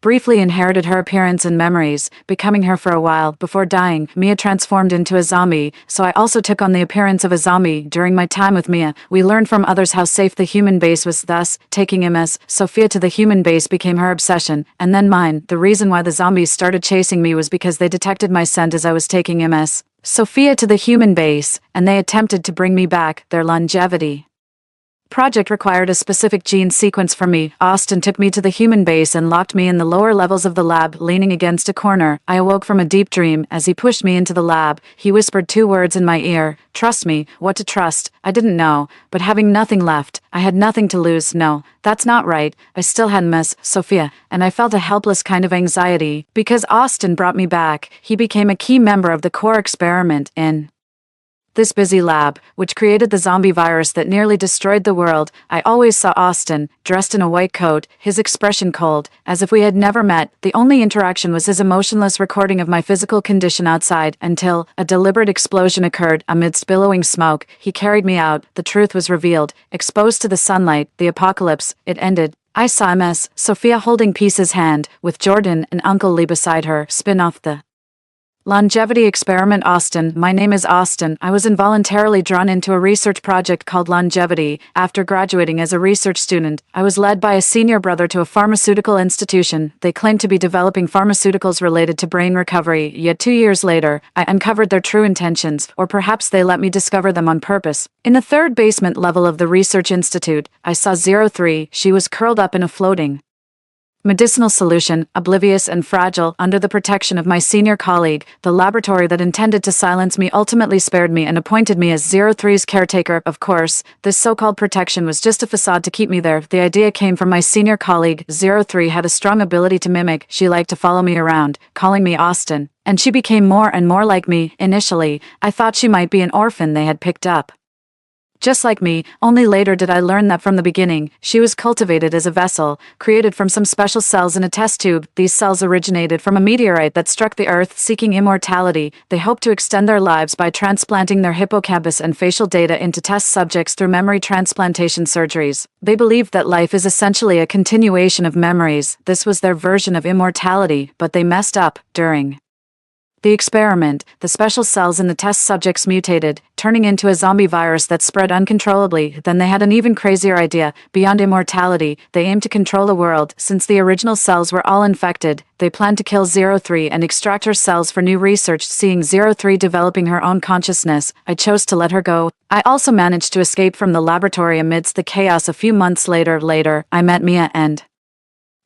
briefly inherited her appearance and memories, becoming her for a while. Before dying, Mia transformed into a zombie, so I also took on the appearance of a zombie. During my time with Mia, we learned from others how safe the human base was, thus, taking MS, Sophia to the human base became her obsession, and then mine. The reason why the zombies started chasing me was because they detected my scent as I was taking MS, Sophia to the human base, and they attempted to bring me back. Their longevity project required a specific gene sequence for me. Austin took me to the human base and locked me in the lower levels of the lab, leaning against a corner. I awoke from a deep dream. As he pushed me into the lab, he whispered 2 words in my ear. Trust me. What to trust? I didn't know, but having nothing left, I had nothing to lose. No, that's not right. I still had Miss Sophia, and I felt a helpless kind of anxiety. Because Austin brought me back, he became a key member of the core experiment in this busy lab, which created the zombie virus that nearly destroyed the world. I always saw Austin, dressed in a white coat, his expression cold, as if we had never met. The only interaction was his emotionless recording of my physical condition outside, until a deliberate explosion occurred. Amidst billowing smoke, he carried me out. The truth was revealed. Exposed to the sunlight, the apocalypse, it ended. I saw Ms. Sophia holding Peace's hand, with Jordan and Uncle Lee beside her. Spin off the longevity experiment. Austin. My name is Austin. I was involuntarily drawn into a research project called Longevity. After graduating as a research student, I was led by a senior brother to a pharmaceutical institution. They claimed to be developing pharmaceuticals related to brain recovery, yet 2 years later, I uncovered their true intentions, or perhaps they let me discover them on purpose. In the 3rd basement level of the research institute, I saw 03. She was curled up in a floating medicinal solution, oblivious and fragile. Under the protection of my senior colleague, the laboratory that intended to silence me ultimately spared me and appointed me as 03's caretaker. Of course, this so-called protection was just a facade to keep me there. The idea came from my senior colleague. 03 had a strong ability to mimic. She liked to follow me around, calling me Austin, and she became more and more like me. Initially, I thought she might be an orphan they had picked up, just like me. Only later did I learn that from the beginning, she was cultivated as a vessel, created from some special cells in a test tube. These cells originated from a meteorite that struck the Earth. Seeking immortality, they hoped to extend their lives by transplanting their hippocampus and facial data into test subjects through memory transplantation surgeries. They believed that life is essentially a continuation of memories. This was their version of immortality, but they messed up. During the experiment, the special cells in the test subjects mutated, turning into a zombie virus that spread uncontrollably. Then they had an even crazier idea. Beyond immortality, they aimed to control the world. Since the original cells were all infected, they planned to kill 03 and extract her cells for new research. Seeing 03 developing her own consciousness, I chose to let her go. I also managed to escape from the laboratory amidst the chaos. A few months later, I met Mia and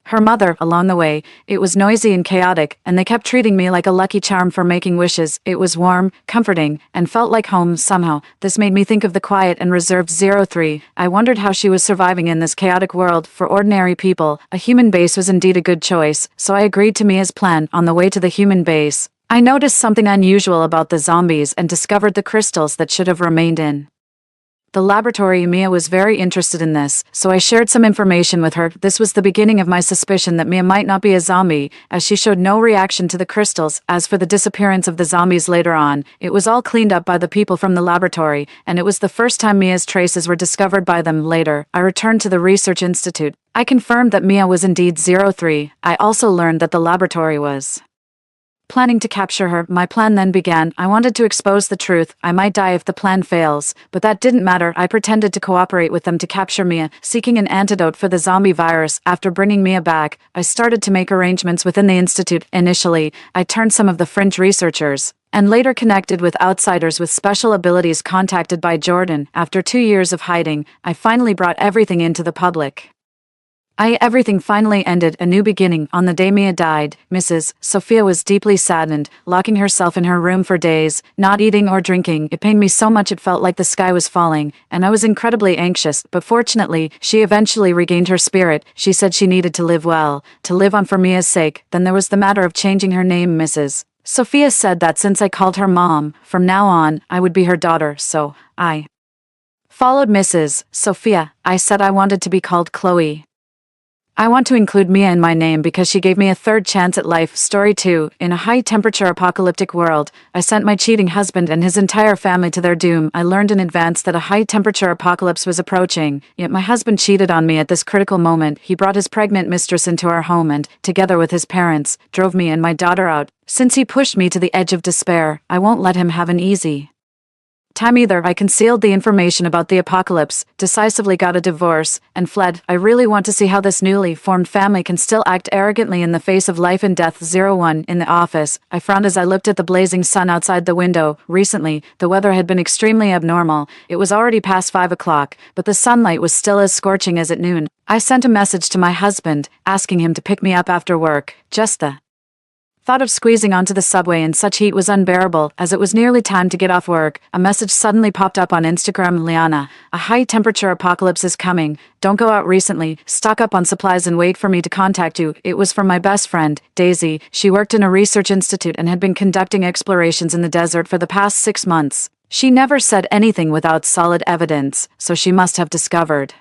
her mother. Along the way, it was noisy and chaotic, and they kept treating me like a lucky charm for making wishes. It was warm, comforting, and felt like home somehow. This made me think of the quiet and reserved 03. I wondered how she was surviving in this chaotic world. For ordinary people, a human base was indeed a good choice, so I agreed to Mia's plan. On the way to the human base, I noticed something unusual about the zombies and discovered the crystals that should have remained in the laboratory. Mia was very interested in this, so I shared some information with her. This was the beginning of my suspicion that Mia might not be a zombie, as she showed no reaction to the crystals. As for the disappearance of the zombies later on, it was all cleaned up by the people from the laboratory, and it was the first time Mia's traces were discovered by them. Later, I returned to the research institute. I confirmed that Mia was indeed 03. I also learned that the laboratory was planning to capture her. My plan then began. I wanted to expose the truth. I might die if the plan fails, but that didn't matter. I pretended to cooperate with them to capture Mia, seeking an antidote for the zombie virus. After bringing Mia back, I started to make arrangements within the institute. Initially, I turned some of the fringe researchers, and later connected with outsiders with special abilities contacted by Jordan. After 2 years of hiding, I finally brought everything into the public. Everything finally ended, a new beginning. On the day Mia died, Mrs. Sophia was deeply saddened, locking herself in her room for days, not eating or drinking. It pained me so much it felt like the sky was falling, and I was incredibly anxious, but fortunately, she eventually regained her spirit. She said she needed to live well, to live on for Mia's sake. Then there was the matter of changing her name. Mrs. Sophia said that since I called her Mom, from now on, I would be her daughter, so I followed Mrs. Sophia. I said I wanted to be called Chloe. I want to include Mia in my name because she gave me a third chance at life. Story 2. In a high-temperature apocalyptic world, I sent my cheating husband and his entire family to their doom. I learned in advance that a high-temperature apocalypse was approaching, yet my husband cheated on me at this critical moment. He brought his pregnant mistress into our home and, together with his parents, drove me and my daughter out. Since he pushed me to the edge of despair, I won't let him have an easy time either. I concealed the information about the apocalypse, decisively got a divorce, and fled. I really want to see how this newly formed family can still act arrogantly in the face of life and death. 01. In the office, I frowned as I looked at the blazing sun outside the window. Recently, the weather had been extremely abnormal. It was already past 5 o'clock, but the sunlight was still as scorching as at noon. I sent a message to my husband, asking him to pick me up after work. Just the thought of squeezing onto the subway in such heat was unbearable. As it was nearly time to get off work, a message suddenly popped up on Instagram. Liana, a high-temperature apocalypse is coming. Don't go out recently. Stock up on supplies and wait for me to contact you. It was from my best friend, Daisy. She worked in a research institute and had been conducting explorations in the desert for the past 6 months. She never said anything without solid evidence, so she must have discovered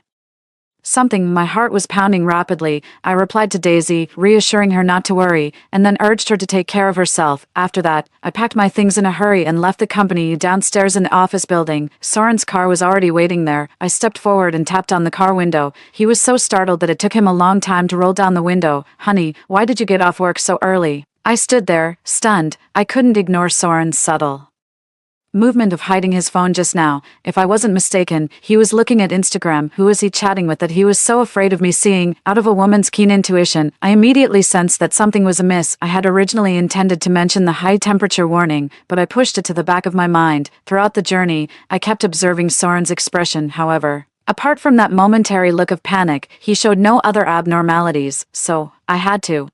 something. My heart was pounding rapidly. I replied to Daisy, reassuring her not to worry, and then urged her to take care of herself. After that, I packed my things in a hurry and left the company. Downstairs in the office building, Soren's car was already waiting there. I stepped forward and tapped on the car window. He was so startled that it took him a long time to roll down the window. Honey, why did you get off work so early? I stood there, stunned. I couldn't ignore Soren's subtle movement of hiding his phone just now. If I wasn't mistaken, he was looking at Instagram. Who was he chatting with that he was so afraid of me seeing? Out of a woman's keen intuition, I immediately sensed that something was amiss. I had originally intended to mention the high temperature warning, but I pushed it to the back of my mind. Throughout the journey, I kept observing Soren's expression, however. Apart from that momentary look of panic, he showed no other abnormalities, so I had to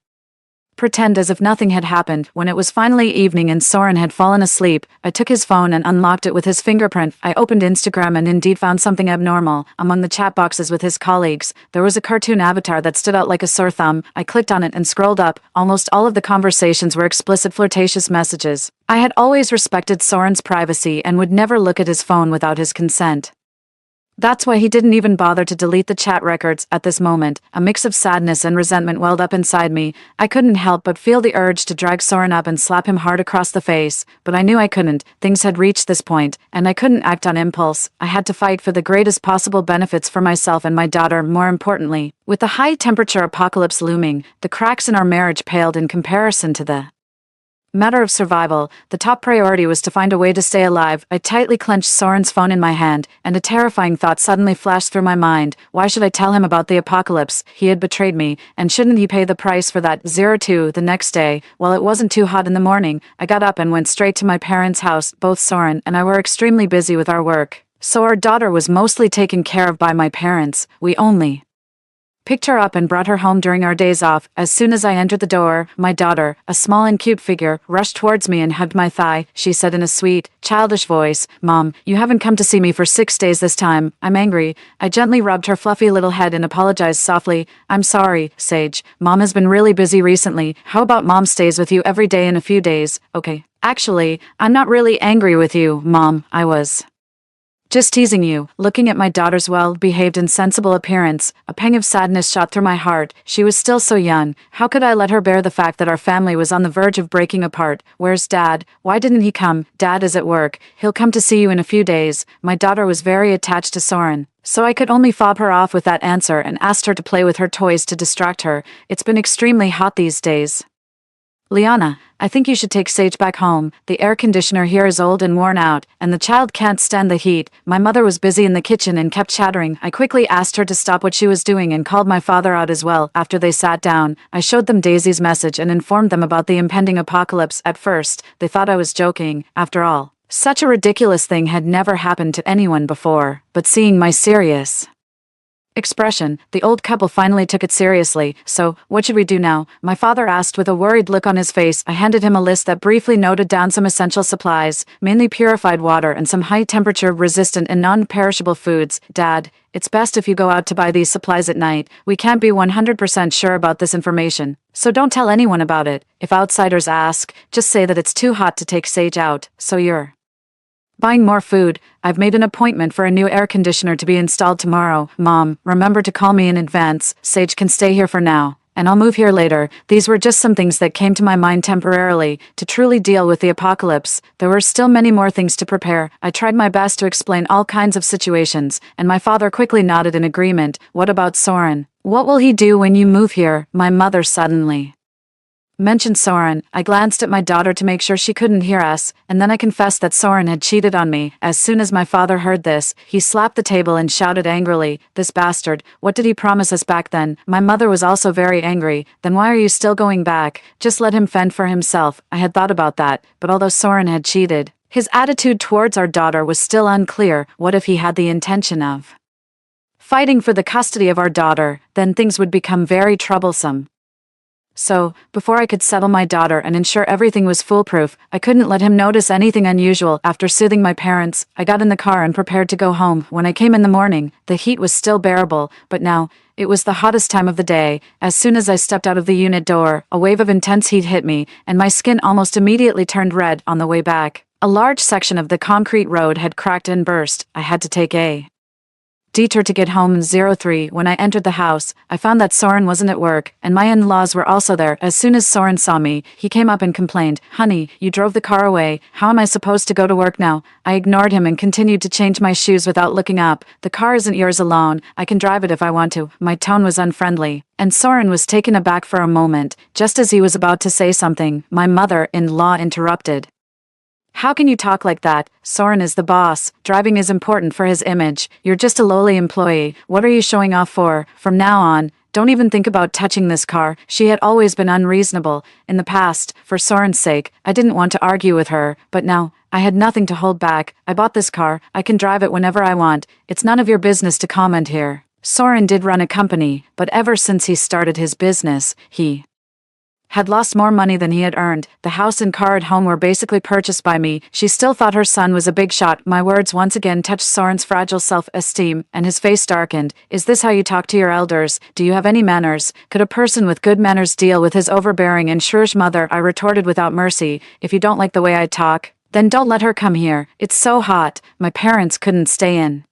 pretend as if nothing had happened. When it was finally evening and Soren had fallen asleep, I took his phone and unlocked it with his fingerprint. I opened Instagram and indeed found something abnormal. Among the chat boxes with his colleagues, there was a cartoon avatar that stood out like a sore thumb. I clicked on it and scrolled up. Almost all of the conversations were explicit flirtatious messages. I had always respected Soren's privacy and would never look at his phone without his consent. That's why he didn't even bother to delete the chat records. At this moment, a mix of sadness and resentment welled up inside me. I couldn't help but feel the urge to drag Soren up and slap him hard across the face, but I knew I couldn't. Things had reached this point, and I couldn't act on impulse. I had to fight for the greatest possible benefits for myself and my daughter. More importantly, with the high-temperature apocalypse looming, the cracks in our marriage paled in comparison to the matter of survival. The top priority was to find a way to stay alive. I tightly clenched Soren's phone in my hand, and a terrifying thought suddenly flashed through my mind. Why should I tell him about the apocalypse? He had betrayed me, and shouldn't he pay the price for that? 02. The next day, while it wasn't too hot in the morning, I got up and went straight to my parents' house. Both Soren and I were extremely busy with our work, so our daughter was mostly taken care of by my parents. We only picked her up and brought her home during our days off. As soon as I entered the door, my daughter, a small and cute figure, rushed towards me and hugged my thigh. She said in a sweet, childish voice, "Mom, you haven't come to see me for 6 days this time. I'm angry." I gently rubbed her fluffy little head and apologized softly. "I'm sorry, Sage. Mom has been really busy recently. How about Mom stays with you every day in a few days?" "Okay. Actually, I'm not really angry with you, Mom. I was just teasing you." Looking at my daughter's well-behaved and sensible appearance, a pang of sadness shot through my heart. She was still so young. How could I let her bear the fact that our family was on the verge of breaking apart? "Where's Dad? Why didn't he come?" "Dad is at work. He'll come to see you in a few days." My daughter was very attached to Soren, so I could only fob her off with that answer and asked her to play with her toys to distract her. It's been extremely hot these days. Liana, I think you should take Sage back home. The air conditioner here is old and worn out, and the child can't stand the heat. My mother was busy in the kitchen and kept chattering. I quickly asked her to stop what she was doing and called my father out as well. After they sat down, I showed them Daisy's message and informed them about the impending apocalypse. At first, they thought I was joking. After all, such a ridiculous thing had never happened to anyone before. But seeing my serious expression, the old couple finally took it seriously. So, what should we do now? My father asked with a worried look on his face. I handed him a list that briefly noted down some essential supplies, mainly purified water and some high-temperature resistant and non-perishable foods. Dad, it's best if you go out to buy these supplies at night. We can't be 100% sure about this information, so don't tell anyone about it. If outsiders ask, just say that it's too hot to take Sage out, so you're buying more food. I've made an appointment for a new air conditioner to be installed tomorrow. Mom, remember to call me in advance. Sage can stay here for now, and I'll move here later. These were just some things that came to my mind temporarily. To truly deal with the apocalypse, there were still many more things to prepare. I tried my best to explain all kinds of situations, and my father quickly nodded in agreement. What about Soren? What will he do when you move here? My mother suddenly mentioned Soren. I glanced at my daughter to make sure she couldn't hear us, and then I confessed that Soren had cheated on me. As soon as my father heard this, he slapped the table and shouted angrily, "This bastard, what did he promise us back then?" My mother was also very angry. Then why are you still going back? Just let him fend for himself. I had thought about that, but although Soren had cheated, his attitude towards our daughter was still unclear. What if he had the intention of fighting for the custody of our daughter? Then things would become very troublesome. So, before I could settle my daughter and ensure everything was foolproof, I couldn't let him notice anything unusual. After soothing my parents, I got in the car and prepared to go home. When I came in the morning, the heat was still bearable, but now, it was the hottest time of the day. As soon as I stepped out of the unit door, a wave of intense heat hit me, and my skin almost immediately turned red. On the way back, a large section of the concrete road had cracked and burst. I had to take a detour to get home. 03. When I entered the house, I found that Soren wasn't at work, and my in-laws were also there. As soon as Soren saw me, he came up and complained, "Honey, you drove the car away. How am I supposed to go to work now?" I ignored him and continued to change my shoes without looking up. "The car isn't yours alone. I can drive it if I want to." My tone was unfriendly, and Soren was taken aback for a moment. Just as he was about to say something, my mother-in-law interrupted. "How can you talk like that? Soren is the boss. Driving is important for his image. You're just a lowly employee. What are you showing off for? From now on, don't even think about touching this car." She had always been unreasonable. In the past, for Soren's sake, I didn't want to argue with her, but now, I had nothing to hold back. "I bought this car. I can drive it whenever I want. It's none of your business to comment here." Soren did run a company, but ever since he started his business, he had lost more money than he had earned. The house and car at home were basically purchased by me. She still thought her son was a big shot. My words once again touched Soren's fragile self-esteem, and his face darkened. "Is this how you talk to your elders? Do you have any manners? Could a person with good manners deal with his overbearing and shrewish mother?" I retorted without mercy. "If you don't like the way I talk, then don't let her come here. It's so hot." My parents couldn't stay in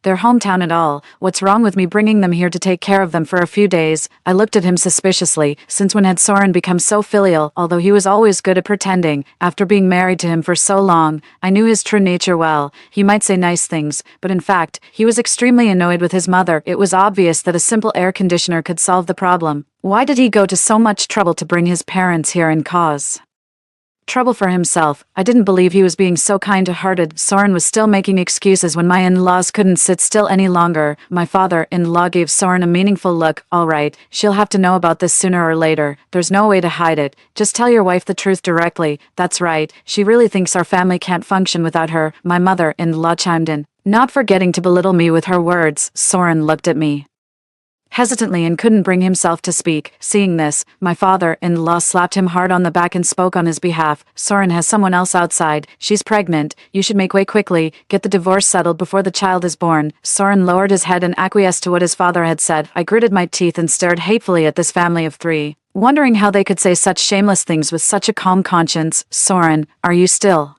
their hometown at all. What's wrong with me bringing them here to take care of them for a few days? I looked at him suspiciously. Since when had Soren become so filial? Although he was always good at pretending, after being married to him for so long, I knew his true nature well. He might say nice things, but in fact, he was extremely annoyed with his mother. It was obvious that a simple air conditioner could solve the problem. Why did he go to so much trouble to bring his parents here and cause trouble for himself? I didn't believe he was being so kind-hearted. Soren was still making excuses when my in-laws couldn't sit still any longer. My father-in-law gave Soren a meaningful look. "All right, she'll have to know about this sooner or later. There's no way to hide it. Just tell your wife the truth directly." "That's right. She really thinks our family can't function without her," my mother-in-law chimed in, not forgetting to belittle me with her words. Soren looked at me hesitantly and couldn't bring himself to speak. Seeing this, my father-in-law slapped him hard on the back and spoke on his behalf. "Soren has someone else outside. She's pregnant. You should make way quickly. Get the divorce settled before the child is born." Soren lowered his head and acquiesced to what his father had said. I gritted my teeth and stared hatefully at this family of three, wondering how they could say such shameless things with such a calm conscience. "Soren, are you still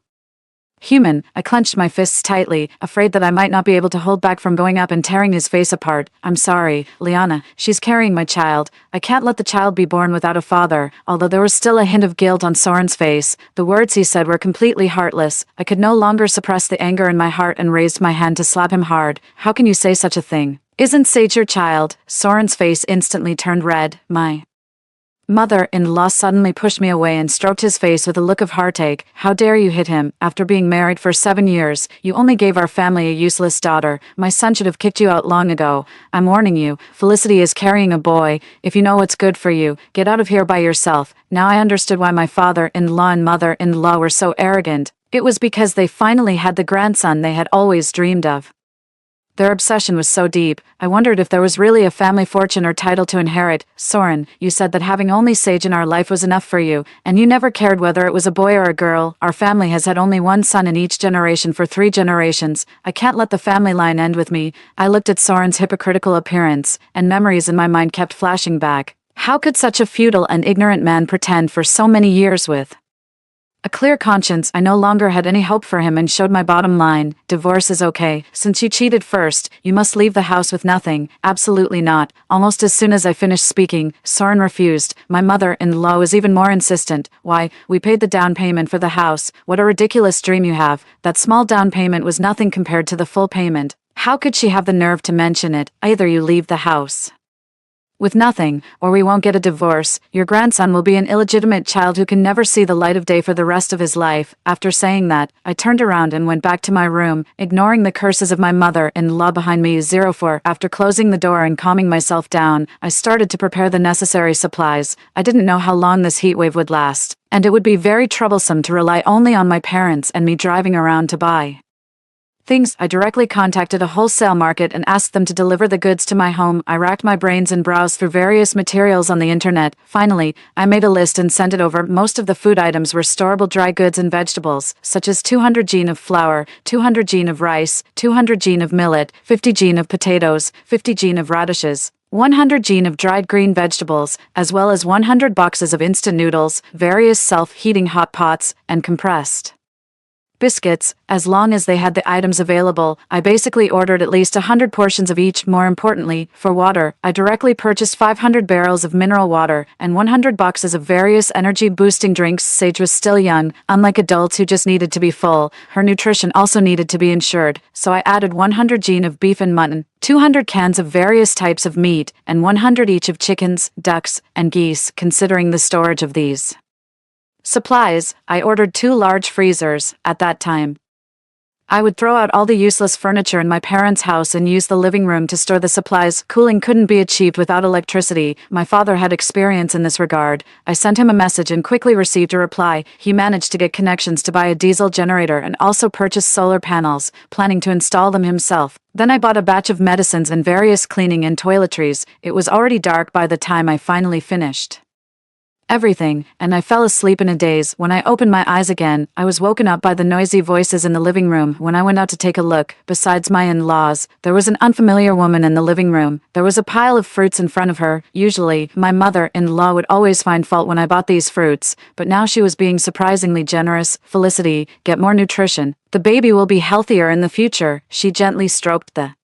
human?" I clenched my fists tightly, afraid that I might not be able to hold back from going up and tearing his face apart. "I'm sorry, Liana. She's carrying my child. I can't let the child be born without a father." Although there was still a hint of guilt on Soren's face, the words he said were completely heartless. I could no longer suppress the anger in my heart and raised my hand to slap him hard. "How can you say such a thing? Isn't Sage your child?" Soren's face instantly turned red. My Mother-in-law suddenly pushed me away and stroked his face with a look of heartache. How dare you hit him? After being married for 7 years, you only gave our family a useless daughter. My son should have kicked you out long ago. I'm warning you, Felicity is carrying a boy. If you know what's good for you, get out of here by yourself. Now I understood why my father-in-law and mother-in-law were so arrogant. It was because they finally had the grandson they had always dreamed of. Their obsession was so deep, I wondered if there was really a family fortune or title to inherit. Soren, you said that having only Sage in our life was enough for you, and you never cared whether it was a boy or a girl. Our family has had only one son in each generation for 3 generations. I can't let the family line end with me. I looked at Soren's hypocritical appearance, and memories in my mind kept flashing back. How could such a futile and ignorant man pretend for so many years with a clear conscience? I no longer had any hope for him and showed my bottom line. Divorce is okay. Since you cheated first, you must leave the house with nothing. Absolutely not. Almost as soon as I finished speaking, Soren refused. My mother-in-law was even more insistent. Why, we paid the down payment for the house. What a ridiculous dream you have. That small down payment was nothing compared to the full payment. How could she have the nerve to mention it? Either you leave the house with nothing, or we won't get a divorce. Your grandson will be an illegitimate child who can never see the light of day for the rest of his life. After saying that, I turned around and went back to my room, ignoring the curses of my mother-in-law behind me. 04. After closing the door and calming myself down, I started to prepare the necessary supplies. I didn't know how long this heat wave would last, and it would be very troublesome to rely only on my parents and me driving around to buy things. I directly contacted a wholesale market and asked them to deliver the goods to my home. I racked my brains and browsed through various materials on the internet. Finally, I made a list and sent it over. Most of the food items were storable dry goods and vegetables, such as 200 g of flour, 200 g of rice, 200 g of millet, 50 g of potatoes, 50 g of radishes, 100 g of dried green vegetables, as well as 100 boxes of instant noodles, various self-heating hot pots, and compressed biscuits. As long as they had the items available, I basically ordered at least 100 portions of each. More importantly, for water, I directly purchased 500 barrels of mineral water and 100 boxes of various energy-boosting drinks. Sage was still young, unlike adults who just needed to be full. Her nutrition also needed to be ensured, so I added 100 g of beef and mutton, 200 cans of various types of meat, and 100 each of chickens, ducks, and geese. Considering the storage of these supplies, I ordered 2 large freezers. At that time, I would throw out all the useless furniture in my parents' house and use the living room to store the supplies. Cooling couldn't be achieved without electricity. My father had experience in this regard. I sent him a message and quickly received a reply. He managed to get connections to buy a diesel generator and also purchase solar panels, planning to install them himself. Then I bought a batch of medicines and various cleaning and toiletries. It was already dark by the time I finally finished everything, and I fell asleep in a daze. When I opened my eyes again, I was woken up by the noisy voices in the living room. When I went out to take a look, besides my in-laws, there was an unfamiliar woman in the living room. There was a pile of fruits in front of her. Usually, my mother-in-law would always find fault when I bought these fruits, but now she was being surprisingly generous. Felicity, get more nutrition. The baby will be healthier in the future. She gently stroked the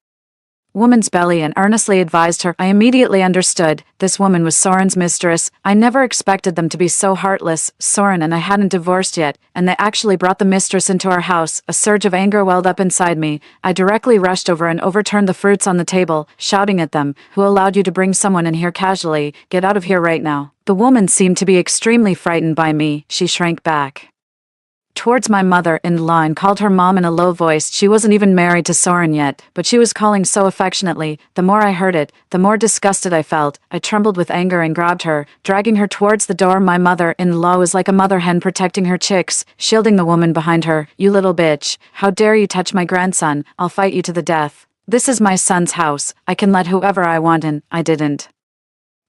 woman's belly and earnestly advised her. I immediately understood. This woman was Soren's mistress. I never expected them to be so heartless. Soren and I hadn't divorced yet, and they actually brought the mistress into our house. A surge of anger welled up inside me. I directly rushed over and overturned the fruits on the table, shouting at them, "Who allowed you to bring someone in here casually? Get out of here right now." The woman seemed to be extremely frightened by me. She shrank back towards my mother-in-law and called her mom in a low voice. She wasn't even married to Soren yet, but she was calling so affectionately. The more I heard it, the more disgusted I felt. I trembled with anger and grabbed her, dragging her towards the door. My mother-in-law was like a mother hen protecting her chicks, shielding the woman behind her. "You little bitch, how dare you touch my grandson? I'll fight you to the death. This is my son's house. I can let whoever I want in." I didn't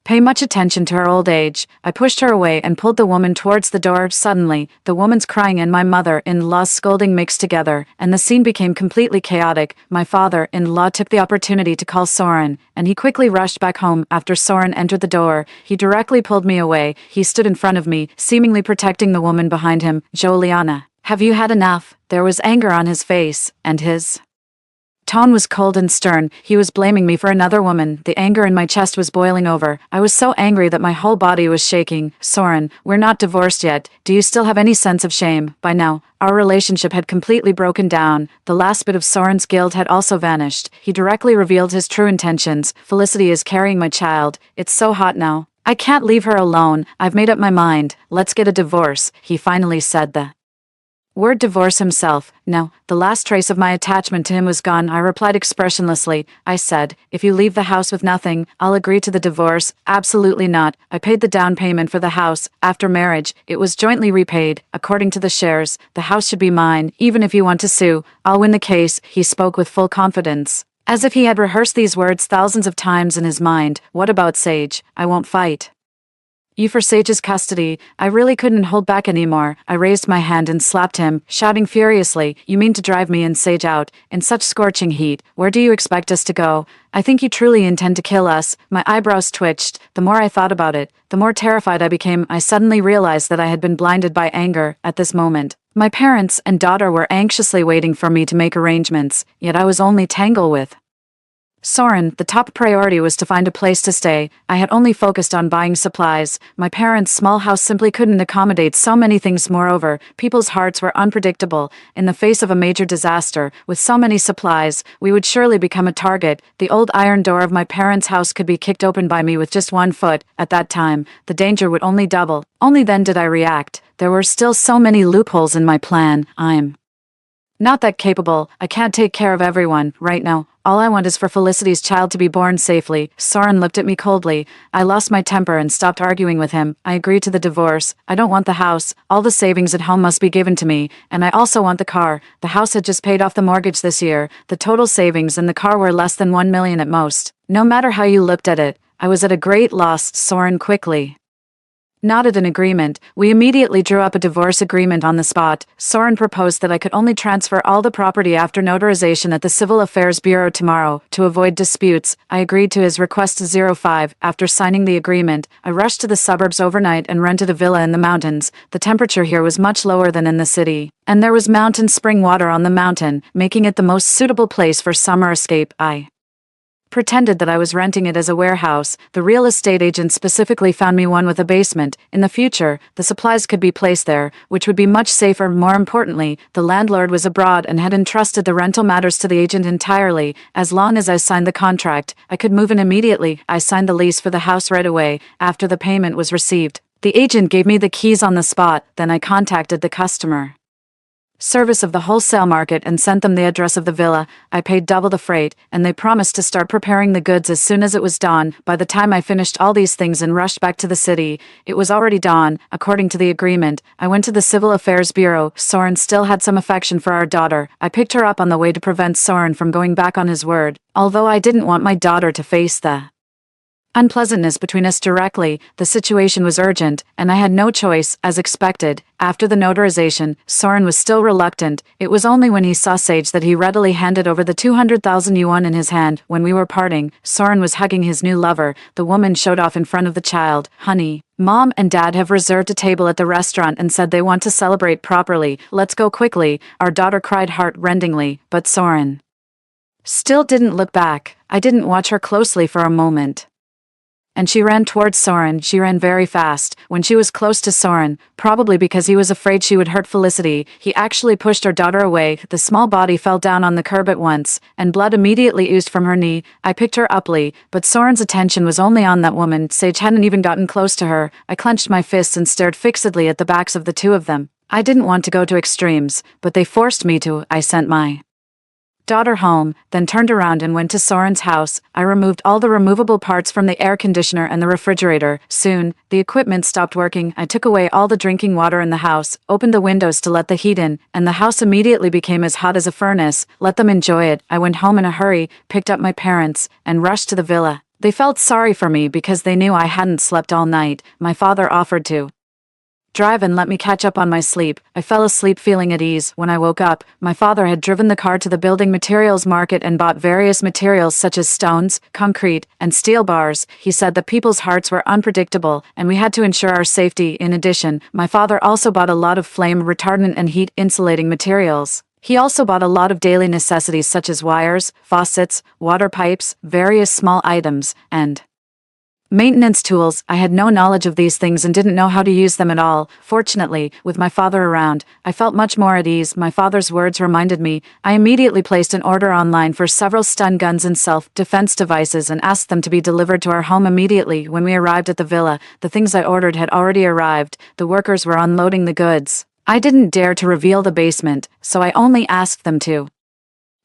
pay much attention to her old age. I pushed her away and pulled the woman towards the door. Suddenly, the woman's crying and my mother-in-law's scolding mixed together, and the scene became completely chaotic. My father-in-law took the opportunity to call Soren, and he quickly rushed back home. After Soren entered the door, he directly pulled me away. He stood in front of me, seemingly protecting the woman behind him. "Juliana, have you had enough?" There was anger on his face, and his tone was cold and stern. He was blaming me for another woman. The anger in my chest was boiling over. I was so angry that my whole body was shaking. "Soren, we're not divorced yet. Do you still have any sense of shame?" By now, our relationship had completely broken down. The last bit of Soren's guilt had also vanished. He directly revealed his true intentions. "Felicity is carrying my child. It's so hot now. I can't leave her alone. I've made up my mind. Let's get a divorce, he finally said the word divorce himself. No, the last trace of my attachment to him was gone. I replied expressionlessly. I said, if you leave the house with nothing, I'll agree to the divorce. Absolutely not. I paid the down payment for the house. After marriage, it was jointly repaid. According to the shares, the house should be mine. Even if you want to sue, I'll win the case. He spoke with full confidence, as if he had rehearsed these words thousands of times in his mind. What about Sage? I won't fight you for Sage's custody. I really couldn't hold back anymore. I raised my hand and slapped him, shouting furiously, you mean to drive me and Sage out in such scorching heat? Where do you expect us to go? I think you truly intend to kill us. My eyebrows twitched. The more I thought about it, the more terrified I became. I suddenly realized that I had been blinded by anger. At this moment, my parents and daughter were anxiously waiting for me to make arrangements, yet I was only tangled with Soren. The top priority was to find a place to stay. I had only focused on buying supplies. My parents' small house simply couldn't accommodate so many things. Moreover, people's hearts were unpredictable. In the face of a major disaster, with so many supplies, we would surely become a target. The old iron door of my parents' house could be kicked open by me with just 1 foot. At that time, the danger would only double. Only then did I react. There were still so many loopholes in my plan. I'm not that capable. I can't take care of everyone right now. All I want is for Felicity's child to be born safely. Soren looked at me coldly. I lost my temper and stopped arguing with him. I agreed to the divorce. I don't want the house. All the savings at home must be given to me, and I also want the car. The house had just paid off the mortgage this year. The total savings and the car were less than 1 million at most. No matter how you looked at it, I was at a great loss. Soren quickly nodded in agreement. We immediately drew up a divorce agreement on the spot. Soren proposed that I could only transfer all the property after notarization at the Civil Affairs Bureau tomorrow. To avoid disputes, I agreed to his request to 05. After signing the agreement, I rushed to the suburbs overnight and rented a villa in the mountains. The temperature here was much lower than in the city, and there was mountain spring water on the mountain, making it the most suitable place for summer escape. I pretended that I was renting it as a warehouse. The real estate agent specifically found me one with a basement. In the future, the supplies could be placed there, which would be much safer. More importantly, the landlord was abroad and had entrusted the rental matters to the agent entirely. As long as I signed the contract, I could move in immediately. I signed the lease for the house right away, after the payment was received. The agent gave me the keys on the spot. Then I contacted the customer service of the wholesale market and sent them the address of the villa. I paid double the freight, and they promised to start preparing the goods as soon as it was dawn. By the time I finished all these things and rushed back to the city, it was already dawn. According to the agreement, I went to the Civil Affairs Bureau. Soren still had some affection for our daughter. I picked her up on the way to prevent Soren from going back on his word, although I didn't want my daughter to face the unpleasantness between us directly. The situation was urgent, and I had no choice. As expected, after the notarization, Soren was still reluctant. It was only when he saw Sage that he readily handed over the 200,000 yuan in his hand. When we were parting, Soren was hugging his new lover. The woman showed off in front of the child. Honey, Mom and Dad have reserved a table at the restaurant and said they want to celebrate properly. Let's go quickly. Our daughter cried heart-rendingly, but Soren still didn't look back. I didn't watch her closely for a moment, and she ran towards Soren. She ran very fast. When she was close to Soren, probably because he was afraid she would hurt Felicity, he actually pushed her daughter away. The small body fell down on the curb at once, and blood immediately oozed from her knee. I picked her up, but Soren's attention was only on that woman. Sage hadn't even gotten close to her. I clenched my fists and stared fixedly at the backs of the two of them. I didn't want to go to extremes, but they forced me to. I sent my daughter home, then turned around and went to Soren's house. I removed all the removable parts from the air conditioner and the refrigerator. Soon, the equipment stopped working. I took away all the drinking water in the house, opened the windows to let the heat in, and the house immediately became as hot as a furnace. Let them enjoy it. I went home in a hurry, picked up my parents, and rushed to the villa. They felt sorry for me because they knew I hadn't slept all night. My father offered to drive and let me catch up on my sleep. I fell asleep feeling at ease. When I woke up, my father had driven the car to the building materials market and bought various materials such as stones, concrete, and steel bars. He said that people's hearts were unpredictable, and we had to ensure our safety. In addition, my father also bought a lot of flame retardant and heat insulating materials. He also bought a lot of daily necessities such as wires, faucets, water pipes, various small items, and Maintenance tools. I had no knowledge of these things and didn't know how to use them at all. Fortunately, with my father around, I felt much more at ease. My father's words reminded me. I immediately placed an order online for several stun guns and self-defense devices and asked them to be delivered to our home immediately. When we arrived at the villa, the things I ordered had already arrived. The workers were unloading the goods. I didn't dare to reveal the basement, so I only asked them to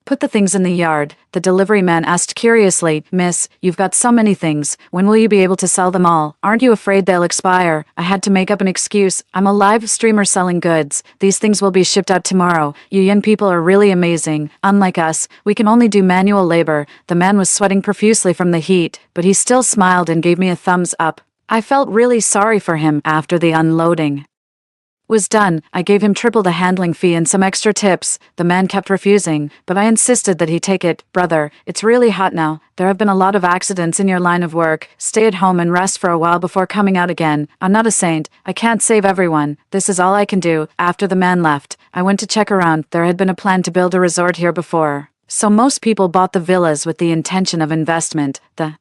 put the things in the yard. The delivery man asked curiously, "Miss, you've got so many things. When will you be able to sell them all? Aren't you afraid they'll expire?" I had to make up an excuse. "I'm a live streamer selling goods. These things will be shipped out tomorrow. You young people are really amazing. Unlike us, we can only do manual labor." The man was sweating profusely from the heat, but he still smiled and gave me a thumbs up. I felt really sorry for him. After the unloading was done, I gave him triple the handling fee and some extra tips. The man kept refusing, but I insisted that he take it. "Brother, it's really hot now. There have been a lot of accidents in your line of work. Stay at home and rest for a while before coming out again. I'm not a saint. I can't save everyone. This is all I can do." After the man left, I went to check around. There had been a plan to build a resort here before, so most people bought the villas with the intention of investment. The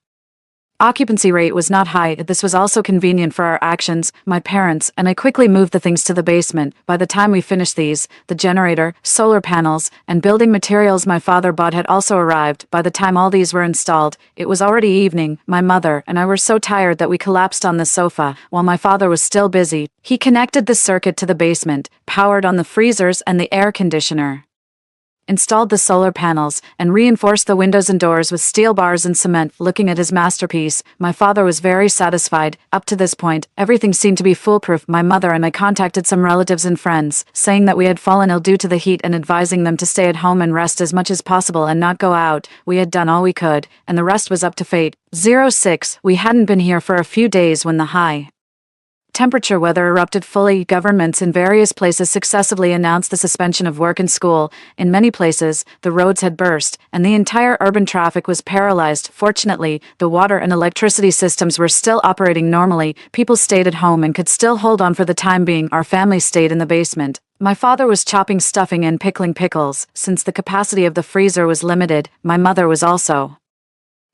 occupancy rate was not high. This was also convenient for our actions, my parents, and I quickly moved the things to the basement. By the time we finished these, the generator, solar panels, and building materials my father bought had also arrived. By the time all these were installed, it was already evening. My mother and I were so tired that we collapsed on the sofa, while my father was still busy. He connected the circuit to the basement, powered on the freezers and the air conditioner, installed the solar panels, and reinforced the windows and doors with steel bars and cement. Looking at his masterpiece, my father was very satisfied. Up to this point, everything seemed to be foolproof. My mother and I contacted some relatives and friends, saying that we had fallen ill due to the heat and advising them to stay at home and rest as much as possible and not go out. We had done all we could, and the rest was up to fate. 06. We hadn't been here for a few days when the high temperature weather erupted fully. Governments in various places successively announced the suspension of work and school. In many places, the roads had burst, and the entire urban traffic was paralyzed. Fortunately, the water and electricity systems were still operating normally. People stayed at home and could still hold on for the time being. Our family stayed in the basement. My father was chopping stuffing and pickling pickles. Since the capacity of the freezer was limited, my mother was also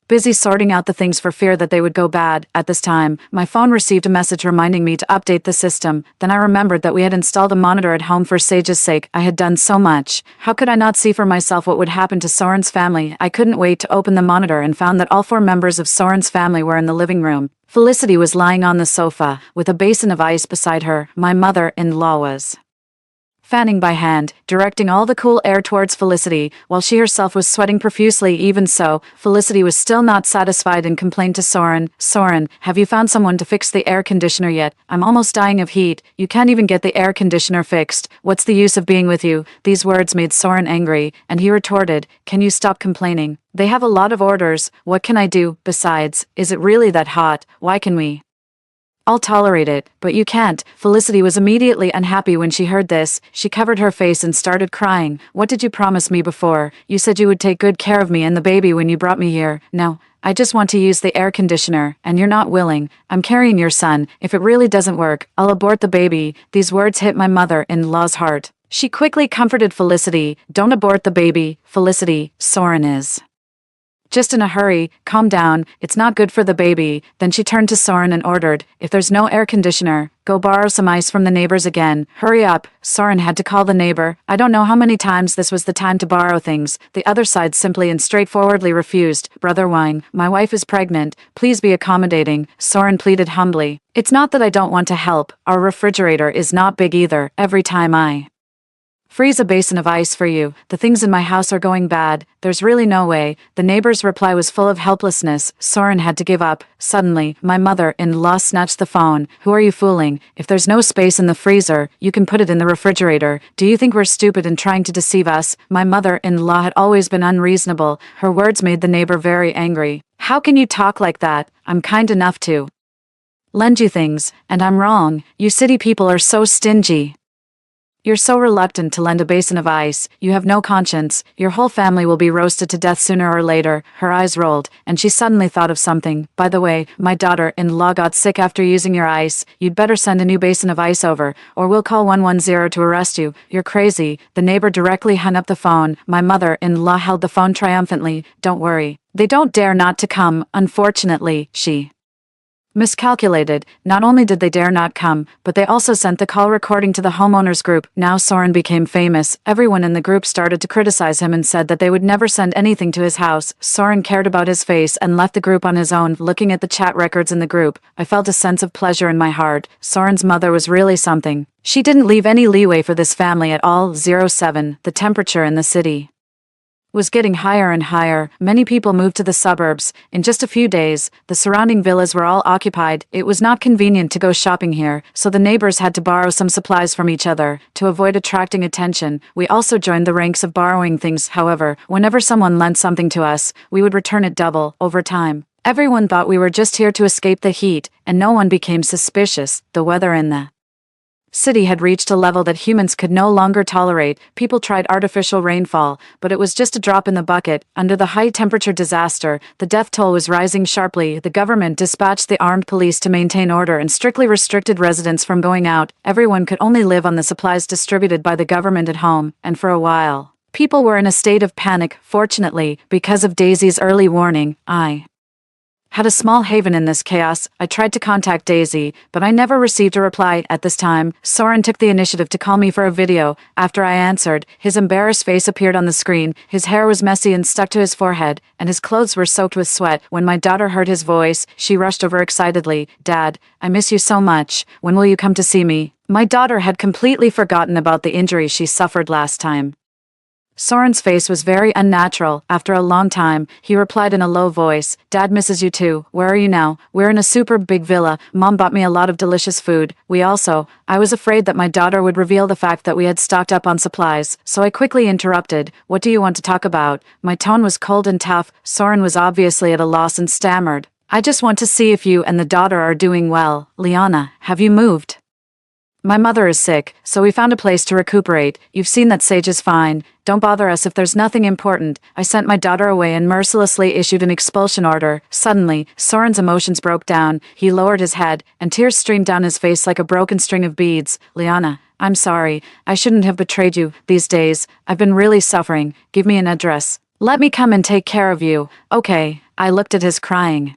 busy sorting out the things for fear that they would go bad. At this time, my phone received a message reminding me to update the system. Then I remembered that we had installed a monitor at home for Sage's sake. I had done so much. How could I not see for myself what would happen to Soren's family? I couldn't wait to open the monitor and found that all 4 members of Soren's family were in the living room. Felicity was lying on the sofa, with a basin of ice beside her. My mother-in-law was fanning by hand, directing all the cool air towards Felicity, while she herself was sweating profusely. Even so, Felicity was still not satisfied and complained to Soren, "Soren, have you found someone to fix the air conditioner yet? I'm almost dying of heat. You can't even get the air conditioner fixed. What's the use of being with you?" These words made Soren angry, and he retorted, "Can you stop complaining? They have a lot of orders. What can I do? Besides, is it really that hot? Why can we I'll tolerate it, but you can't." Felicity was immediately unhappy when she heard this. She covered her face and started crying. "What did you promise me before? You said you would take good care of me and the baby when you brought me here. Now, I just want to use the air conditioner, and you're not willing. I'm carrying your son. If it really doesn't work, I'll abort the baby." These words hit my mother-in-law's heart. She quickly comforted Felicity. "Don't abort the baby, Felicity. Soren is just in a hurry. Calm down. It's not good for the baby." Then she turned to Soren and ordered, "If there's no air conditioner, go borrow some ice from the neighbors again. Hurry up." Soren had to call the neighbor. I don't know how many times this was the time to borrow things. The other side simply and straightforwardly refused. "Brother Wang, my wife is pregnant. Please be accommodating," Soren pleaded humbly. "It's not that I don't want to help. Our refrigerator is not big either. Every time I freeze a basin of ice for you, the things in my house are going bad. There's really no way." The neighbor's reply was full of helplessness. Soren had to give up. Suddenly, my mother-in-law snatched the phone. "Who are you fooling? If there's no space in the freezer, you can put it in the refrigerator. Do you think we're stupid and trying to deceive us?" My mother-in-law had always been unreasonable. Her words made the neighbor very angry. "How can you talk like that? I'm kind enough to lend you things, and I'm wrong. You city people are so stingy. You're so reluctant to lend a basin of ice. You have no conscience. Your whole family will be roasted to death sooner or later." Her eyes rolled, and she suddenly thought of something. "By the way, my daughter-in-law got sick after using your ice. You'd better send a new basin of ice over, or we'll call 110 to arrest you. You're crazy." The neighbor directly hung up the phone. My mother-in-law held the phone triumphantly. "Don't worry. They don't dare not to come. Unfortunately, she Miscalculated, not only did they dare not come, but they also sent the call recording to the homeowners group. Now Soren became famous. Everyone in the group started to criticize him and said that they would never send anything to his house. Soren cared about his face and left the group on his own. Looking at the chat records in the group, I felt a sense of pleasure in my heart. Soren's mother was really something. She didn't leave any leeway for this family at all. 07. The temperature in the city was getting higher and higher. Many people moved to the suburbs. In just a few days, the surrounding villas were all occupied. It was not convenient to go shopping here, so the neighbors had to borrow some supplies from each other. To avoid attracting attention, we also joined the ranks of borrowing things. However, whenever someone lent something to us, we would return it double. Over time, everyone thought we were just here to escape the heat, and no one became suspicious. The weather in the city had reached a level that humans could no longer tolerate. People tried artificial rainfall, but it was just a drop in the bucket. Under the high-temperature disaster, the death toll was rising sharply. The government dispatched the armed police to maintain order and strictly restricted residents from going out. Everyone could only live on the supplies distributed by the government at home, and for a while, people were in a state of panic. Fortunately, because of Daisy's early warning, I had a small haven in this chaos. I tried to contact Daisy, but I never received a reply. At this time, Soren took the initiative to call me for a video. After I answered, his embarrassed face appeared on the screen. His hair was messy and stuck to his forehead, and his clothes were soaked with sweat. When my daughter heard his voice, she rushed over excitedly. "Dad, I miss you so much. When will you come to see me?" My daughter had completely forgotten about the injury she suffered last time. Soren's face was very unnatural. After a long time, he replied in a low voice, "Dad misses you too. Where are you now?" "We're in a super big villa. Mom bought me a lot of delicious food. I was afraid that my daughter would reveal the fact that we had stocked up on supplies, so I quickly interrupted. "What do you want to talk about?" My tone was cold and tough. Soren was obviously at a loss and stammered, "I just want to see if you and the daughter are doing well. Liana, have you moved?" "My mother is sick, so we found a place to recuperate. You've seen that Sage is fine. Don't bother us if there's nothing important." I sent my daughter away and mercilessly issued an expulsion order. Suddenly, Soren's emotions broke down. He lowered his head, and tears streamed down his face like a broken string of beads. "Liana, I'm sorry. I shouldn't have betrayed you. These days, I've been really suffering. Give me an address. Let me come and take care of you." "Okay." I looked at his crying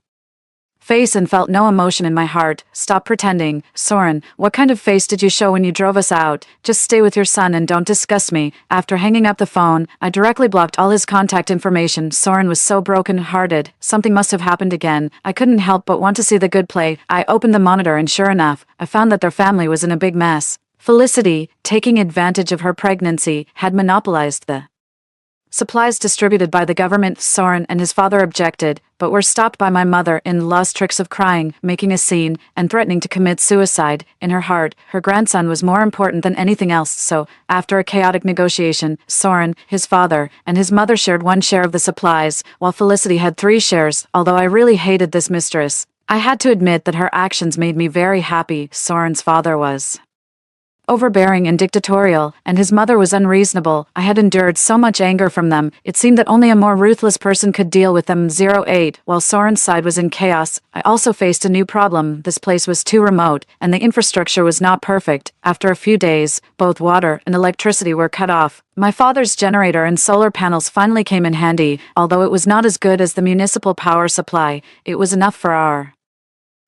face and felt no emotion in my heart. "Stop pretending. Soren, what kind of face did you show when you drove us out? Just stay with your son and don't disgust me." After hanging up the phone, I directly blocked all his contact information. Soren was so broken-hearted. Something must have happened again. I couldn't help but want to see the good play. I opened the monitor and sure enough, I found that their family was in a big mess. Felicity, taking advantage of her pregnancy, had monopolized the supplies distributed by the government. Soren and his father objected, but were stopped by my mother-in-law's tricks of crying, making a scene, and threatening to commit suicide. In her heart, her grandson was more important than anything else, so, after a chaotic negotiation, Soren, his father, and his mother shared one share of the supplies, while Felicity had 3 shares. Although I really hated this mistress, I had to admit that her actions made me very happy. Soren's father was overbearing and dictatorial, and his mother was unreasonable. I had endured so much anger from them, it seemed that only a more ruthless person could deal with them. 08. While Soren's side was in chaos, I also faced a new problem. This place was too remote, and the infrastructure was not perfect. After a few days, both water and electricity were cut off. My father's generator and solar panels finally came in handy. Although it was not as good as the municipal power supply, it was enough for our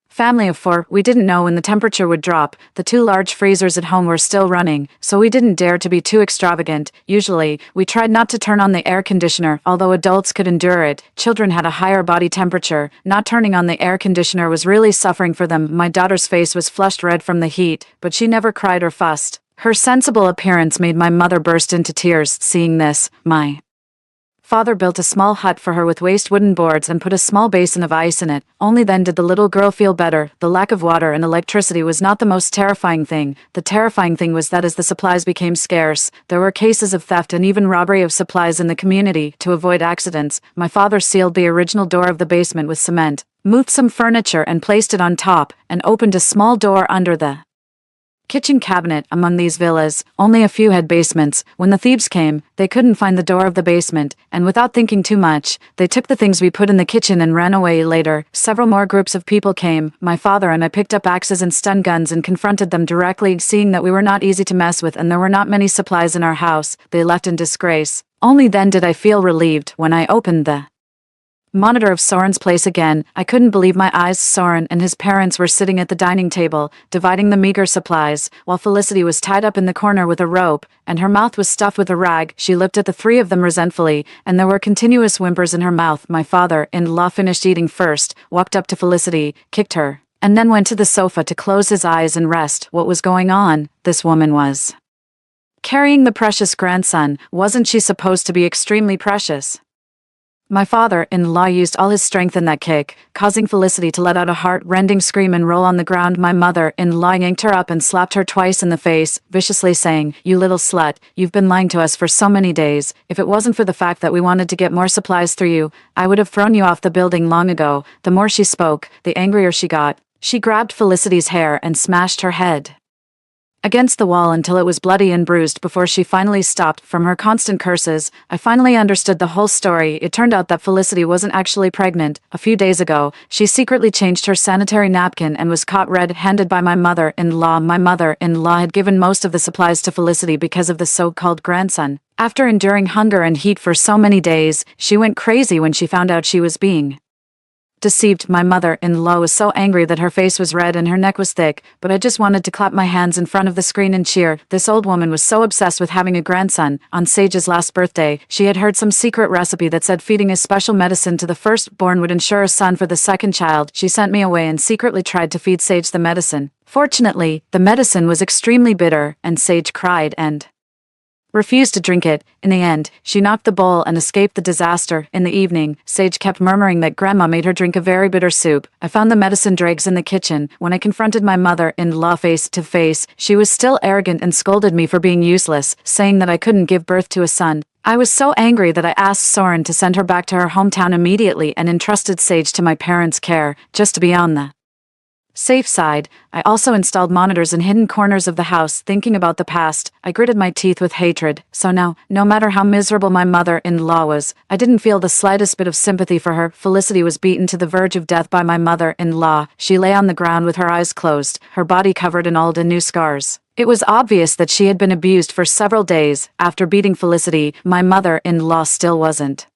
family of 4. We didn't know when the temperature would drop. The 2 large freezers at home were still running, so we didn't dare to be too extravagant. Usually, we tried not to turn on the air conditioner. Although adults could endure it, children had a higher body temperature. Not turning on the air conditioner was really suffering for them. My daughter's face was flushed red from the heat, but she never cried or fussed. Her sensible appearance made my mother burst into tears. Seeing this, my father built a small hut for her with waste wooden boards and put a small basin of ice in it. Only then did the little girl feel better. The lack of water and electricity was not the most terrifying thing. The terrifying thing was that as the supplies became scarce, there were cases of theft and even robbery of supplies in the community. To avoid accidents, my father sealed the original door of the basement with cement, moved some furniture and placed it on top, and opened a small door under the kitchen cabinet. Among these villas, only a few had basements. When the thieves came, they couldn't find the door of the basement, and without thinking too much, they took the things we put in the kitchen and ran away. Later, several more groups of people came. My father and I picked up axes and stun guns and confronted them directly. Seeing that we were not easy to mess with and there were not many supplies in our house, they left in disgrace. Only then did I feel relieved when I opened the Monitor of Soren's place again. I couldn't believe my eyes. Soren and his parents were sitting at the dining table, dividing the meager supplies, while Felicity was tied up in the corner with a rope, and her mouth was stuffed with a rag. She looked at the three of them resentfully, and there were continuous whimpers in her mouth. My father-in-law finished eating first, walked up to Felicity, kicked her, and then went to the sofa to close his eyes and rest. What was going on? This woman was carrying the precious grandson. Wasn't she supposed to be extremely precious? My father-in-law used all his strength in that kick, causing Felicity to let out a heart-rending scream and roll on the ground. My mother-in-law yanked her up and slapped her twice in the face, viciously saying, "You little slut, you've been lying to us for so many days. If it wasn't for the fact that we wanted to get more supplies through you, I would have thrown you off the building long ago." The more she spoke, the angrier she got. She grabbed Felicity's hair and smashed her head against the wall until it was bloody and bruised before she finally stopped. From her constant curses, I finally understood the whole story. It turned out that Felicity wasn't actually pregnant. A few days ago, she secretly changed her sanitary napkin and was caught red-handed by my mother-in-law. My mother-in-law had given most of the supplies to Felicity because of the so-called grandson. After enduring hunger and heat for so many days, she went crazy when she found out she was being deceived. My mother-in-law was so angry that her face was red and her neck was thick, but I just wanted to clap my hands in front of the screen and cheer. This old woman was so obsessed with having a grandson. On Sage's last birthday, she had heard some secret recipe that said feeding a special medicine to the firstborn would ensure a son for the second child. She sent me away and secretly tried to feed Sage the medicine. Fortunately, the medicine was extremely bitter, and Sage cried and refused to drink it. In the end, she knocked the bowl and escaped the disaster. In the evening, Sage kept murmuring that Grandma made her drink a very bitter soup. I found the medicine dregs in the kitchen. When I confronted my mother-in-law face to face, she was still arrogant and scolded me for being useless, saying that I couldn't give birth to a son. I was so angry that I asked Soren to send her back to her hometown immediately and entrusted Sage to my parents' care, just to be on the safe side. I also installed monitors in hidden corners of the house. Thinking about the past, I gritted my teeth with hatred. So now, no matter how miserable my mother-in-law was, I didn't feel the slightest bit of sympathy for her. Felicity was beaten to the verge of death by my mother-in-law. She lay on the ground with her eyes closed, her body covered in old and new scars. It was obvious that she had been abused for several days. After beating Felicity, my mother-in-law still wasn't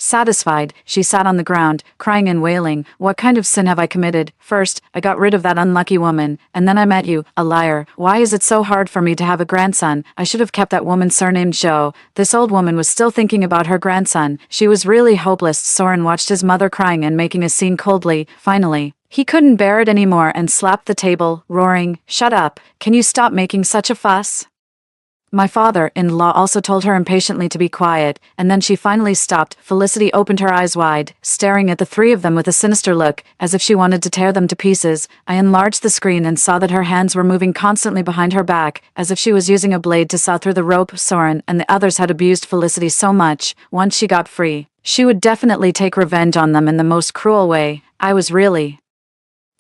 satisfied. She sat on the ground, crying and wailing. "What kind of sin have I committed? First, I got rid of that unlucky woman, and then I met you, a liar. Why is it so hard for me to have a grandson? I should have kept that woman surnamed Joe." This old woman was still thinking about her grandson. She was really hopeless. Soren watched his mother crying and making a scene coldly. Finally, he couldn't bear it anymore and slapped the table, roaring, "Shut up! Can you stop making such a fuss?" My father-in-law also told her impatiently to be quiet, and then she finally stopped. Felicity opened her eyes wide, staring at the three of them with a sinister look, as if she wanted to tear them to pieces. I enlarged the screen and saw that her hands were moving constantly behind her back, as if she was using a blade to saw through the rope. Soren and the others had abused Felicity so much. Once she got free, she would definitely take revenge on them in the most cruel way. I was really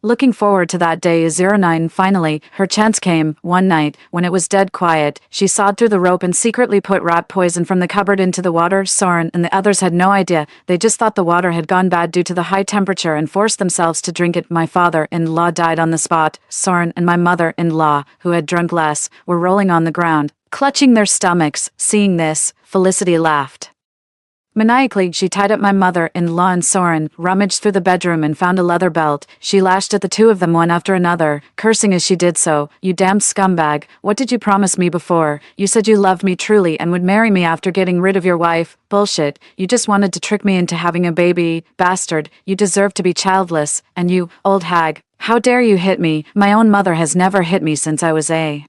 looking forward to that day. 09 Finally, her chance came. One night, when it was dead quiet, she sawed through the rope and secretly put rat poison from the cupboard into the water. Soren and the others had no idea. They just thought the water had gone bad due to the high temperature and forced themselves to drink it. My father-in-law died on the spot. Soren and my mother-in-law, who had drunk less, were rolling on the ground, clutching their stomachs. Seeing this, Felicity laughed maniacally. She tied up my mother-in-law and Soren, rummaged through the bedroom and found a leather belt. She lashed at the two of them one after another, cursing as she did so. "You damned scumbag, what did you promise me before? You said you loved me truly and would marry me after getting rid of your wife. Bullshit, you just wanted to trick me into having a baby. Bastard, you deserve to be childless. And you, old hag, how dare you hit me? My own mother has never hit me since I was a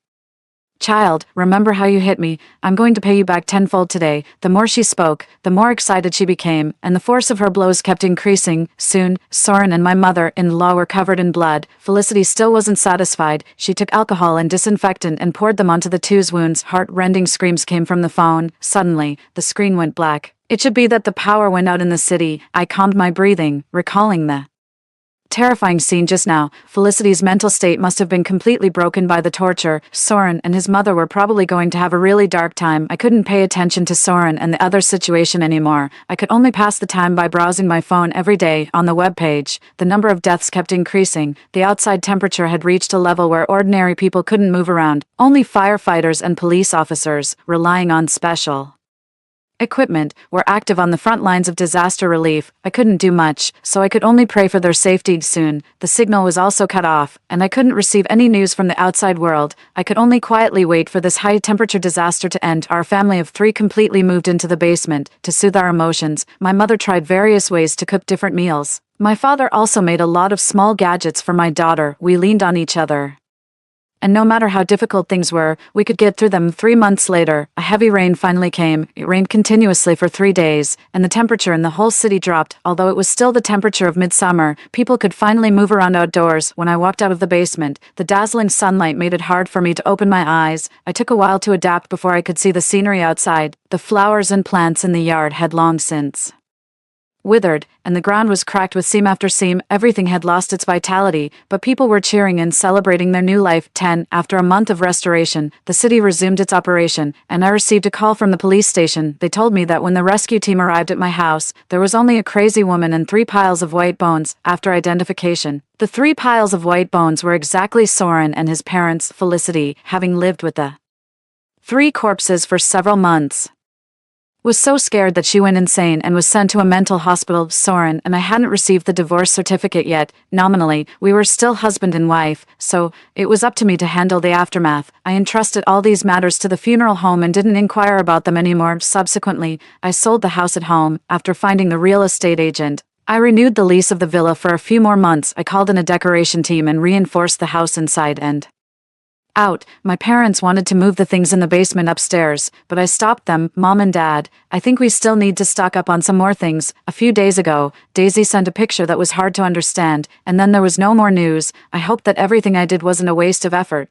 child. Remember how you hit me? I'm going to pay you back tenfold today." The more she spoke, the more excited she became, and the force of her blows kept increasing. Soon, Soren and my mother-in-law were covered in blood. Felicity still wasn't satisfied. She took alcohol and disinfectant and poured them onto the two's wounds. Heart-rending screams came from the phone. Suddenly, the screen went black. It should be that the power went out in the city. I calmed my breathing, recalling the terrifying scene just now. Felicity's mental state must have been completely broken by the torture. Soren and his mother were probably going to have a really dark time. I couldn't pay attention to Soren and the other situation anymore. I could only pass the time by browsing my phone every day. On the webpage, the number of deaths kept increasing. The outside temperature had reached a level where ordinary people couldn't move around. Only firefighters and police officers, relying on special equipment, were active on the front lines of disaster relief. I couldn't do much, so I could only pray for their safety. Soon, the signal was also cut off, and I couldn't receive any news from the outside world. I could only quietly wait for this high-temperature disaster to end. Our family of 3 completely moved into the basement. To soothe our emotions, my mother tried various ways to cook different meals. My father also made a lot of small gadgets for my daughter. We leaned on each other. And no matter how difficult things were, we could get through them. 3 months later, a heavy rain finally came. It rained continuously for 3 days, and the temperature in the whole city dropped. Although it was still the temperature of midsummer, people could finally move around outdoors. When I walked out of the basement, the dazzling sunlight made it hard for me to open my eyes. I took a while to adapt before I could see the scenery outside. The flowers and plants in the yard had long since withered, and the ground was cracked with seam after seam. Everything had lost its vitality, but people were cheering and celebrating their new life. 10. After a month of restoration, the city resumed its operation, and I received a call from the police station. They told me that when the rescue team arrived at my house, there was only a crazy woman and 3 piles of white bones. After identification, the 3 piles of white bones were exactly Soren and his parents, Felicity, having lived with the 3 corpses for several months. Was so scared that she went insane and was sent to a mental hospital. Soren and I hadn't received the divorce certificate yet. Nominally, we were still husband and wife, so it was up to me to handle the aftermath. I entrusted all these matters to the funeral home and didn't inquire about them anymore. Subsequently, I sold the house at home after finding the real estate agent. I renewed the lease of the villa for a few more months. I called in a decoration team and reinforced the house inside and out. My parents wanted to move the things in the basement upstairs, but I stopped them. Mom and Dad, I think we still need to stock up on some more things. A few days ago, Daisy sent a picture that was hard to understand, and then there was no more news. I hoped that everything I did wasn't a waste of effort.